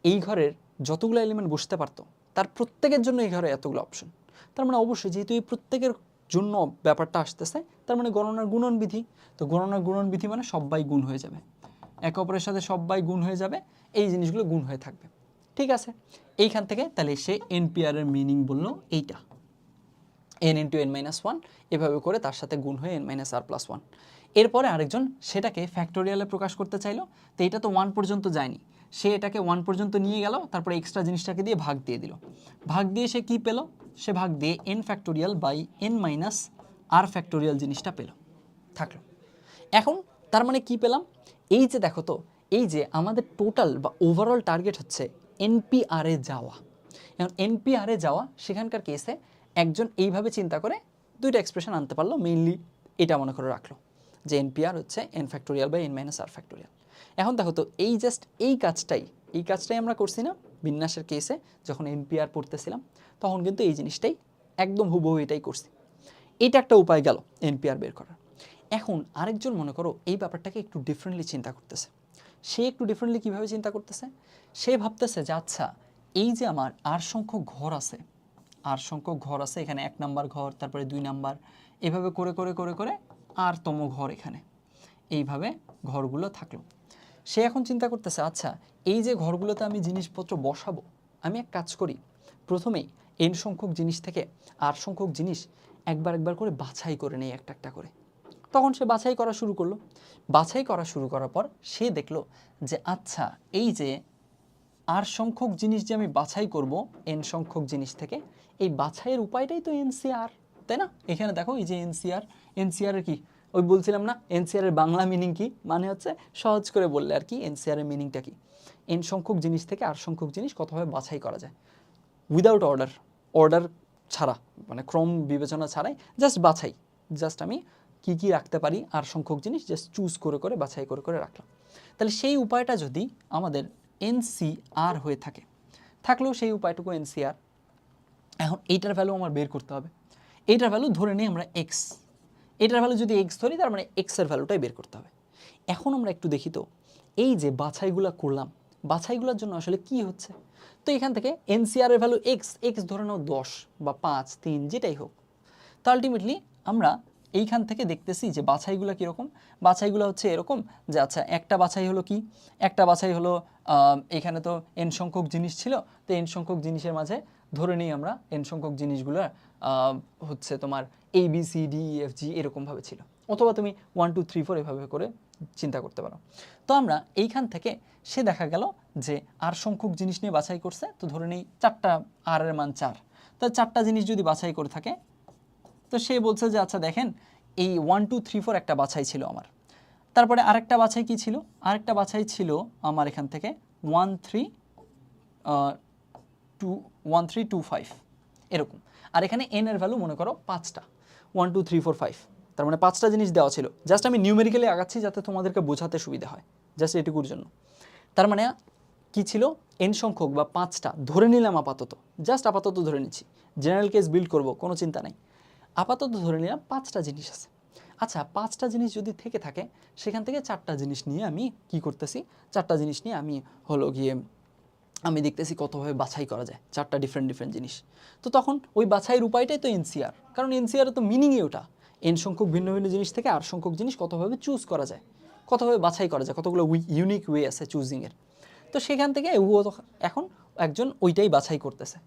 এই ঘরের যতগুলো এলিমেন্ট বসতে পারতো তার প্রত্যেকের জন্য এই ঘরে এতগুলো অপশন। তার মানে অবশ্যই যেহেতু এই প্রত্যেকের জন্য ব্যাপারটা আসতেছে, তার মানে গণনার গুণন বিধি। তো গণনার গুণন বিধি মানে সবাই গুণ হয়ে যাবে, একে অপরের সাথে সবাই গুণ হয়ে যাবে, এই জিনিসগুলো গুণ হয়ে থাকবে। ঠিক আছে, এইখান থেকে তাহলে সে NPR এর মিনিং বললো এইটা, n into n minus one, এভাবে করে তার সাথে গুণ হয়ে n minus R plus one. এরপরে আরেকজন সেটাকে ফ্যাক্টোরিয়ালে প্রকাশ করতে চাইলো, তো এটা তো 1 পর্যন্ত যায়নি, সে এটাকে 1 পর্যন্ত নিয়ে গেল, তারপরে এক্সট্রা জিনিসটাকে দিয়ে ভাগ দিয়ে দিল। ভাগ দিয়ে সে কি পেল, সে ভাগ দিয়ে n factorial by n minus R factorial জিনিসটা পেল, থাকলো। এখন তার মানে কি পেলাম, এই যে দেখো তো, এই যে আমাদের টোটাল বা ওভারঅল টার্গেট হচ্ছে NPR-এ যাওয়া। এখন NPR-এ যাওয়া, সেখানকার কেসে একজন এইভাবে চিন্তা করে দুইটা এক্সপ্রেশন আনতে পারলো, মেইনলি এটা মনে করে রাখলো যে NPR হচ্ছে n factorial by n minus R factorial. এখন দেখো তো, এই জাস্ট এই কাজটাই আমরা করছি না বিন্যাসের কেসে, যখন NPR পড়তেছিলাম তখন কিন্তু এই জিনিসটাই একদম হুবহু এটাই করছি। এটা একটা উপায় গেল NPR বের করার। এখন আরেকজন মনে করো এই ব্যাপারটাকে একটু ডিফারেন্টলি চিন্তা করতেছে। সে একটু ডিফারেন্টলি কীভাবে চিন্তা করতেছে, সে ভাবতেছে যে আচ্ছা, এই যে আমার আর সংখ্যক ঘর আছে, এখানে 1 নাম্বার ঘর, তারপরে 2 নাম্বার, এভাবে করে করে করে করে আরতম ঘর এখানে, এইভাবে ঘরগুলো থাকলো। সে এখন চিন্তা করতেছে আচ্ছা, এই যে ঘরগুলোতে আমি জিনিসপত্র বসাবো, আমি এক কাজ করি, প্রথমেই n সংখ্যক জিনিস থেকে r সংখ্যক জিনিস একবার একবার করে বাছাই করে নেই একটা একটা করে। তখন সে বাছাই করা শুরু করলো। বাছাই করা শুরু করার পর সে দেখলো যে আচ্ছা, এই যে r সংখ্যক জিনিস যে আমি বাছাই করব n সংখ্যক জিনিস থেকে, এই বাছাইয়ের উপায়টাই তো NCR, তাই না? এখানে দেখো এই যে NCR এর কি, ওই বলছিলাম না NCR এর বাংলা মিনিং কি, মানে হচ্ছে সহজ করে বললে আর কি NCR এর মিনিংটা কি, n সংখ্যক জিনিস থেকে r সংখ্যক জিনিস কতভাবে বাছাই করা যায় উইদাউট অর্ডার ছাড়া, মানে ক্রম বিবেচনা ছাড়াই, জাস্ট বাছাই, জাস্ট আমি কি কি রাখতে পারি আর সংখ্যক জিনিস জাস্ট চুজ করে করে বাছাই করে করে রাখলাম। তাহলে সেই উপায়টা যদি আমাদের NCR হয়ে থাকে, থাকলেও সেই উপায়টুকু NCR। এখন এইটার ভ্যালু আমার বের করতে হবে। এইটার ভ্যালু ধরে নিই আমরা x, এটার ভ্যালু যদি x ধরি, তার মানে x এর ভ্যালুটাই বের করতে হবে। এখন আমরা একটু দেখি তো, এই যে বাছাইগুলো করলাম, বাছাইগুলোর জন্য আসলে কি হচ্ছে। তো এখান থেকে NCR এর ভ্যালু x ধরে নাও 10 বা 5, 3 যেটাই হোক। তো আলটিমেটলি আমরা এইখান থেকে দেখতেছি যে বাছাইগুলো কীরকম। বাছাইগুলো হচ্ছে এরকম যে আচ্ছা, একটা বাছাই হলো কি, একটা বাছাই হলো এখানে তো n সংখ্যক জিনিস ছিল, তো n সংখ্যক জিনিসের মাঝে ধরে নিই আমরা n সংখ্যক জিনিসগুলো হচ্ছে তোমার ABCDEFG এরকমভাবে ছিল, অথবা তুমি 1 2 3 4 এভাবে করে চিন্তা করতে পারো। তো আমরা এইখান থেকে সে দেখা গেল যে আর সংখ্যক জিনিস নিয়ে বাছাই করছে, তো ধরে নিই 4টা আর এর মান 4, তো 4টা জিনিস যদি বাছাই করে থাকে, তো সে বলছে যে আচ্ছা দেখেন, এই 1 2 3 4 একটা বাছাই ছিল আমার, তারপরে আরেকটা বাছাই কি ছিল, আরেকটা বাছাই ছিল আমার এখান থেকে 1 3 2 5 এরকম। আর এখানে n এর ভ্যালু মনে করো 5টা, 1 2 3 4 5, তার মানে 5টা জিনিস দেওয়া ছিল। জাস্ট আমি নিউমেরিক্যালি আগাচ্ছি যাতে তোমাদেরকে বোঝাতে সুবিধা হয়, জাস্ট এটুকুর জন্য। তার মানে কি ছিল, n সংখ্যক বা 5টা ধরে নিলাম আপাতত, জাস্ট আপাতত ধরে নিচ্ছি, জেনারেল কেস বিল্ড করব কোনো চিন্তা নাই, আপাতত ধরে নিলাম 5টা জিনিস আছে। আচ্ছা, 5টা জিনিস যদি থেকে থাকে, সেখান থেকে 4টা জিনিস নিয়ে আমি কি করতেছি, 4টা জিনিস নিয়ে আমি হলো গিয়ে আমি দেখতেছি কতভাবে বাছাই করা যায় 4টা ডিফারেন্ট জিনিস। তো তখন ওই বাছাইয়ের উপায়টাই তো NCR, কারণ NCR তো মিনিংই ওটা, n সংখ্যক ভিন্ন ভিন্ন জিনিস থেকে আর সংখ্যক জিনিস কতভাবে চুজ করা যায়, কতভাবে বাছাই করা যায়, কতগুলো ইউনিক ওয়ে আছে চুজিংয়ের। তো সেখান থেকে ও এখন একজন ওইটাই বাছাই করতেছে।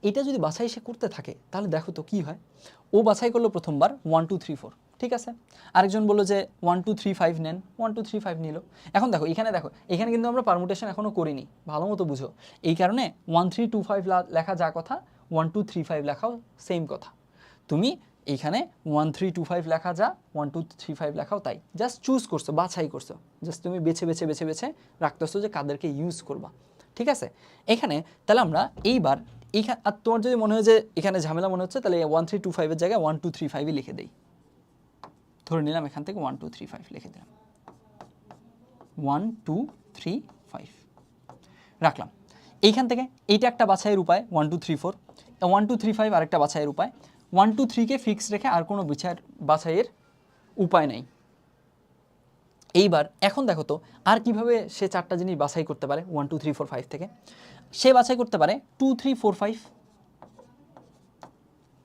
এটা যদি বাছাই সে করতে থাকে, তাহলে দেখো তো কী হয়, ও বাছাই করলো প্রথমবার 1 2 3 4, ঠিক আছে, আরেকজন বললো যে 1 2 3 5 নেন, 1 2 3 5 নিল। এখন দেখো এখানে কিন্তু আমরা পারমুটেশন এখনও করিনি, ভালো মতো বুঝো। এই কারণে 1 3 2 5 লেখা যা কথা, 1 2 3 5 লেখাও সেম কথা। তুমি এইখানে 1 3 2 5 লেখা যা, 1 2 3 5 লেখাও তাই, জাস্ট চুজ করছো, বাছাই করছো, জাস্ট তুমি বেছে বেছে বেছে বেছে রাখতেছো যে কাদেরকে ইউজ করবা, ঠিক আছে। এখানে তাহলে আমরা এইবার এইখানে, আর তোমার যদি মনে হয় যে এখানে ঝামেলা মনে হচ্ছে, তাহলে 1 3 2 5 এর জায়গায় 1 2 3 5ই লিখে দেই, ধরে নিলাম এখান থেকে 1 2 3 5 লিখে দিলাম, 1 2 3 5 রাখলাম। এইখান থেকে এইটা একটা বাছাইয়ের উপায়, 1 2 3 4, 1 2 3 5 আরেকটা বাছাইয়ের উপায়, 1 2 3কে ফিক্স রেখে আর কোনো বাছাইয়ের উপায় নেই। এইবার এখন দেখো তো আর কিভাবে সে 4টা জিনিস বাছাই করতে পারে 1 2 3 4 5 থেকে। সে বাছাই করতে পারে 2 3 4 5,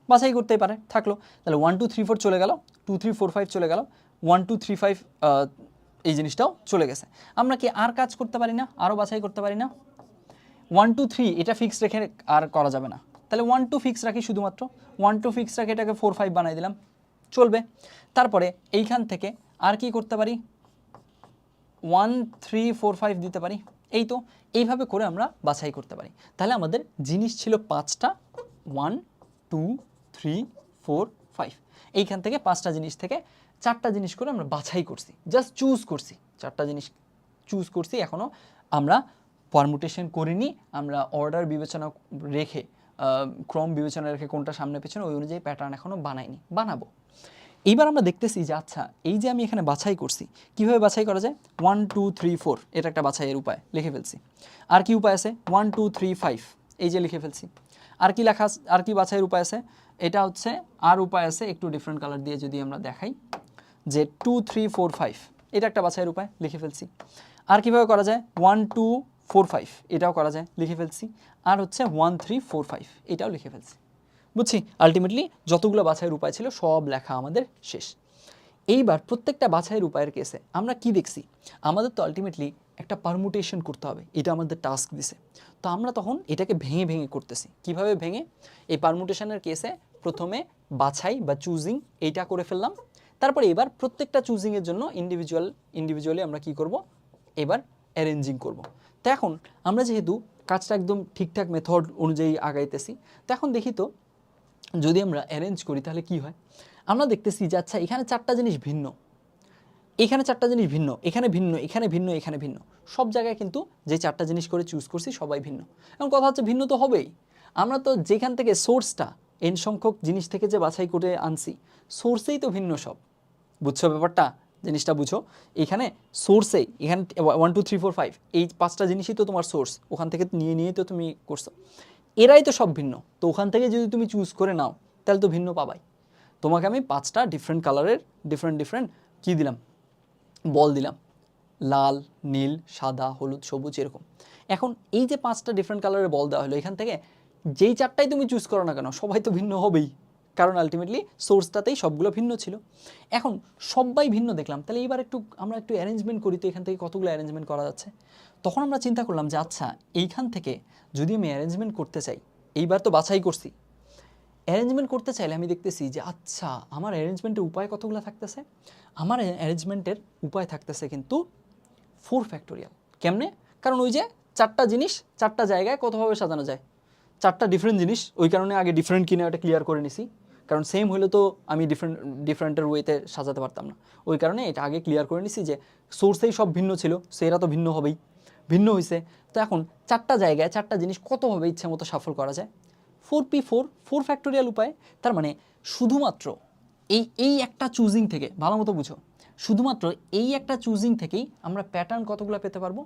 বাছাই করতেই পারে, থাকলো। তাহলে 1 2 3 4 চলে গেল, 2 3 4 5 চলে গেল, 1 2 3 5 এই জিনিসটাও চলে গেছে। আমরা কি আর কাজ করতে পারি না, আরও বাছাই করতে পারি না? 1 2 3 এটা ফিক্স রেখে আর করা যাবে না, তাহলে 1 2 ফিক্স রাখি, শুধুমাত্র 1 2 ফিক্স রাখি, এটাকে 4 5 বানাই দিলাম, চলবে। তারপরে এইখান থেকে আর কি করতে পারি, 1 3 4 5 দিতে পারি, এই তো এইভাবে করে আমরা বাছাই করতে পারি। তাহলে আমাদের জিনিস ছিল 5টা, 1 2 3 4 5, এইখান থেকে 5টা জিনিস থেকে 4টা জিনিস করে আমরা বাছাই করছি, জাস্ট চুজ করছি, 4টা জিনিস চুজ করছি, এখনও আমরা পারমুটেশন করিনি, আমরা অর্ডার বিবেচনা রেখে ক্রম বিবেচনা রেখে কোনটা সামনে পেছনে ওই অনুযায়ী প্যাটার্ন এখনও বানাবো। এইবার আমরা দেখতেছি যে আচ্ছা এই যে আমি এখানে বাছাই করছি, কিভাবে বাছাই করা যায়, 1 2 3 4 এটা একটা বাছাইয়ের উপায় লিখে ফেলছি। আর কি উপায় আছে, 1 2 3 5 এই যে লিখে ফেলছি। আর কি লেখা, আর কি বাছাইয়ের উপায় আছে, এটা হচ্ছে আর উপায় আছে, একটু ডিফারেন্ট কালার দিয়ে যদি আমরা দেখাই, যে 2 3 4 5 এটা একটা বাছাইয়ের উপায় লিখে ফেলছি। আর কিভাবে করা যায়, 1 2 4 5 এটাও করা যায় লিখে ফেলছি। আর হচ্ছে 1 3 4 5 এটাও লিখে ফেলছি। বুঝছি, আলটিমেটলি যতগুলো বাছাইয়ের উপায় ছিল সব লেখা আমাদের শেষ। এইবার প্রত্যেকটা বাছাইয়ের উপায়ের কেসে আমরা কি দেখছি, আমাদের তো আলটিমেটলি একটা পারমুটেশন করতে হবে, এটা আমাদের টাস্ক দিছে। তো আমরা তখন এটাকে ভেঙে ভেঙে করতেছি। কিভাবে ভেঙে, এই পারমুটেশনের কেসে প্রথমে বাছাই বা চুজিং এইটা করে ফেললাম, তারপরে এবার প্রত্যেকটা চুজিংয়ের জন্য ইন্ডিভিজুয়ালি আমরা কি করব, এবার অ্যারেঞ্জিং করব। তো এখন আমরা যেহেতু কাজটা একদম ঠিকঠাক মেথড অনুযায়ী আগাইতেছি, তো এখন দেখি তো যদি আমরা অ্যারেঞ্জ করি তাহলে কি হয়। আমরা দেখতেছি যে আচ্ছা এখানে 4টা জিনিস ভিন্ন, এখানে 4টা জিনিস ভিন্ন, এখানে ভিন্ন, এখানে ভিন্ন, এখানে ভিন্ন, সব জায়গায় কিন্তু যে 4টা জিনিস করে চুজ করছি সবাই ভিন্ন। এখন কথা হচ্ছে ভিন্ন তো হবেই, আমরা তো যেখান থেকে সোর্সটা n সংখ্যক জিনিস থেকে যে বাছাই করে আনছি সোর্সেই তো ভিন্ন সব। বুঝছো ব্যাপারটা, জিনিসটা বুঝো, এখানে সোর্সেই, এখানে 1 2 3 4 5 এই 5টা জিনিসই তো তোমার সোর্স, ওখান থেকে নিয়ে তো তুমি করছো, এরাই তো সব ভিন্ন। তো ওখান থেকে যদি তুমি চুজ করে নাও তাহলে তো ভিন্ন পাবাই। তোমাকে আমি 5টা ডিফারেন্ট কালারের ডিফারেন্ট কী দিলাম, বল দিলাম, লাল নীল সাদা হলুদ সবুজ এরকম। এখন এই যে 5টা ডিফারেন্ট কালারের বল দেওয়া হলো, এখান থেকে যেই 4টাই তুমি চুজ করো না কেন সবাই তো ভিন্ন হবেই, কারণ আলটিমেটলি সোর্সটাতেই সবগুলো ভিন্ন ছিল। এখন সবাই ভিন্ন দেখলাম, তাহলে এইবার আমরা একটু অ্যারেঞ্জমেন্ট করি, তো এখান থেকে কতগুলো অ্যারেঞ্জমেন্ট করা যাচ্ছে। তখন আমরা চিন্তা করলাম যে আচ্ছা এইখান থেকে যদি আমি অ্যারেঞ্জমেন্ট করতে চাই, এইবার তো বাছাই করছি, অ্যারেঞ্জমেন্ট করতে চাইলে আমি দেখতেছি যে আচ্ছা আমার অ্যারেঞ্জমেন্টের উপায় কতগুলো থাকতেছে, আমার অ্যারেঞ্জমেন্টের উপায় থাকতেছে কিন্তু 4 ফ্যাক্টোরিয়াল। কেমনে, কারণ ওই যে 4টা জিনিস 4টা জায়গায় কতভাবে সাজানো যায়, 4টা ডিফারেন্ট জিনিস, ওই কারণে আগে ডিফারেন্ট কিনে ওটা ক্লিয়ার করে নিছি, কারণ সেম হলে তো আমি ডিফারেন্টের ওয়েতে সাজাতে পারতাম না, ওই কারণে এটা আগে ক্লিয়ার করে নিছি যে সোর্সেই সব ভিন্ন ছিল, সেরা তো ভিন্ন হবেই, ভিন্ন হয়েছে। তো এখন 4টা জায়গায় 4টা জিনিস কতভাবে ইচ্ছে মতো সাফল করা যায়, 4p4 4 ফ্যাক্টোরিয়াল উপায়। তার মানে শুধুমাত্র এই একটা চুজিং থেকে, ভালো মতো বুঝো, শুধুমাত্র এই একটা চুজিং থেকেই আমরা প্যাটার্ন কতগুলো পেতে পারবো,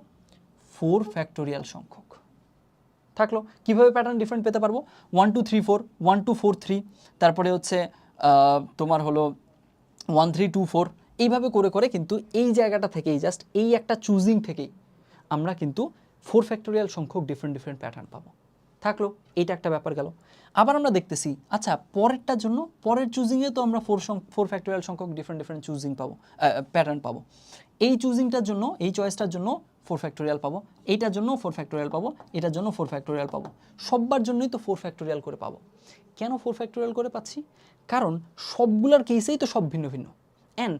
4 ফ্যাক্টোরিয়াল সংখ্যক থাকলো। কিভাবে প্যাটার্ন ডিফারেন্ট পেতে পারবো, 1 2 3 4 1 2 4 3, তারপরে হচ্ছে তোমার হলো 1 3 2 4, এইভাবে করে করে কিন্তু এই জায়গাটা থেকেই জাস্ট এই একটা চুজিং থেকেই আমরা কিন্তু 4 ফ্যাক্টোরিয়াল সংখ্যক ডিফারেন্ট প্যাটার্ন পাবো। থাকলো, এইটা একটা ব্যাপার গেল। আবার আমরা দেখতেছি আচ্ছা পরেরটার জন্য, পরের চুজিংয়ে তো আমরা 4 ফ্যাক্টোরিয়াল সংখ্যক ডিফারেন্ট চুজিং পাবো, প্যাটার্ন পাবো। এই চুজিংটার জন্য, এই চয়েসটার জন্য 4 ফ্যাক্টোরিয়াল পাবো, এইটার জন্য 4 ফ্যাক্টোরিয়াল পাবো, এটার জন্য 4 ফ্যাক্টোরিয়াল পাবো, সববার জন্যই তো 4 ফ্যাক্টোরিয়াল করে পাবো। কেন 4 ফ্যাক্টোরিয়াল করে পাচ্ছি, কারণ সবগুলোর কেসেই তো সব ভিন্ন ভিন্ন, অ্যান্ড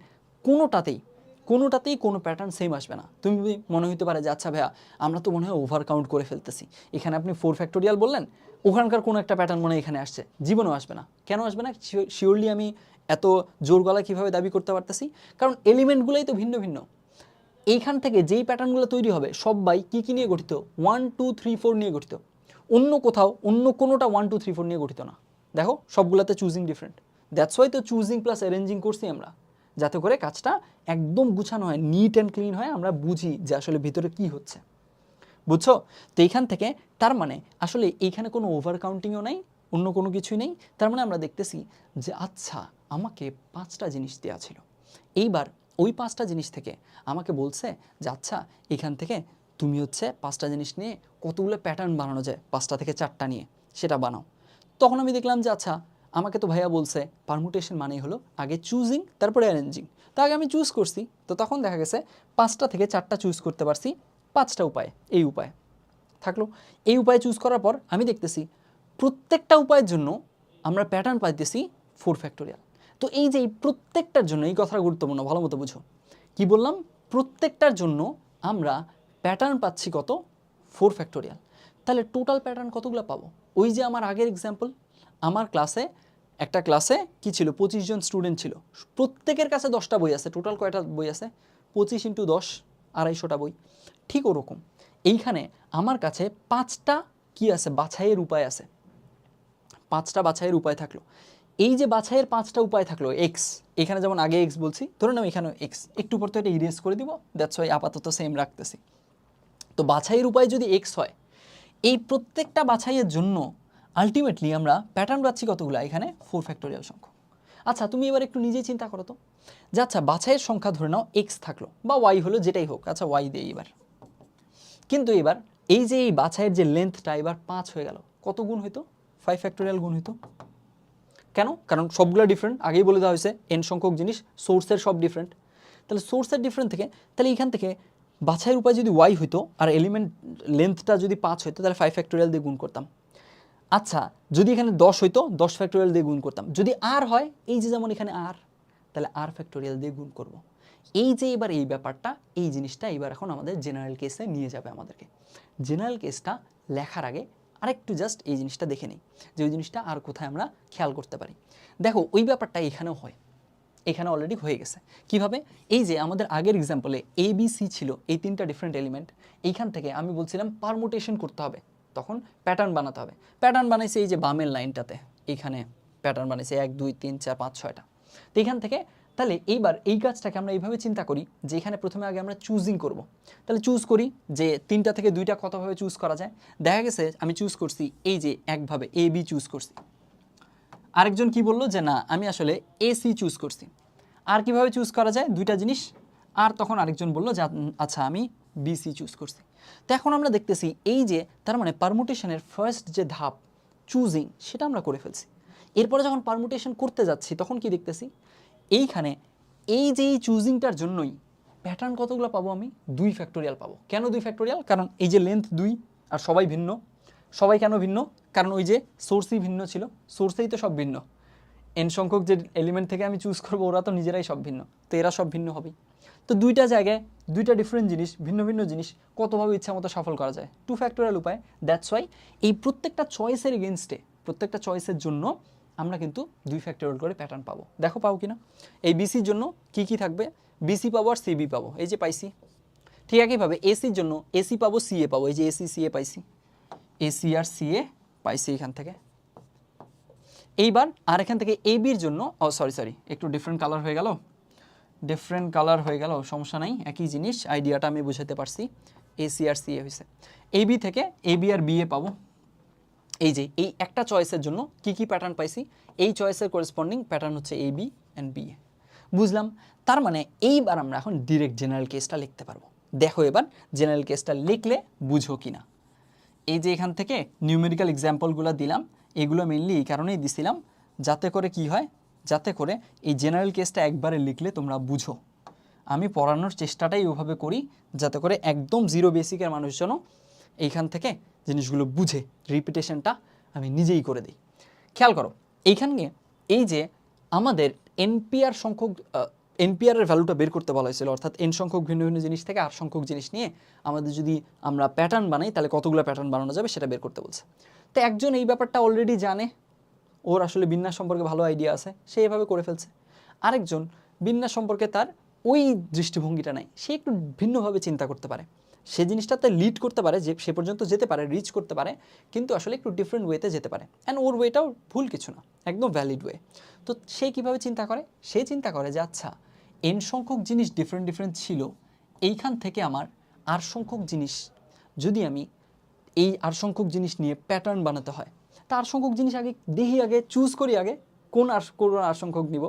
কোনোটাতেই কোনো প্যাটার্ন সেম আসবে না। তুমি মনে হতে পারে যে আচ্ছা ভাইয়া আমরা তো মনে হয় ওভার কাউন্ট করে ফেলতেছি, এখানে আপনি 4 ফ্যাক্টোরিয়াল বললেন, ওখানকার কোনো একটা প্যাটার্ন মনে হয় এখানে আসছে, জীবনেও আসবে না। কেন আসবে না, শিওরলি আমি এত জোর গলায় কীভাবে দাবি করতে পারতেছি, কারণ এলিমেন্টগুলোই তো ভিন্ন ভিন্ন। এইখান থেকে যেই প্যাটার্নগুলো তৈরি হবে সবাই কী নিয়ে গঠিত, 1 2 3 4 নিয়ে গঠিত, অন্য কোথাও অন্য কোনোটা 1 2 3 4 নিয়ে গঠিত না। দেখো সবগুলোতে চুজিং ডিফারেন্ট, দ্যাটস ওয়াই তো চুজিং প্লাস অ্যারেঞ্জিং করছি আমরা, যাতে করে কাজটা একদম গুছানো হয়, নিট অ্যান্ড ক্লিন হয়, আমরা বুঝি যে আসলে ভিতরে কি হচ্ছে। বুঝছো, তো এইখান থেকে তার মানে আসলে এইখানে কোনো ওভার কাউন্টিংও নাই, অন্য কোনো কিছুই নেই। তার মানে আমরা দেখতেছি যে আচ্ছা আমাকে 5টা জিনিস দেওয়া ছিল, এইবার ওই 5টা জিনিস থেকে আমাকে বলছে যে আচ্ছা এখান থেকে তুমি হচ্ছে 5টা জিনিস নিয়ে কতগুলো প্যাটার্ন বানানো যায়, 5টা থেকে 4টা নিয়ে সেটা বানাও। তখন আমি দেখলাম যে আচ্ছা আমাকে তো ভাইয়া বলছে পারমুটেশন মানেই হলো আগে চুজিং তারপরে অ্যারেঞ্জিং, তো আগে আমি চুজ করছি, তো তখন দেখা গেছে 5টা থেকে 4টা চুজ করতে পারছি 5টা উপায়, এই উপায়। থাকলো। এই উপায় চুজ করার পর আমি দেখতেছি প্রত্যেকটা উপায়ের জন্য আমরা প্যাটার্ন পাইতেছি 4 ফ্যাক্টোরিয়াল। তো এই যে এই প্রত্যেকটার জন্য, এই কথাটা গুরুত্বপূর্ণ, ভালো মতো বুঝো কি বললাম, প্রত্যেকটার জন্য আমরা প্যাটার্ন পাচ্ছি কত, 4 ফ্যাক্টোরিয়াল। তাহলে টোটাল প্যাটার্ন কতগুলো পাবো? ওই যে আমার আগের এক্সাম্পল, আমার ক্লাসে একটা ক্লাসে কি ছিল, 25 জন স্টুডেন্ট ছিল, প্রত্যেকের কাছে 10টা বই আছে। টোটাল কয়টা বই আছে? 25 × 10 250টা বই। ঠিক ওরকম এইখানে আমার কাছে 5টা কি আছে, বাছাইয়ের উপায় আছে। 5টা বাছাইয়ের উপায় থাকলো। এই যে বাছাইয়ের 5টা উপায় থাকলো, এক্স, এখানে যেমন আগে এক্স বলছি, ধরে নাও এখানেও এক্স, একটু পর তো এটা ইরেজ করে দিব, দ্যাটস ওয়াই আপাতত সেম রাখতেছি। তো বাছাইয়ের উপায় যদি এক্স হয়, এই প্রত্যেকটা বাছাইয়ের জন্য আলটিমেটলি আমরা প্যাটার্ন পাচ্ছি কতগুলো, এখানে 4 ফ্যাক্টোরিয়াল সংখ্যক। আচ্ছা তুমি এবার একটু নিজেই চিন্তা করো তো, যে আচ্ছা বাছাইয়ের সংখ্যা ধরে নাও এক্স থাকলো বা ওয়াই হলো, যেটাই হোক, আচ্ছা ওয়াই দিয়ে এবার, কিন্তু এবার এই যে এই বাছাইয়ের যে লেন্থটা এবার 5 হয়ে গেল, কত গুণ হইতো? 5 ফ্যাক্টোরিয়াল গুণ হইতো। কেন? কারণ সবগুলো ডিফারেন্ট, আগেই বলে দেওয়া হয়েছে এন সংখ্যক জিনিস, সোর্সের সব ডিফারেন্ট। তাহলে সোর্সের ডিফারেন্ট থেকে, তাহলে এখান থেকে বাছাইয়ের উপায় যদি ওয়াই হইতো আর এলিমেন্ট লেন্থটা যদি 5 হইতো, তাহলে 5 ফ্যাক্টোরিয়াল দিয়ে গুণ করতাম। আচ্ছা যদি এখানে 10 হইতো, 10 ফ্যাক্টোরিয়াল দিয়ে গুণ করতাম। যদি আর হয়, এই যে যেমন এখানে আর, তাহলে আর ফ্যাক্টোরিয়াল দিয়ে গুণ করব। এই যে এবার এই ব্যাপারটা, এই জিনিসটা এবার এখন আমাদের জেনারেল কেসে নিয়ে যাবে আমাদেরকে। জেনারেল কেসটা লেখার আগে আরেকটু জাস্ট এই জিনিসটা দেখে নিই, যে ওই জিনিসটা আর কোথায় আমরা খেয়াল করতে পারি। দেখো ওই ব্যাপারটা এখানেও হয়, এখানে অলরেডি হয়ে গেছে। কিভাবে? এই যে আমাদের আগের এক্সাম্পলে এ বি সি ছিল, এই 3টা ডিফারেন্ট এলিমেন্ট, এইখান থেকে আমি বলছিলাম পারমুটেশন করতে হবে, তখন প্যাটার্ন বানাতে হবে। প্যাটার্ন বানাইছে এই যে বামের লাইনটাতে, এইখানে প্যাটার্ন বানাইছে 1 2 3 4 5 6টা। তো এইখান থেকে তাহলে এইবার এই কাজটাকে আমরা এইভাবে চিন্তা করি যে এখানে প্রথমে আগে আমরা চুজিং করব। তাহলে চুজ করি যে 3টা থেকে 2টা কতভাবে চুজ করা যায়। দেখা গেছে আমি চুজ করছি এই যে একভাবে এ বি চুজ করছি, আরেকজন কি বললো যে না আমি আসলে এসি চুজ করছি। আর কিভাবে চুজ করা যায় 2টা জিনিস, আর তখন আরেকজন বললো যে আচ্ছা আমি বিসি চুজ করছি। তো এখন আমরা দেখতেছি এই যে তার মানে পারমুটেশনের ফার্স্ট যে ধাপ চুজিং, সেটা আমরা করে ফেলছি। এরপরে যখন পারমুটেশন করতে যাচ্ছি তখন কি দেখতেছি, এইখানে এই যে এই চুজিংটার জন্যই প্যাটার্ন কতগুলো পাবো, আমি 2 ফ্যাক্টোরিয়াল পাবো। কেন 2 ফ্যাক্টোরিয়াল? কারণ এই যে লেন্থ 2 আর সবাই ভিন্ন। সবাই কেন ভিন্ন? কারণ ওই যে সোর্সই ভিন্ন ছিল, সোর্সেই তো সব ভিন্ন। এন সংখ্যক যে এলিমেন্ট থেকে আমি চুজ করবো ওরা তো নিজেরাই সব ভিন্ন, তো এরা সব ভিন্ন হবেই। তো 2টা জায়গায় 2টা ডিফারেন্ট জিনিস, ভিন্ন ভিন্ন জিনিস কতভাবে ইচ্ছা মতো সফল করা যায়, 2 ফ্যাক্টোরিয়াল উপায়। দ্যাটস ওয়াই এই প্রত্যেকটা চয়েসের এগেনস্টে, প্রত্যেকটা চয়েসের জন্য আমরা কিন্তু 2 ফ্যাক্টোরিয়াল করে প্যাটার্ন পাবো। দেখো পাবো কিনা। এই বিসির জন্য কি কি থাকবে, বিসি পাবো আর সিবি পাবো, এই যে পাইছি। ঠিক একইভাবে এসির জন্য এসি পাবো সিএ পাবো, এই যে এসি সিএ পাইছি, এসি আর সিএ পাইছি এখান থেকে। এইবার আর এখান থেকে এ বির জন্য সরি একটু ডিফারেন্ট কালার হয়ে গেল, সমস্যা নাই, একই জিনিস, আইডিয়াটা আমি বুঝাতে পারছি। এসি আর সিএ হয়েছে। এ বি থেকে এ বি আর বিএ পাবো। এই যে এই একটা চয়েসের জন্য কি কি প্যাটার্ন পাইছি, এই চয়েসের করেসপন্ডিং প্যাটার্ন হচ্ছে এ বি অ্যান্ড বিএ। বুঝলাম। তার মানে এইবার আমরা এখন ডিরেক্ট জেনারেল কেসটা লিখতে পারবো। দেখো এবার জেনারেল কেসটা লিখলে বুঝো কিনা। এই যে এখান থেকে নিউমেরিক্যাল এক্সাম্পলগুলো দিলাম, এগুলো মেইনলি এই কারণেই দিছিলাম যাতে করে কি হয়, যাতে করে এই জেনারেল কেসটা একবারে লিখলে তোমরা বুঝো। আমি পড়ানোর চেষ্টাটাই ওভাবে করি যাতে করে একদম জিরো বেসিকের মানুষজন এইখান থেকে জিনিসগুলো বুঝে, রিপিটেশনটা আমি নিজেই করে দিই। খেয়াল করো এইখানে এই যে আমাদের এনপিআর সংখ্যক, এনপিআরের ভ্যালুটা বের করতে বলা হয়েছিল, অর্থাৎ এন সংখ্যক ভিন্ন ভিন্ন জিনিস থেকে আর সংখ্যক জিনিস নিয়ে আমাদের যদি আমরা প্যাটার্ন বানাই তাহলে কতগুলো প্যাটার্ন বানানো যাবে সেটা বের করতে বলছে। তো একজন এই ব্যাপারটা অলরেডি জানে, ওর আসলে বিন্যাস সম্পর্কে ভালো আইডিয়া আছে, সে এভাবে করে ফেলছে। আরেকজন বিন্যাস সম্পর্কে তার ওই দৃষ্টিভঙ্গিটা নাই, সে একটু ভিন্নভাবে চিন্তা করতে পারে, সে জিনিসটাতে লিড করতে পারে, যে সে পর্যন্ত যেতে পারে, রিচ করতে পারে, কিন্তু আসলে একটু ডিফারেন্ট ওয়েতে যেতে পারে। অ্যান্ড ওর ওয়েটাও ভুল কিছু না, একদম ভ্যালিড ওয়ে। তো সে কীভাবে চিন্তা করে, সে চিন্তা করে যে আচ্ছা এন সংখ্যক জিনিস ডিফারেন্ট ছিল, এইখান থেকে আমার আর সংখ্যক জিনিস যদি আমি এই আর সংখ্যক জিনিস নিয়ে প্যাটার্ন বানাতে হয়, তা আর সংখ্যক জিনিস আগে দেখি, আগে চুজ করি আগে কোন আর সংখ্যক নিব।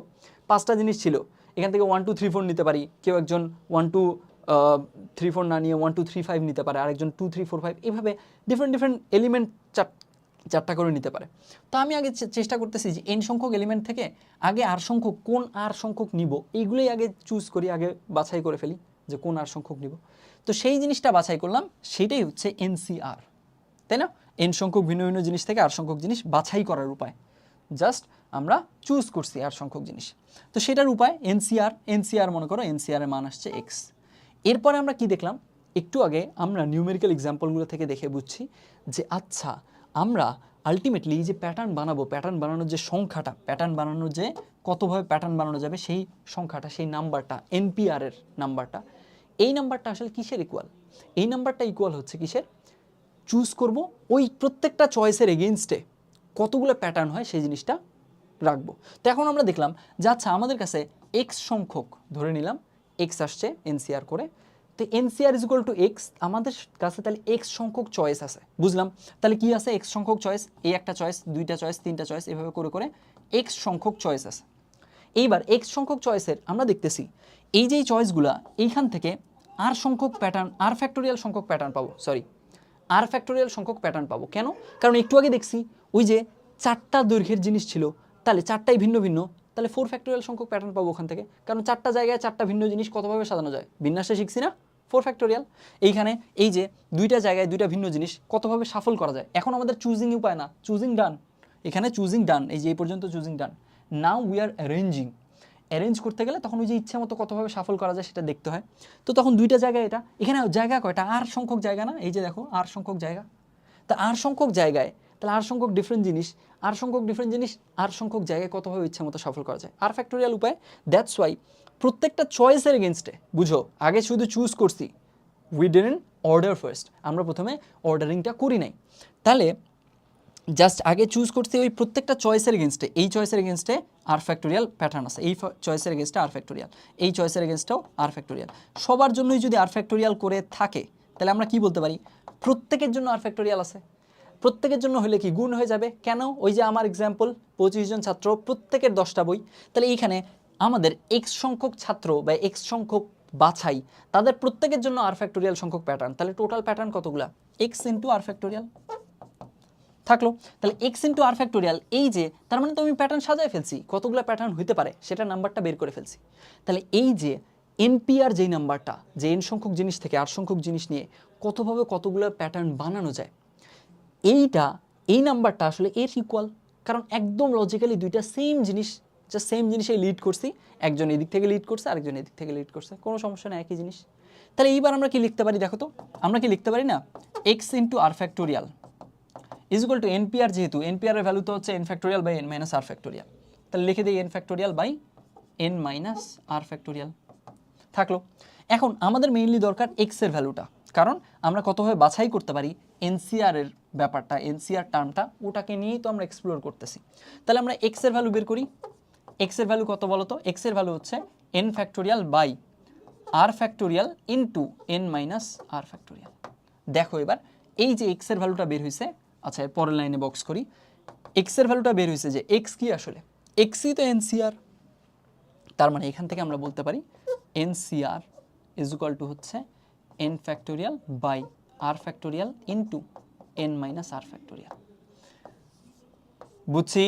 5টা জিনিস ছিল, এখান থেকে 1 2 3 4 নিতে পারি, কেউ একজন 1 2 3 4 না নিয়ে 1 2 3 5 নিতে পারে, আরেকজন 2 3 4 5, এইভাবে ডিফারেন্ট এলিমেন্ট 4টা করে নিতে পারে। তো আমি আগে চেষ্টা করতেছি যে এন সংখ্যক এলিমেন্ট থেকে আগে আর সংখ্যক, কোন আর সংখ্যক নিব এইগুলোই আগে চুজ করি, আগে বাছাই করে ফেলি যে কোন আর সংখ্যক নিব। তো সেই জিনিসটা বাছাই করলাম, সেটাই হচ্ছে এনসিআর। তাই না? এন সংখ্যক ভিন্ন ভিন্ন জিনিস থেকে আর সংখ্যক জিনিস বাছাই করার উপায়, জাস্ট আমরা চুজ করছি আর সংখ্যক জিনিস। তো সেটার উপায় এনসিআর মনে করো এনসিআর এর মান আসছে এক্স। এরপরে আমরা কি দেখলাম, একটু আগে আমরা নিউমেরিক্যাল এক্সাম্পলগুলো থেকে দেখে বুঝছি যে আচ্ছা আমরা আলটিমেটলি এই যে প্যাটার্ন বানাবো, প্যাটার্ন বানানোর যে সংখ্যাটা, প্যাটার্ন বানানোর যে কতভাবে প্যাটার্ন বানানো যাবে সেই সংখ্যাটা, সেই নাম্বারটা, এনপিআর এর নাম্বারটা, এই নাম্বারটা আসলে কিসের ইকুয়াল? এই নাম্বারটা ইকুয়াল হচ্ছে কিসের? চুজ করব ওই প্রত্যেকটা চয়েসের এগেইনস্টে কতগুলো প্যাটার্ন হয় সেই জিনিসটা রাখবো। তো এখন আমরা দেখলাম যে আচ্ছা আমাদের কাছে এক্স সংখ্যক, ধরে নিলাম এক্স আসছে এনসিআর করে, তো NCR is equal two x, আমাদের কাছে তাহলে এক্স সংখ্যক চয়েস আছে, বুঝলাম। তাহলে কি আছে? এক্স সংখ্যক চয়েস, এই একটা চয়েস, দুইটা চয়েস, তিনটা চয়েস, এভাবে করে করে এক্স সংখ্যক চয়েস আছে। এইবার এক্স সংখ্যক চয়েসের আমরা দেখতেছি এই যে চয়েসগুলা, এইখান থেকে আর সংখ্যক প্যাটার্ন, আর ফ্যাক্টোরিয়াল সংখ্যক প্যাটার্ন পাবো, সরি আর ফ্যাক্টোরিয়াল সংখ্যক প্যাটার্ন পাবো। কেন? কারণ একটু আগে দেখছি ওই যে চারটা দৈর্ঘ্যের জিনিস ছিল, তাহলে চারটাই ভিন্ন ভিন্ন, তাহলে 4 ফ্যাক্টোরিয়াল সংখ্যক প্যাটার্ন পাবো ওখান থেকে। কারণ চারটা জায়গায় চারটা ভিন্ন জিনিস কতভাবে সাজানো যায়, বিন্যাসে শিখছি না, 4 ফ্যাক্টোরিয়াল। এইখানে এই যে দুইটা জায়গায় দুইটা ভিন্ন জিনিস কতভাবে শাফল করা যায়। এখন আমাদের চুজিং উপায় না, চুজিং ডান, এখানে চুজিং ডান, এই যে এই পর্যন্ত choosing done. Now we are arranging, arrange করতে গেলে তখন ওই যে ইচ্ছা মতো কতভাবে শাফল করা যায় সেটা দেখতে হয়। তো তখন দুইটা জায়গায়, এটা এখানে জায়গা কয়টা? আর সংখ্যক জায়গা না, এই যে দেখো আর সংখ্যক জায়গা। তা আর সংখ্যক জায়গায় তাহলে আর সংখ্যক ডিফারেন্ট জিনিস, আর সংখ্যক ডিফারেন্ট জিনিস, আর সংখ্যক জায়গায় কতভাবে ইচ্ছা মতো সফল করা যায়, আর ফ্যাক্টোরিয়াল উপায়। দ্যাটস ওয়াই প্রত্যেকটা চয়েসের এগেনস্টে, বুঝো আগে শুধু চুজ করছি, উই ডিডন্ট অর্ডার ফার্স্ট, আমরা প্রথমে অর্ডারিংটা করি নাই। তাহলে জাস্ট আগে চুজ করছি ওই প্রত্যেকটা চয়েসের এগেনস্টে, এই চয়েসের এগেনস্টে আর ফ্যাক্টোরিয়াল প্যাটার্ন আছে, এই চয়েসের এগেনস্টে আর ফ্যাক্টোরিয়াল, এই চয়েসের এগেনস্টেও আর ফ্যাক্টোরিয়াল, সবার জন্যই যদি আর ফ্যাক্টোরিয়াল করে থাকে তাহলে আমরা কি বলতে পারি? প্রত্যেকের জন্য আর ফ্যাক্টোরিয়াল আছে। প্রত্যেকের জন্য হলে কি গুণ হয়ে যাবে? কেন? ওই যে আমার এক্সাম্পল 25 জন ছাত্র, প্রত্যেকের 10টা বই, তাহলে এইখানে আমাদের এক্স সংখ্যক ছাত্র বা এক্স সংখ্যক বাছাই, তাদের প্রত্যেকের জন্য আর ফ্যাক্টোরিয়াল সংখ্যক প্যাটার্ন, তাহলে টোটাল প্যাটার্ন কতগুলা? এক্স ইন্টু আর ফ্যাক্টোরিয়াল থাকলো। তাহলে এক্স ইন্টু আর ফ্যাক্টোরিয়াল, এই যে তার মানে তো আমি প্যাটার্ন সাজায় ফেলছি, কতগুলো প্যাটার্ন হতে পারে সেটা নাম্বারটা বের করে ফেলছি। তাহলে এই যে এনপিআর যেই নাম্বারটা, যে এন সংখ্যক জিনিস থেকে আর সংখ্যক জিনিস নিয়ে কতভাবে কতগুলো প্যাটার্ন বানানো যায়, এই নাম্বারটা আসলে এর ইকুয়াল। কারণ একদম লজিক্যালি দুইটা সেম জিনিস, যা সেম জিনিসে লিড করছি, একজন এদিক থেকে লিড করছে আরেকজন এদিক থেকে লিড করছে, কোনো সমস্যা নেই, একই জিনিস। তাহলে এইবার আমরা কি লিখতে পারি? দেখো তো, আমরা কি লিখতে পারি না, X into R factorial is equal to NPR, যেহেতু এনপিআর এর ভ্যালু তো হচ্ছে N factorial by N minus R factorial, তাহলে লিখে দিই N factorial by N minus R factorial থাকলো। এখন আমাদের মেইনলি দরকার এক্স এর ভ্যালুটা, কারণ আমরা কতভাবে বাছাই করতে পারি এনসিআর এর ব্যাপারটা, এনসিআর টার্মটা, ওটাকে নিয়েই তো আমরা এক্সপ্লোর করতেছি। তাহলে আমরা এক্স এর ভ্যালু বের করি। এক্স এর ভ্যালু কত বলো তো? এক্স এর ভ্যালু হচ্ছে N factorial by R factorial into N minus R factorial. দেখো এবার এই যে এক্স এর ভ্যালুটা বের হয়েছে, আচ্ছা এর পরের লাইনে বক্স করি, এক্স এর ভ্যালুটা বের হয়েছে যে এক্স কি আসলে এক্সই তো এনসিআর, তার মানে এখান থেকে আমরা বলতে পারি এনসিআর ইজ ইকুয়াল টু হচ্ছে N factorial by R factorial into N minus R factorial. বুঝছি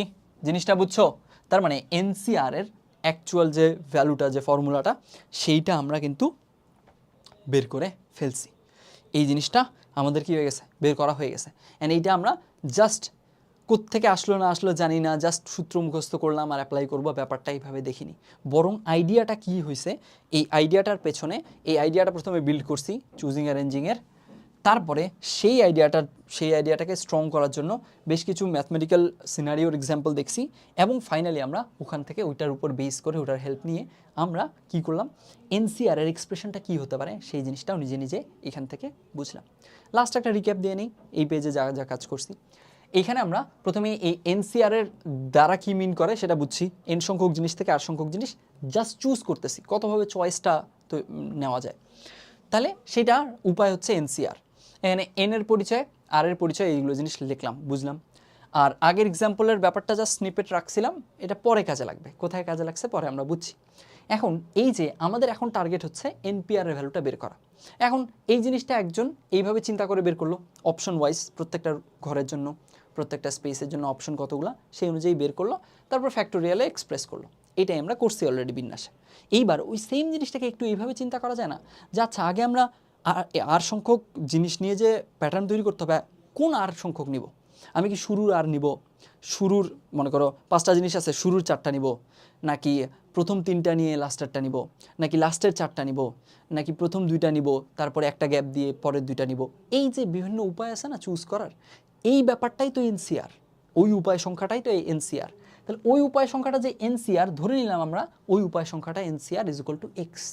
জিনিসটা, বুঝছো? তার মানে এনসিআর এর অ্যাকচুয়াল যে ভ্যালুটা, যে ফর্মুলাটা, সেইটা আমরা কিন্তু বের করে ফেলছি। এই জিনিসটা আমাদের কি হয়ে গেছে? বের করা হয়ে গেছে। অ্যান্ড এইটা আমরা জাস্ট কোত্থেকে আসলো না আসলো জানি না, জাস্ট সূত্র মুখস্থ করলাম আর অ্যাপ্লাই করবো, ব্যাপারটা এইভাবে দেখিনি। বরং আইডিয়াটা কি হয়েছে, এই আইডিয়াটার পেছনে, এই আইডিয়াটা প্রথমে বিল্ড করছি চুজিং অ্যারেঞ্জিংয়ের, তারপরে সেই আইডিয়াটাকে স্ট্রং করার জন্য বেশ কিছু ম্যাথমেটিক্যাল সিনারিওর এক্সাম্পল দেখছি, এবং ফাইনালি আমরা ওখান থেকে ওইটার উপর বেস করে, ওটার হেল্প নিয়ে আমরা কি করলাম, এনসিআর এর এক্সপ্রেশনটা কী হতে পারে সেই জিনিসটাও নিজে নিজে এখান থেকে বুঝলাম। লাস্ট একটা রিক্যাপ দিয়ে নিই এই পেজে যা যা কাজ করছি। এইখানে আমরা প্রথমে এই এনসিআর এর দ্বারা কি মিন করে সেটা বুঝছি, এন সংখ্যক জিনিস থেকে আর সংখ্যক জিনিস জাস্ট চুজ করতেছি, কতভাবে চয়েসটা তো নেওয়া যায়। তাহলে সেটার উপায় হচ্ছে এনসিআর। এখানে এন এর পরিচয়, আর এর পরিচয়, এইগুলো জিনিস লিখলাম, বুঝলাম। আর আগের এক্সাম্পলের ব্যাপারটা জাস্ট স্নিপেট রাখছিলাম, এটা পরে কাজে লাগবে, কোথায় কাজে লাগছে পরে আমরা বুঝছি। এখন এই যে আমাদের এখন টার্গেট হচ্ছে এনপিআর এর ভ্যালুটা বের করা। এখন এই জিনিসটা একজন এইভাবে চিন্তা করে বের করলো, অপশন ওয়াইজ, প্রত্যেকটা ঘরের জন্য, প্রত্যেকটা স্পেসের জন্য অপশন কতগুলো সেই অনুযায়ী বের করলো, তারপর ফ্যাক্টোরিয়ালে এক্সপ্রেস করলো। এটাই আমরা করছি অলরেডি বিন্যাসে। এইবার ওই সেম জিনিসটাকে একটু এইভাবে চিন্তা করা যায় না যে আচ্ছা আগে আমরা আর সংখ্যক জিনিস নিয়ে যে প্যাটার্ন তৈরি করতে হবে, কোন আর সংখ্যক নিব? আমি কি শুরুর আর নিব, শুরুর মনে করো 5টা জিনিস আছে, শুরুর 4টা নিব, নাকি প্রথম 3টা নিয়ে লাস্টেরটা নিব, নাকি লাস্টের 4টা নিব, নাকি প্রথম 2টা নিব তারপরে একটা গ্যাপ দিয়ে পরের 2টা নিব? এই যে বিভিন্ন উপায় আছে না চুজ করার, এই ব্যাপারটাই তো এনসিআর, ওই উপায় সংখ্যাটাই তো এই এনসিআর। তাহলে ওই উপায় সংখ্যাটা যে এনসিআর, ধরে নিলাম আমরা ওই উপায় সংখ্যাটা NCR is equal two x.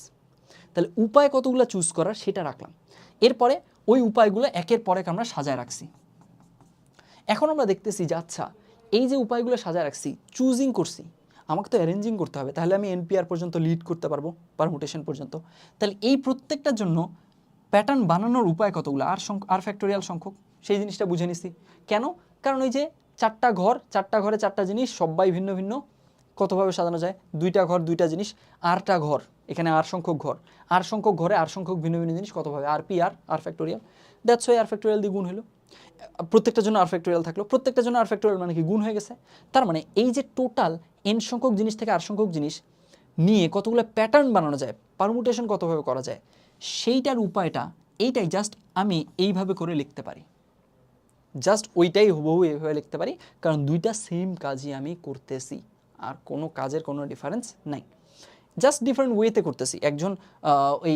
তাহলে উপায় কতগুলো চুজ করার সেটা রাখলাম, এরপরে ওই উপায়গুলো একের পর এক আমরা সাজায় রাখছি। এখন আমরা দেখতেছি যে আচ্ছা এই যে উপায়গুলো সাজায় রাখছি, চুজিং করছি, আমাকে তো অ্যারেঞ্জিং করতে হবে, তাহলে আমি এনপিআর পর্যন্ত লিড করতে পারবো, পারমুটেশন পর্যন্ত। তাহলে এই প্রত্যেকটার জন্য প্যাটার্ন বানানোর উপায় কতগুলো, আর ফ্যাক্টোরিয়াল সংখ্যক, সেই জিনিসটা বুঝে নিছি। কেন? কারণ ওই যে 4টা ঘর, 4টা ঘরে 4টা জিনিস, সবাই ভিন্ন ভিন্ন, কতভাবে সাজানো যায়? 2টা ঘর 2টা জিনিস, আরটা ঘর, এখানে আর সংখ্যক ঘর, আর সংখ্যক ঘরে আর সংখ্যক ভিন্ন ভিন্ন জিনিস, কতভাবে? R P R, R factorial, that's why R factorial দিয়ে গুণ হলো। প্রত্যেকটার জন্য আর ফ্যাক্টোরিয়াল থাকলো, প্রত্যেকটার জন্য আর ফ্যাক্টোরিয়াল মানে কি গুণ হয়ে গেছে। তার মানে এই যে টোটাল এন সংখ্যক জিনিস থেকে আর সংখ্যক জিনিস নিয়ে কতগুলো প্যাটার্ন বানানো যায়, পারমুটেশন কতভাবে করা যায়, সেইটার উপায়টা এইটাই, জাস্ট আমি এইভাবে করে লিখতে পারি, জাস্ট ওইটাই হুবহু এইভাবে লিখতে পারি, কারণ দুইটা সেম কাজই আমি করতেছি, আর কোনো কাজের কোনো ডিফারেন্স নাই, জাস্ট ডিফারেন্ট ওয়েতে করতেছি। একজন ওই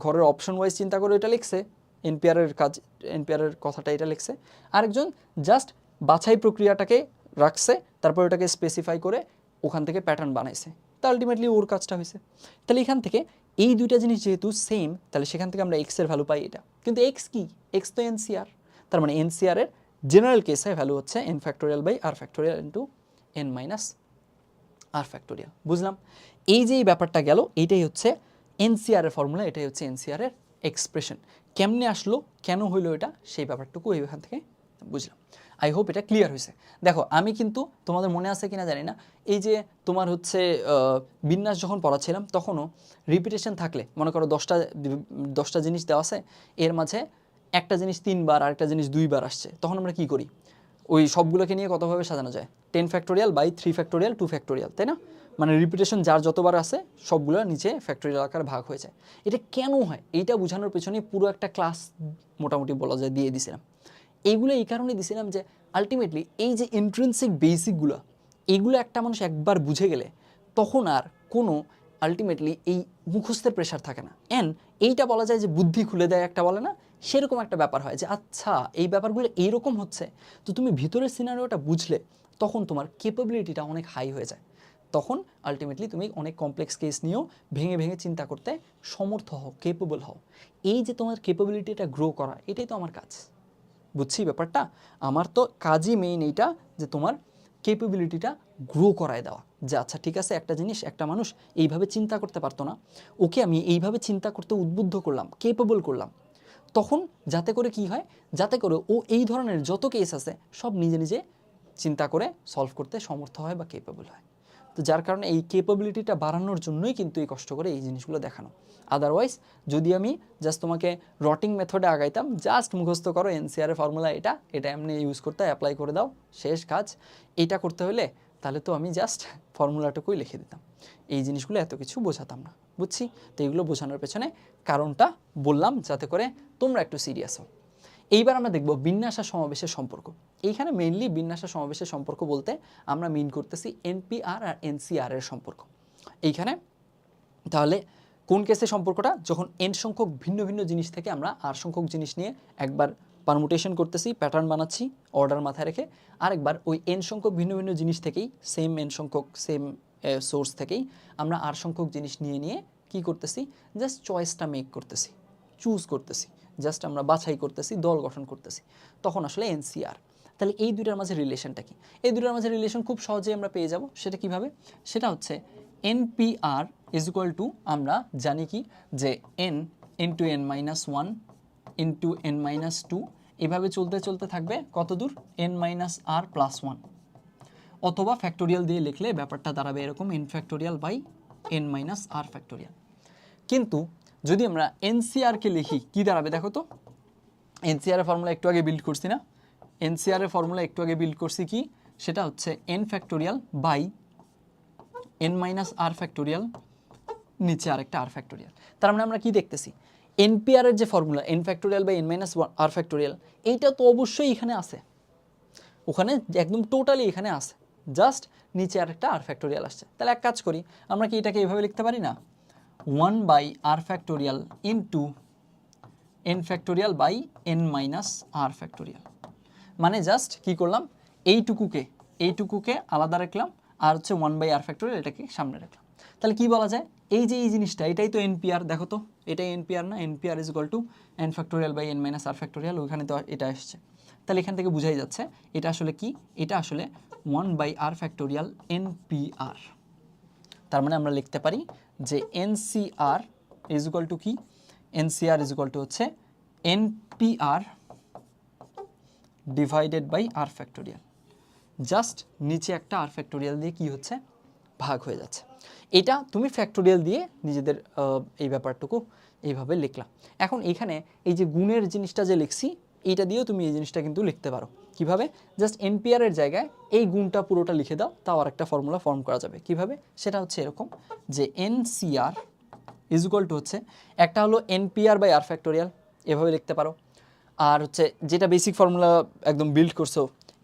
ঘরের অপশন ওয়াইজ চিন্তা করে এটা লিখছে, এনপিআরের কাজ, এনপিআরের কথাটা এটা লিখছে, আরেকজন জাস্ট বাছাই প্রক্রিয়াটাকে রাখছে, তারপর ওটাকে স্পেসিফাই করে ওখান থেকে প্যাটার্ন বানাইছে, তা আলটিমেটলি ওর কাজটা হয়েছে। তাহলে এখান থেকে এই দুইটা জিনিস যেহেতু সেম, তাহলে সেখান থেকে আমরা এক্সের ভ্যালু পাই এটা, কিন্তু এক্স কি? এক্স তো এনসিআর, তার মানে এনসিআর এর জেনারেল কেসে ভ্যালু হচ্ছে N factorial by R factorial into N minus R factorial. বুঝলাম? এই যে এই ব্যাপারটা গেল, এইটাই হচ্ছে এনসিআর এর ফর্মুলা, এটাই হচ্ছে এনসিআর এর এক্সপ্রেশন। কেমনে আসলো, কেন হইলো এটা, সেই ব্যাপারটুকু এখান থেকে বুঝলাম। আই হোপ এটা ক্লিয়ার হয়েছে। দেখো আমি কিন্তু, তোমাদের মনে আছে কিনা জানি না, এই যে তোমার হচ্ছে বিন্যাস যখন পড়াচ্ছিলাম তখনও রিপিটেশন থাকলে, মনে করো 10টা জিনিস দেওয়া আছে, এর মাঝে একটা জিনিস 3বার আর একটা জিনিস 2বার আসছে, তখন আমরা কি করি? ওই সবগুলোকে নিয়ে কতভাবে সাজানো যায়? 10 ফ্যাক্টোরিয়াল বাই 3 ফ্যাক্টোরিয়াল 2 ফ্যাক্টোরিয়াল, তাই না? মানে রিপিটেশন যার যতবার আছে সবগুলো নিচে ফ্যাক্টোরিয়াল আকারে ভাগ হয়ে যায়। এটা কেন হয় এইটা বোঝানোর পেছনে পুরো একটা ক্লাস মোটামুটি বলা যায় দিয়ে দিছিলাম। এইগুলো এই কারণে দিছিলাম যে আলটিমেটলি এই যে ইন্ট্রিনসিক বেসিকগুলো, এইগুলো একটা মানুষ একবার বুঝে গেলে তখন আর কোনো আলটিমেটলি এই মুখস্থের প্রেশার থাকে না। এইটা বলা যায় যে বুদ্ধি খুলে দেয় একটা, বলে না, সেরকম একটা ব্যাপার হয় যে আচ্ছা এই ব্যাপারগুলো এইরকম হচ্ছে, তো তুমি ভিতরের সিনারিওটা বুঝলে তখন তোমার ক্যাপাবিলিটিটা অনেক হাই হয়ে যায়, তখন আলটিমেটলি তুমি অনেক কমপ্লেক্স কেস নিয়েও ভেঙে ভেঙে চিন্তা করতে সমর্থ হও, কেপেবল হও। এই যে তোমার ক্যাপাবিলিটিটা গ্রো করা, এটাই তো আমার কাজ। বুঝছি ব্যাপারটা? আমার তো কাজই মেইন এইটা, যে তোমার ক্যাপাবিলিটিটা গ্রো করায় দেওয়া, যে আচ্ছা ঠিক আছে, একটা জিনিস একটা মানুষ এইভাবে চিন্তা করতে পারতো না, ওকে আমি এইভাবে চিন্তা করতে উদ্বুদ্ধ করলাম, কেপেবল করলাম, তখন যাতে করে কি হয়, যাতে করে ও এই ধরনের যত কেস আছে সব নিজে নিজে চিন্তা করে সলভ করতে সমর্থ হয় বা কেপেবল হয়। তো যার কারণে এই কেপাবিলিটিটা বাড়ানোর জন্যই কিন্তু এই কষ্ট করে এই জিনিসগুলো দেখানো। আদারওয়াইজ যদি আমি জাস্ট তোমাকে রটিং মেথডে আগাইতাম, জাস্ট মুখস্থ করো এনসিআর এর ফর্মুলা এটা, এটা এমনি ইউজ করতে অ্যাপ্লাই করে দাও, শেষ কাজ, এটা করতে হলে তাহলে তো আমি জাস্ট ফর্মুলাটুকুই লিখে দিতাম, এই জিনিসগুলো এত কিছু বোঝাতাম না। বুঝছি? তো এইগুলো বোঝানোর পেছনে কারণটা বললাম, যাতে করে তোমরা একটু সিরিয়াস হও। এইবার আমরা দেখব বিন্যাস আর সমাবেশের সম্পর্ক। এইখানে মেইনলি বিন্যাস আর সমাবেশের সম্পর্ক বলতে আমরা মিন করতেছি এনপিআর আর এনসিআর এর সম্পর্ক। এইখানে তাহলে কোন কেসে সম্পর্কটা, যখন এন সংখ্যক ভিন্ন ভিন্ন জিনিস থেকে আমরা আর সংখ্যক জিনিস নিয়ে একবার পারমুটেশন করতেছি, প্যাটার্ন বানাচ্ছি অর্ডার মাথায় রেখে, আরেকবার ওই এন সংখ্যক ভিন্ন ভিন্ন জিনিস থেকেই, সেম এন সংখ্যক সেম সোর্স থেকেই আমরা আর সংখ্যক জিনিস নিয়ে নিয়ে কি করতেছি, জাস্ট চয়েসটা মেক করতেছি, চুজ করতেছি, জাস্ট আমরা বাছাই করতেছি, দল গঠন করতেছি, তখন আসলে এনসিআর। তাহলে এই দুইটার মাঝে রিলেশনটা কি? এই দুইটার মাঝে রিলেশন খুব সহজেই আমরা পেয়ে যাব। সেটা কিভাবে? সেটা হচ্ছে এনপিআর ইজ ইকুয়াল টু, আমরা জানি কি, যে N into N minus one into N minus two, এভাবে চলতে চলতে থাকবে কত দূর, N minus R plus one, অথবা ফ্যাক্টোরিয়াল দিয়ে লিখলে ব্যাপারটা দাঁড়াবে এরকম, N factorial by N minus R factorial. কিন্তু যদি আমরা এনসিআরকে লিখি কি দাঁড়াবে দেখো তো, এনসিআর এর ফর্মুলা একটু আগে বিল্ড করছি না, এনসিআর এর ফর্মুলা একটু আগে বিল্ড করছি কি, সেটা হচ্ছে N factorial by N minus R factorial, নিচে আরেকটা আর ফ্যাক্টোরিয়াল। তার মানে আমরা কি দেখতেছি, এনপিআর এর যে formula n factorial by n minus R factorial, এইটা তো অবশ্যই এখানে আছে, ওখানে একদম টোটালি এখানে আছে, জাস্ট নিচে আর একটা আর ফ্যাক্টোরিয়াল আসছে। তাহলে এক কাজ করি, আমরা কি এটাকে এইভাবে লিখতে পারি না, 1 by R factorial into n factorial by n minus R factorial. মানে জাস্ট কি করলাম, এইটুকুকে আলাদা রাখলাম, আর হচ্ছে 1 বাই আর ফ্যাক্টোরিয়াল এটাকে সামনে রাখলাম। তাহলে কি বলা যায়, এই যে এই জিনিসটা, এটাই তো এনপিআর, দেখো তো এটাই এনপিআর না, NPR is equal to n factorial by n minus R factorial, ওইখানে তো এটা আসছে। তাহলে এখান থেকে বোঝাই যাচ্ছে এটা আসলে কি, এটা আসলে 1 বাই আর ফ্যাক্টোরিয়াল এনপিআর। তার মানে আমরা লিখতে পারি যে এনসিআর ইজ ইকুয়াল টু কি, এনসিআর ইজ ইকুয়াল টু হচ্ছে NPR divided by R factorial. Just নিচে একটা আর ফ্যাক্টোরিয়াল দিয়ে কি হচ্ছে, ভাগ হয়ে যাচ্ছে। এটা তুমি ফ্যাক্টোরিয়াল দিয়ে নিজেদের এই ব্যাপারটুকু এইভাবে লিখলাম। এখন এখানে এই যে গুণের জিনিসটা যে লিখছি, এইটা দিয়েও তুমি এই জিনিসটা কিন্তু লিখতে পারো। কিভাবে, জাস্ট এনপিআর এর জায়গায় এই গুণটা পুরোটা লিখে দাও, তাও আর একটা ফর্মুলা ফর্ম করা যাবে। কিভাবে, সেটা হচ্ছে এরকম যে এনসিআর ইজ ইকুয়াল টু হচ্ছে, একটা হলো এনপিআর বাই আর ফ্যাক্টোরিয়াল, এভাবে লিখতে পারো। আর হচ্ছে যেটা বেসিক ফর্মুলা একদম বিল্ড করছো,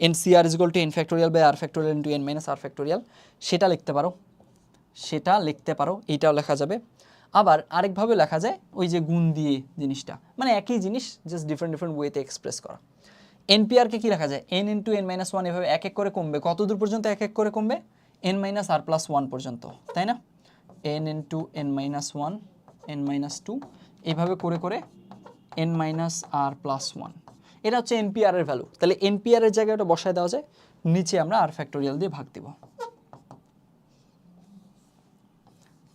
NCR is equal to n factorial by R factorial into n minus R factorial, সেটা লিখতে পারো, এইটাও লেখা যাবে। আবার আরেকভাবে লেখা যায় ওই যে গুণ দিয়ে জিনিসটা, মানে একই জিনিস জাস্ট ডিফারেন্ট ওয়েতে এক্সপ্রেস করা। এনপিআরকে কি লেখা যায়, n into n minus one, এভাবে এক এক করে কমবে, কত দূর পর্যন্ত এক এক করে কমবে, n minus R plus one পর্যন্ত, তাই না, n into n minus one, n minus two, এইভাবে করে করে n minus R plus one. এটা হচ্ছে এনপিআর এর ভ্যালু। তাহলে এনপিআর এর জায়গায় ওটা বসায় দেওয়া যায়, নিচে আমরা আর ফ্যাক্টোরিয়াল দিয়ে ভাগ দিব,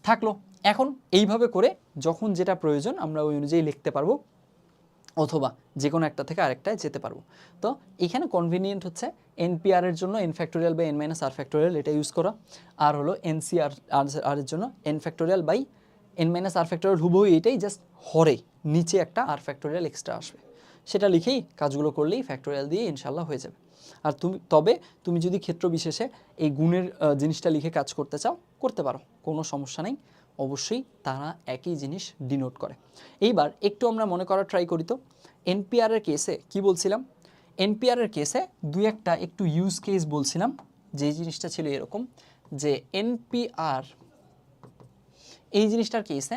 থাকলো। এখন এইভাবে করে যখন যেটা প্রয়োজন আমরা ওই অনুযায়ী লিখতে পারবো, অথবা যে কোনো একটা থেকে আরেকটায় যেতে পারবো। তো এখানে কনভিনিয়েন্ট হচ্ছে এনপিআর এর জন্য n factorial by n minus R factorial এটা ইউজ করা, আর হলো এনসিআর এর জন্য n factorial by n minus R factorial, হুবহু এইটাই, জাস্ট হরে নিচে একটা আর ফ্যাক্টোরিয়াল এক্সট্রা আসবে, সেটা লিখেই কাজগুলো করলেই ফ্যাক্টোরিয়াল দিয়ে ইনশাল্লাহ হয়ে যাবে। আর তুমি যদি ক্ষেত্র বিশেষে এই গুণের জিনিসটা লিখে কাজ করতে চাও, করতে পারো, কোনো সমস্যা নেই। অবশ্যই তারা একই জিনিস ডিনোট করে। এইবার একটু আমরা মনে করার ট্রাই করি তো, এনপিআর এর কেসে কি বলছিলাম, এনপিআর এর কেসে দুই একটা একটু ইউজ কেস বলছিলাম, যে জিনিসটা ছিল এরকম যে এনপিআর এই জিনিসটার কেসে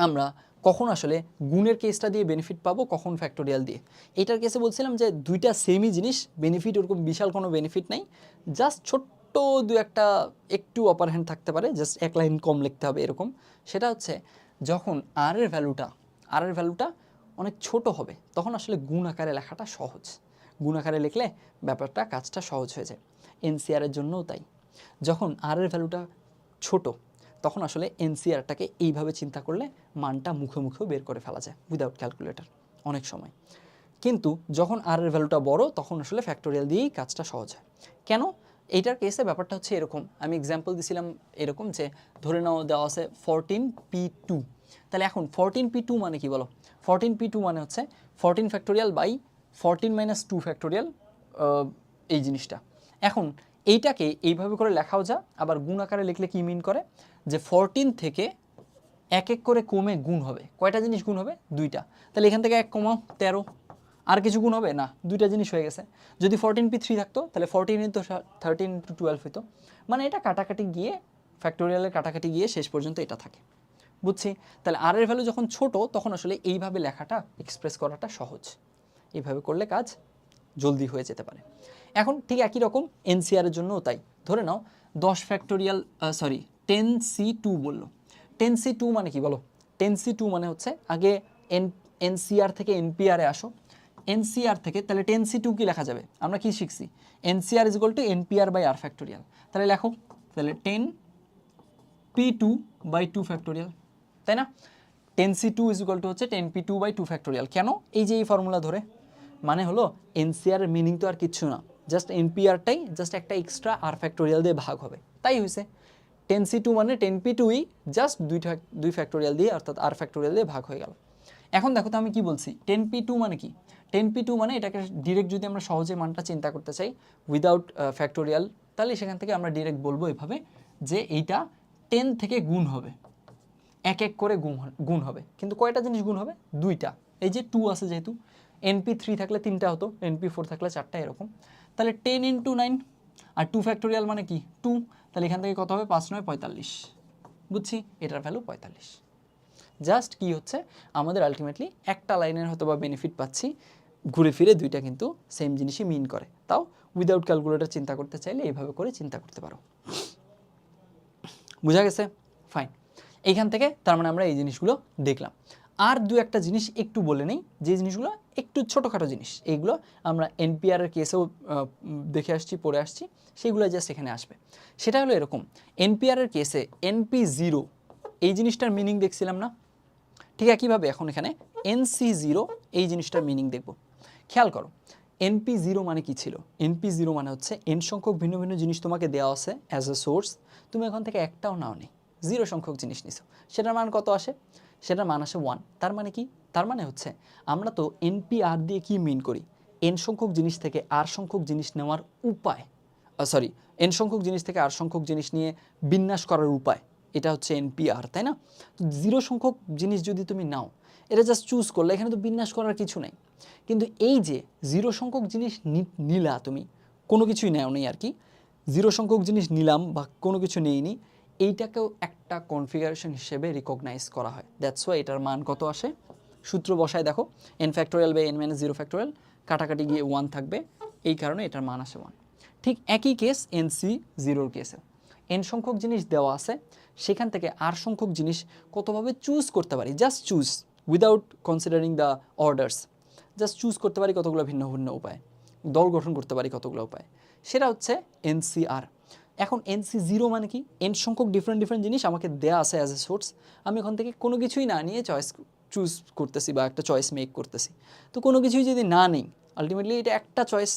আমরা কখন আসলে গুণের কেসটা দিয়ে বেনিফিট পাবো, কখন ফ্যাক্টোরিয়াল দিয়ে। এটার কেসে বলছিলাম যে দুইটা সেমই জিনিস, বেনিফিট ওরকম বিশাল কোনো বেনিফিট নেই, জাস্ট ছোট্ট দু একটা একটু অপার হ্যান্ড থাকতে পারে, জাস্ট এক লাইন কম লিখতে হবে এরকম। সেটা হচ্ছে যখন আর এর ভ্যালুটা অনেক ছোট হবে, তখন আসলে গুণ আকারে লেখাটা সহজ, গুণ আকারে লিখলে ব্যাপারটা কাজটা সহজ হয়ে যায়। এনসিআর এর জন্যও তাই, যখন আর এর ভ্যালুটা ছোট, তখন আসলে এনসিআরটাকে এইভাবে চিন্তা করলে মানটা মুখে মুখেও বের করে ফেলা যায় উইদাউট ক্যালকুলেটর অনেক সময়। কিন্তু যখন আর এর ভ্যালুটা বড়, তখন আসলে ফ্যাক্টোরিয়াল দিয়েই কাজটা সহজ হয়। কেন, এইটার কেসে ব্যাপারটা হচ্ছে এরকম, আমি এক্সাম্পল দিছিলাম এরকম যে ধরে নাও দেওয়া আছে 14p2, তাহলে এখন 14p2 মানে কি বলো, 14p2 মানে হচ্ছে 14 ফ্যাক্টোরিয়াল বাই 14 মাইনাস 2 ফ্যাক্টোরিয়াল, এই জিনিসটা। এখন এইটাকে এইভাবে করে লেখাও যা, আবার গুণ আকারে লিখলে কি মিন করে, যে 14 থেকে এক এক করে কমে গুণ হবে, কয়টা জিনিস গুণ হবে, দুইটা। তাহলে এখান থেকে 1 কমাও 13, আর কিছু গুণ হবে না, দুইটা জিনিস হয়ে গেছে। যদি 14p3 থাকতো তাহলে 14 ইন্টু 13 ইন্টু 12 হতো, মানে এটা কাটাকাটি গিয়ে ফ্যাক্টোরিয়ালের কাটাকাটি গিয়ে শেষ পর্যন্ত এটা থাকে, বুঝছি। তাহলে আর এর ভ্যালু যখন ছোট, তখন আসলে এইভাবে লেখাটা এক্সপ্রেস করাটা সহজ, এইভাবে করলে কাজ জলদি হয়ে যেতে পারে। এখন ঠিক একই রকম এনসিআর এর জন্যও তাই। ধরে নাও 10 ফ্যাক্টোরিয়াল 10c2 বললো। 10c2 মানে কি বলো, 10c2 মানে হচ্ছে আগে এনসিআর থেকে এনপিআরে আসো, এনসিআর থেকে তাহলে 10c2 কি লেখা যাবে, আমরা কি শিখছি, NCR is equal to NPR by R factorial. তাহলে লেখো, তাহলে 10p2 বাই 2 ফ্যাক্টোরিয়াল, তাই না। 10c2 ইজ ইকুয়াল টু হচ্ছে 10p2 বাই 2 ফ্যাক্টোরিয়াল। কেন, এই যে এই ফর্মুলা ধরে, মানে হলো এনসিআর এর মিনিং তো আর কিচ্ছু না, জাস্ট এনপিআরটাই জাস্ট একটা এক্সট্রা আর ফ্যাক্টোরিয়াল দিয়ে ভাগ হবে, তাই হয়েছে। 10c2 মানে 10p2ই জাস্ট দুই ফ্যাক্টোরিয়াল দিয়ে, অর্থাৎ আর ফ্যাক্টোরিয়াল দিয়ে ভাগ হয়ে গেল। এখন দেখো তো আমি কি বলছি, 10p2 মানে কি, 10p2 মানে এটাকে ডিরেক্ট যদি আমরা সহজে মানটা চিন্তা করতে চাই উইদাউট ফ্যাক্টোরিয়াল, তাহলে সেখান থেকে আমরা ডিরেক্ট বলবো এভাবে যে এইটা 10 থেকে গুণ হবে, এক এক করে গুণ হবে, কিন্তু কয়টা জিনিস গুণ হবে? দুইটা। এই যে 2 আছে যেহেতু, NP3 থাকলে 3টা হতো, NP4 থাকলে 4টা, এরকম। তাহলে 10 × 9 আর 2 ফ্যাক্টোরিয়াল মানে কি 2, তাহলে এখান থেকে কত হবে? 5 × 9 = 45। বুঝছি, এটার ভ্যালু 45। জাস্ট কি হচ্ছে, আমাদের আলটিমেটলি একটা লাইনের হয়তো বা বেনিফিট পাচ্ছি, ঘুরে ফিরে দুইটা কিন্তু সেম জিনিসই মিন করে। তাও উইদাউট ক্যালকুলেটর চিন্তা করতে চাইলে এইভাবে করে চিন্তা করতে পারো। বোঝা গেছে? ফাইন। এইখান থেকে তার মানে আমরা এই জিনিসগুলো দেখলাম। আর দু একটা জিনিস একটু বলে নেই, যে জিনিসগুলো একটু ছোটোখাটো জিনিস, এইগুলো আমরা এনপিআরের কেসেও দেখে আসছি, পড়ে আসছি, সেইগুলো জাস্ট এখানে আসবে। সেটা হলো এরকম, এনপিআরের কেসে NP0 এই জিনিসটার মিনিং দেখছিলাম না? ঠিক একইভাবে এখন এখানে NC0 এই জিনিসটার মিনিং দেখব। খেয়াল করো, NP0 মানে কি ছিল? NP0 মানে হচ্ছে n সংখ্যক ভিন্ন ভিন্ন জিনিস তোমাকে দেওয়া আছে অ্যাজ এ সোর্স, তুমি এখন থেকে একটাও নাও নেই, 0 সংখ্যক জিনিস নিছো, সেটার মান কত আসে? সেটার মান আসে 1। তার মানে কি? তার মানে হচ্ছে আমরা তো NPR দিয়ে কি মিন করি? n সংখ্যক জিনিস থেকে r সংখ্যক জিনিস নেওয়ার উপায়, সরি, n সংখ্যক জিনিস থেকে r সংখ্যক জিনিস নিয়ে বিন্যাস করার উপায়, এটা হচ্ছে NPR, তাই না? তো 0 সংখ্যক জিনিস যদি তুমি নাও, এটা জাস্ট চুজ করলে, এখানে তো বিন্যাস করার কিছু নেই। কিন্তু এই যে 0 সংখ্যক জিনিস নিলা, তুমি কোনো কিছুই নেও নেই আর কি, 0 সংখ্যক জিনিস নিলাম বা কোনো কিছু নেইনি, এইটাকেও একটা কনফিগারেশন হিসেবে রিকগনাইজ করা হয়। দ্যাটস ওয়াই এটার মান কত আসে? সূত্র বসায় দেখো, n factorial by n - 0 factorial, কাটাকাটি গিয়ে 1 থাকবে, এই কারণে এটার মান আসে 1। ঠিক একই কেস NC0 কেসে, n সংখ্যক জিনিস দেওয়া আছে, সেখান থেকে r সংখ্যক জিনিস কতভাবে চুজ করতে পারি, just choose without considering the orders, just choose করতে পারি কতগুলো ভিন্ন ভিন্ন উপায়, দল গঠন করতে পারি কতগুলো উপায়, সেটা হচ্ছে NCR। এখন NC0 মানে কি? n সংখ্যক ডিফারেন্ট ডিফারেন্ট জিনিস আমাকে দেয়া আছে অ্যাজ এ সোর্স, আমি ওখান থেকে কোনো কিছুই না নিয়ে চুজ করতেছি বা একটা চয়েস মেক করতেছি। তো কোনো কিছুই যদি না নেই, আলটিমেটলি এটা একটা চয়েস,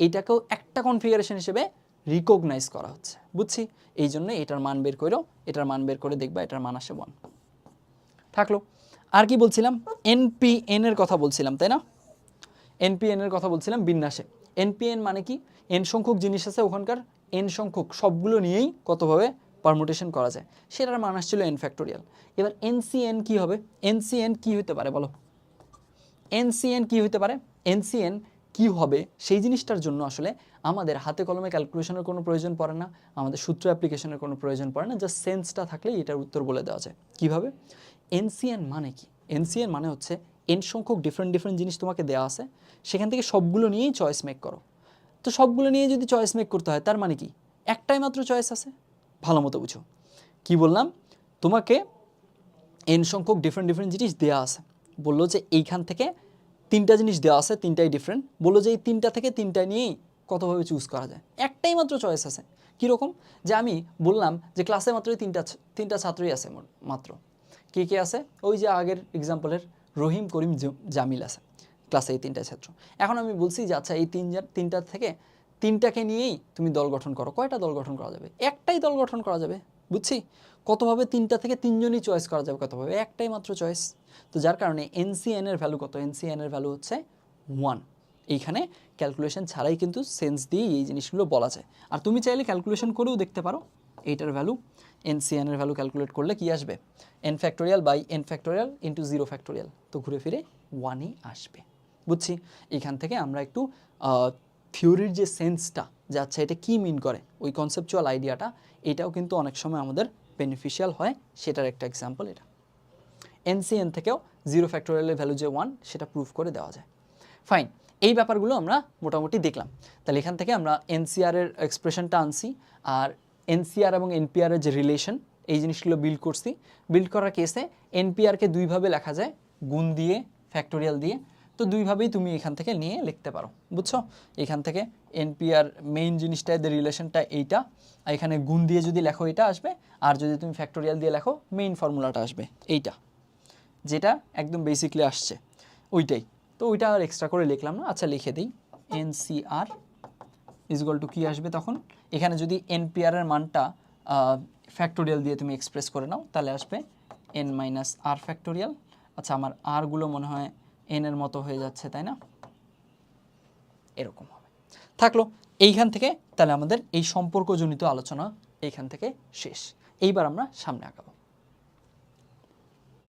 এইটাকেও একটা কনফিগারেশন হিসেবে রিকগনাইজ করা হচ্ছে। বুঝছি? এই জন্য এটার মান বের করো, এটার মান বের করে দেখবা, এটার মান আসে 1 থাকলো। আর কি বলছিলাম? NPN এর কথা বলছিলাম, তাই না? NPN এর কথা বলছিলাম বিন্যাসে। NPN মানে কি? n সংখ্যক জিনিস আছে, ওখানকার n সংখ্যক সবগুলো নিয়েই কতভাবে পারমুটেশন করা যায়, সেটার মান আসছিল n ফ্যাক্টোরিয়াল। এবার NCN কি হবে? NCN কি হতে পারে বলো? NCN কি হতে পারে? NCN কি হবে সেই জিনিসটার জন্য আসলে আমাদের হাতে কলমে ক্যালকুলেশনের কোনো প্রয়োজন পড়ে না, আমাদের সূত্র অ্যাপ্লিকেশনের কোনো প্রয়োজন পড়ে না, জাস্ট সেন্সটা থাকলেই এটার উত্তর বলে দেওয়া যায়। কিভাবে? NCN মানে কি? NCN মানে হচ্ছে n সংখ্যক ডিফারেন্ট ডিফারেন্ট জিনিস তোমাকে দেওয়া আছে, সেখান থেকে সবগুলো নিয়েই চয়েস মেক করো। তো সবগুলো নিয়ে যদি চয়েস মেক করতে হয়, তার মানে কি? একটাই মাত্র চয়েস আছে। ভালো মতো বুঝো কি বললাম। তোমাকে n সংখ্যক ডিফারেন্ট ডিফারেন্ট জিনিস দেওয়া আছে, বললো যে এইখান থেকে 3টা জিনিস দেওয়া আছে, 3টাই ডিফারেন্ট, বললো যে এই 3টা থেকে 3টা নিয়েই কতভাবে চুজ করা যায়। একটাই মাত্র চয়েস আছে। কীরকম? যে আমি বললাম যে ক্লাসে মাত্রই তিনটা ছাত্রই আছে, মাত্র কে কে আছে? ওই যে আগের এক্সাম্পলের রহিম, করিম, জামিল আছে ক্লাসে, এই 3টা ছাত্র। এখন আমি বলছি যে আচ্ছা এই 3টা থেকে 3টাকে নিয়েই তুমি দল গঠন করো। কয়টা দল গঠন করা যাবে? একটাই দল গঠন করা যাবে। বুঝছি? কতভাবে 3টা থেকে 3জনই চয়েস করা যাবে, কতভাবে? একটাই মাত্র চয়েস। তো যার কারণে NCN এর ভ্যালু কত? NCN এর ভ্যালু হচ্ছে 1। এইখানে ক্যালকুলেশন ছাড়াই কিন্তু সেন্স দিয়ে এই জিনিসগুলো বলা যায়। আর তুমি চাইলে ক্যালকুলেশন করেও দেখতে পারো এইটার ভ্যালু, NCN এর ভ্যালু ক্যালকুলেট করলে কি আসবে? n factorial by n factorial into 0 factorial, তো ঘুরে ফিরে 1ই আসবে। বুঝছি? এখান থেকে আমরা একটু থিওরির যে সেন্সটা, যে আচ্ছা এটা কী মিন করে, ওই কনসেপচুয়াল আইডিয়াটা, এটাও কিন্তু অনেক সময় আমাদের বেনিফিশিয়াল হয়। সেটার একটা এক্সাম্পল এটা। NCN থেকেও 0 ফ্যাক্টোরিয়ালের ভ্যালু যে 1, সেটা প্রুফ করে দেওয়া যায়। ফাইন, এই ব্যাপারগুলো আমরা মোটামুটি দেখলাম। তাহলে এখান থেকে আমরা NCR এর এক্সপ্রেশনটা আনছি, আর NCR এবং NPR এর যে রিলেশন, এই জিনিসগুলো বিল্ড করছি। বিল্ড করার কেসে NPRকে দুইভাবে লেখা যায়, গুণ দিয়ে, ফ্যাক্টোরিয়াল দিয়ে। তো দুইভাবেই তুমি এখান থেকে নিয়ে লিখতে পারো। বুঝছো? এখান থেকে NPR মেইন জিনিসটা, এদের রিলেশনটা এইটা, আর এখানে গুণ দিয়ে যদি লেখো এটা আসবে, আর যদি তুমি ফ্যাক্টোরিয়াল দিয়ে লেখো মেইন ফর্মুলাটা আসবে এইটা, যেটা একদম বেসিকলি আসছে ওইটাই। তো ওইটা আর এক্সট্রা করে লিখলাম না। আচ্ছা লিখে দিই, NCR ইজুয়াল টু কী আসবে তখন? এখানে যদি NPR এর মানটা ফ্যাক্টোরিয়াল দিয়ে তুমি এক্সপ্রেস করে নাও, তাহলে আসবে n - r ফ্যাক্টোরিয়াল। আচ্ছা আমার আরগুলো মনে হয় n এর মতো হয়ে যাচ্ছে, তাই না? এরকম হবে। থাকলো এইখান থেকে। তাহলে আমাদের এই সম্পর্কজনিত আলোচনা এইখান থেকে শেষ। এইবার আমরা সামনে আগাবো।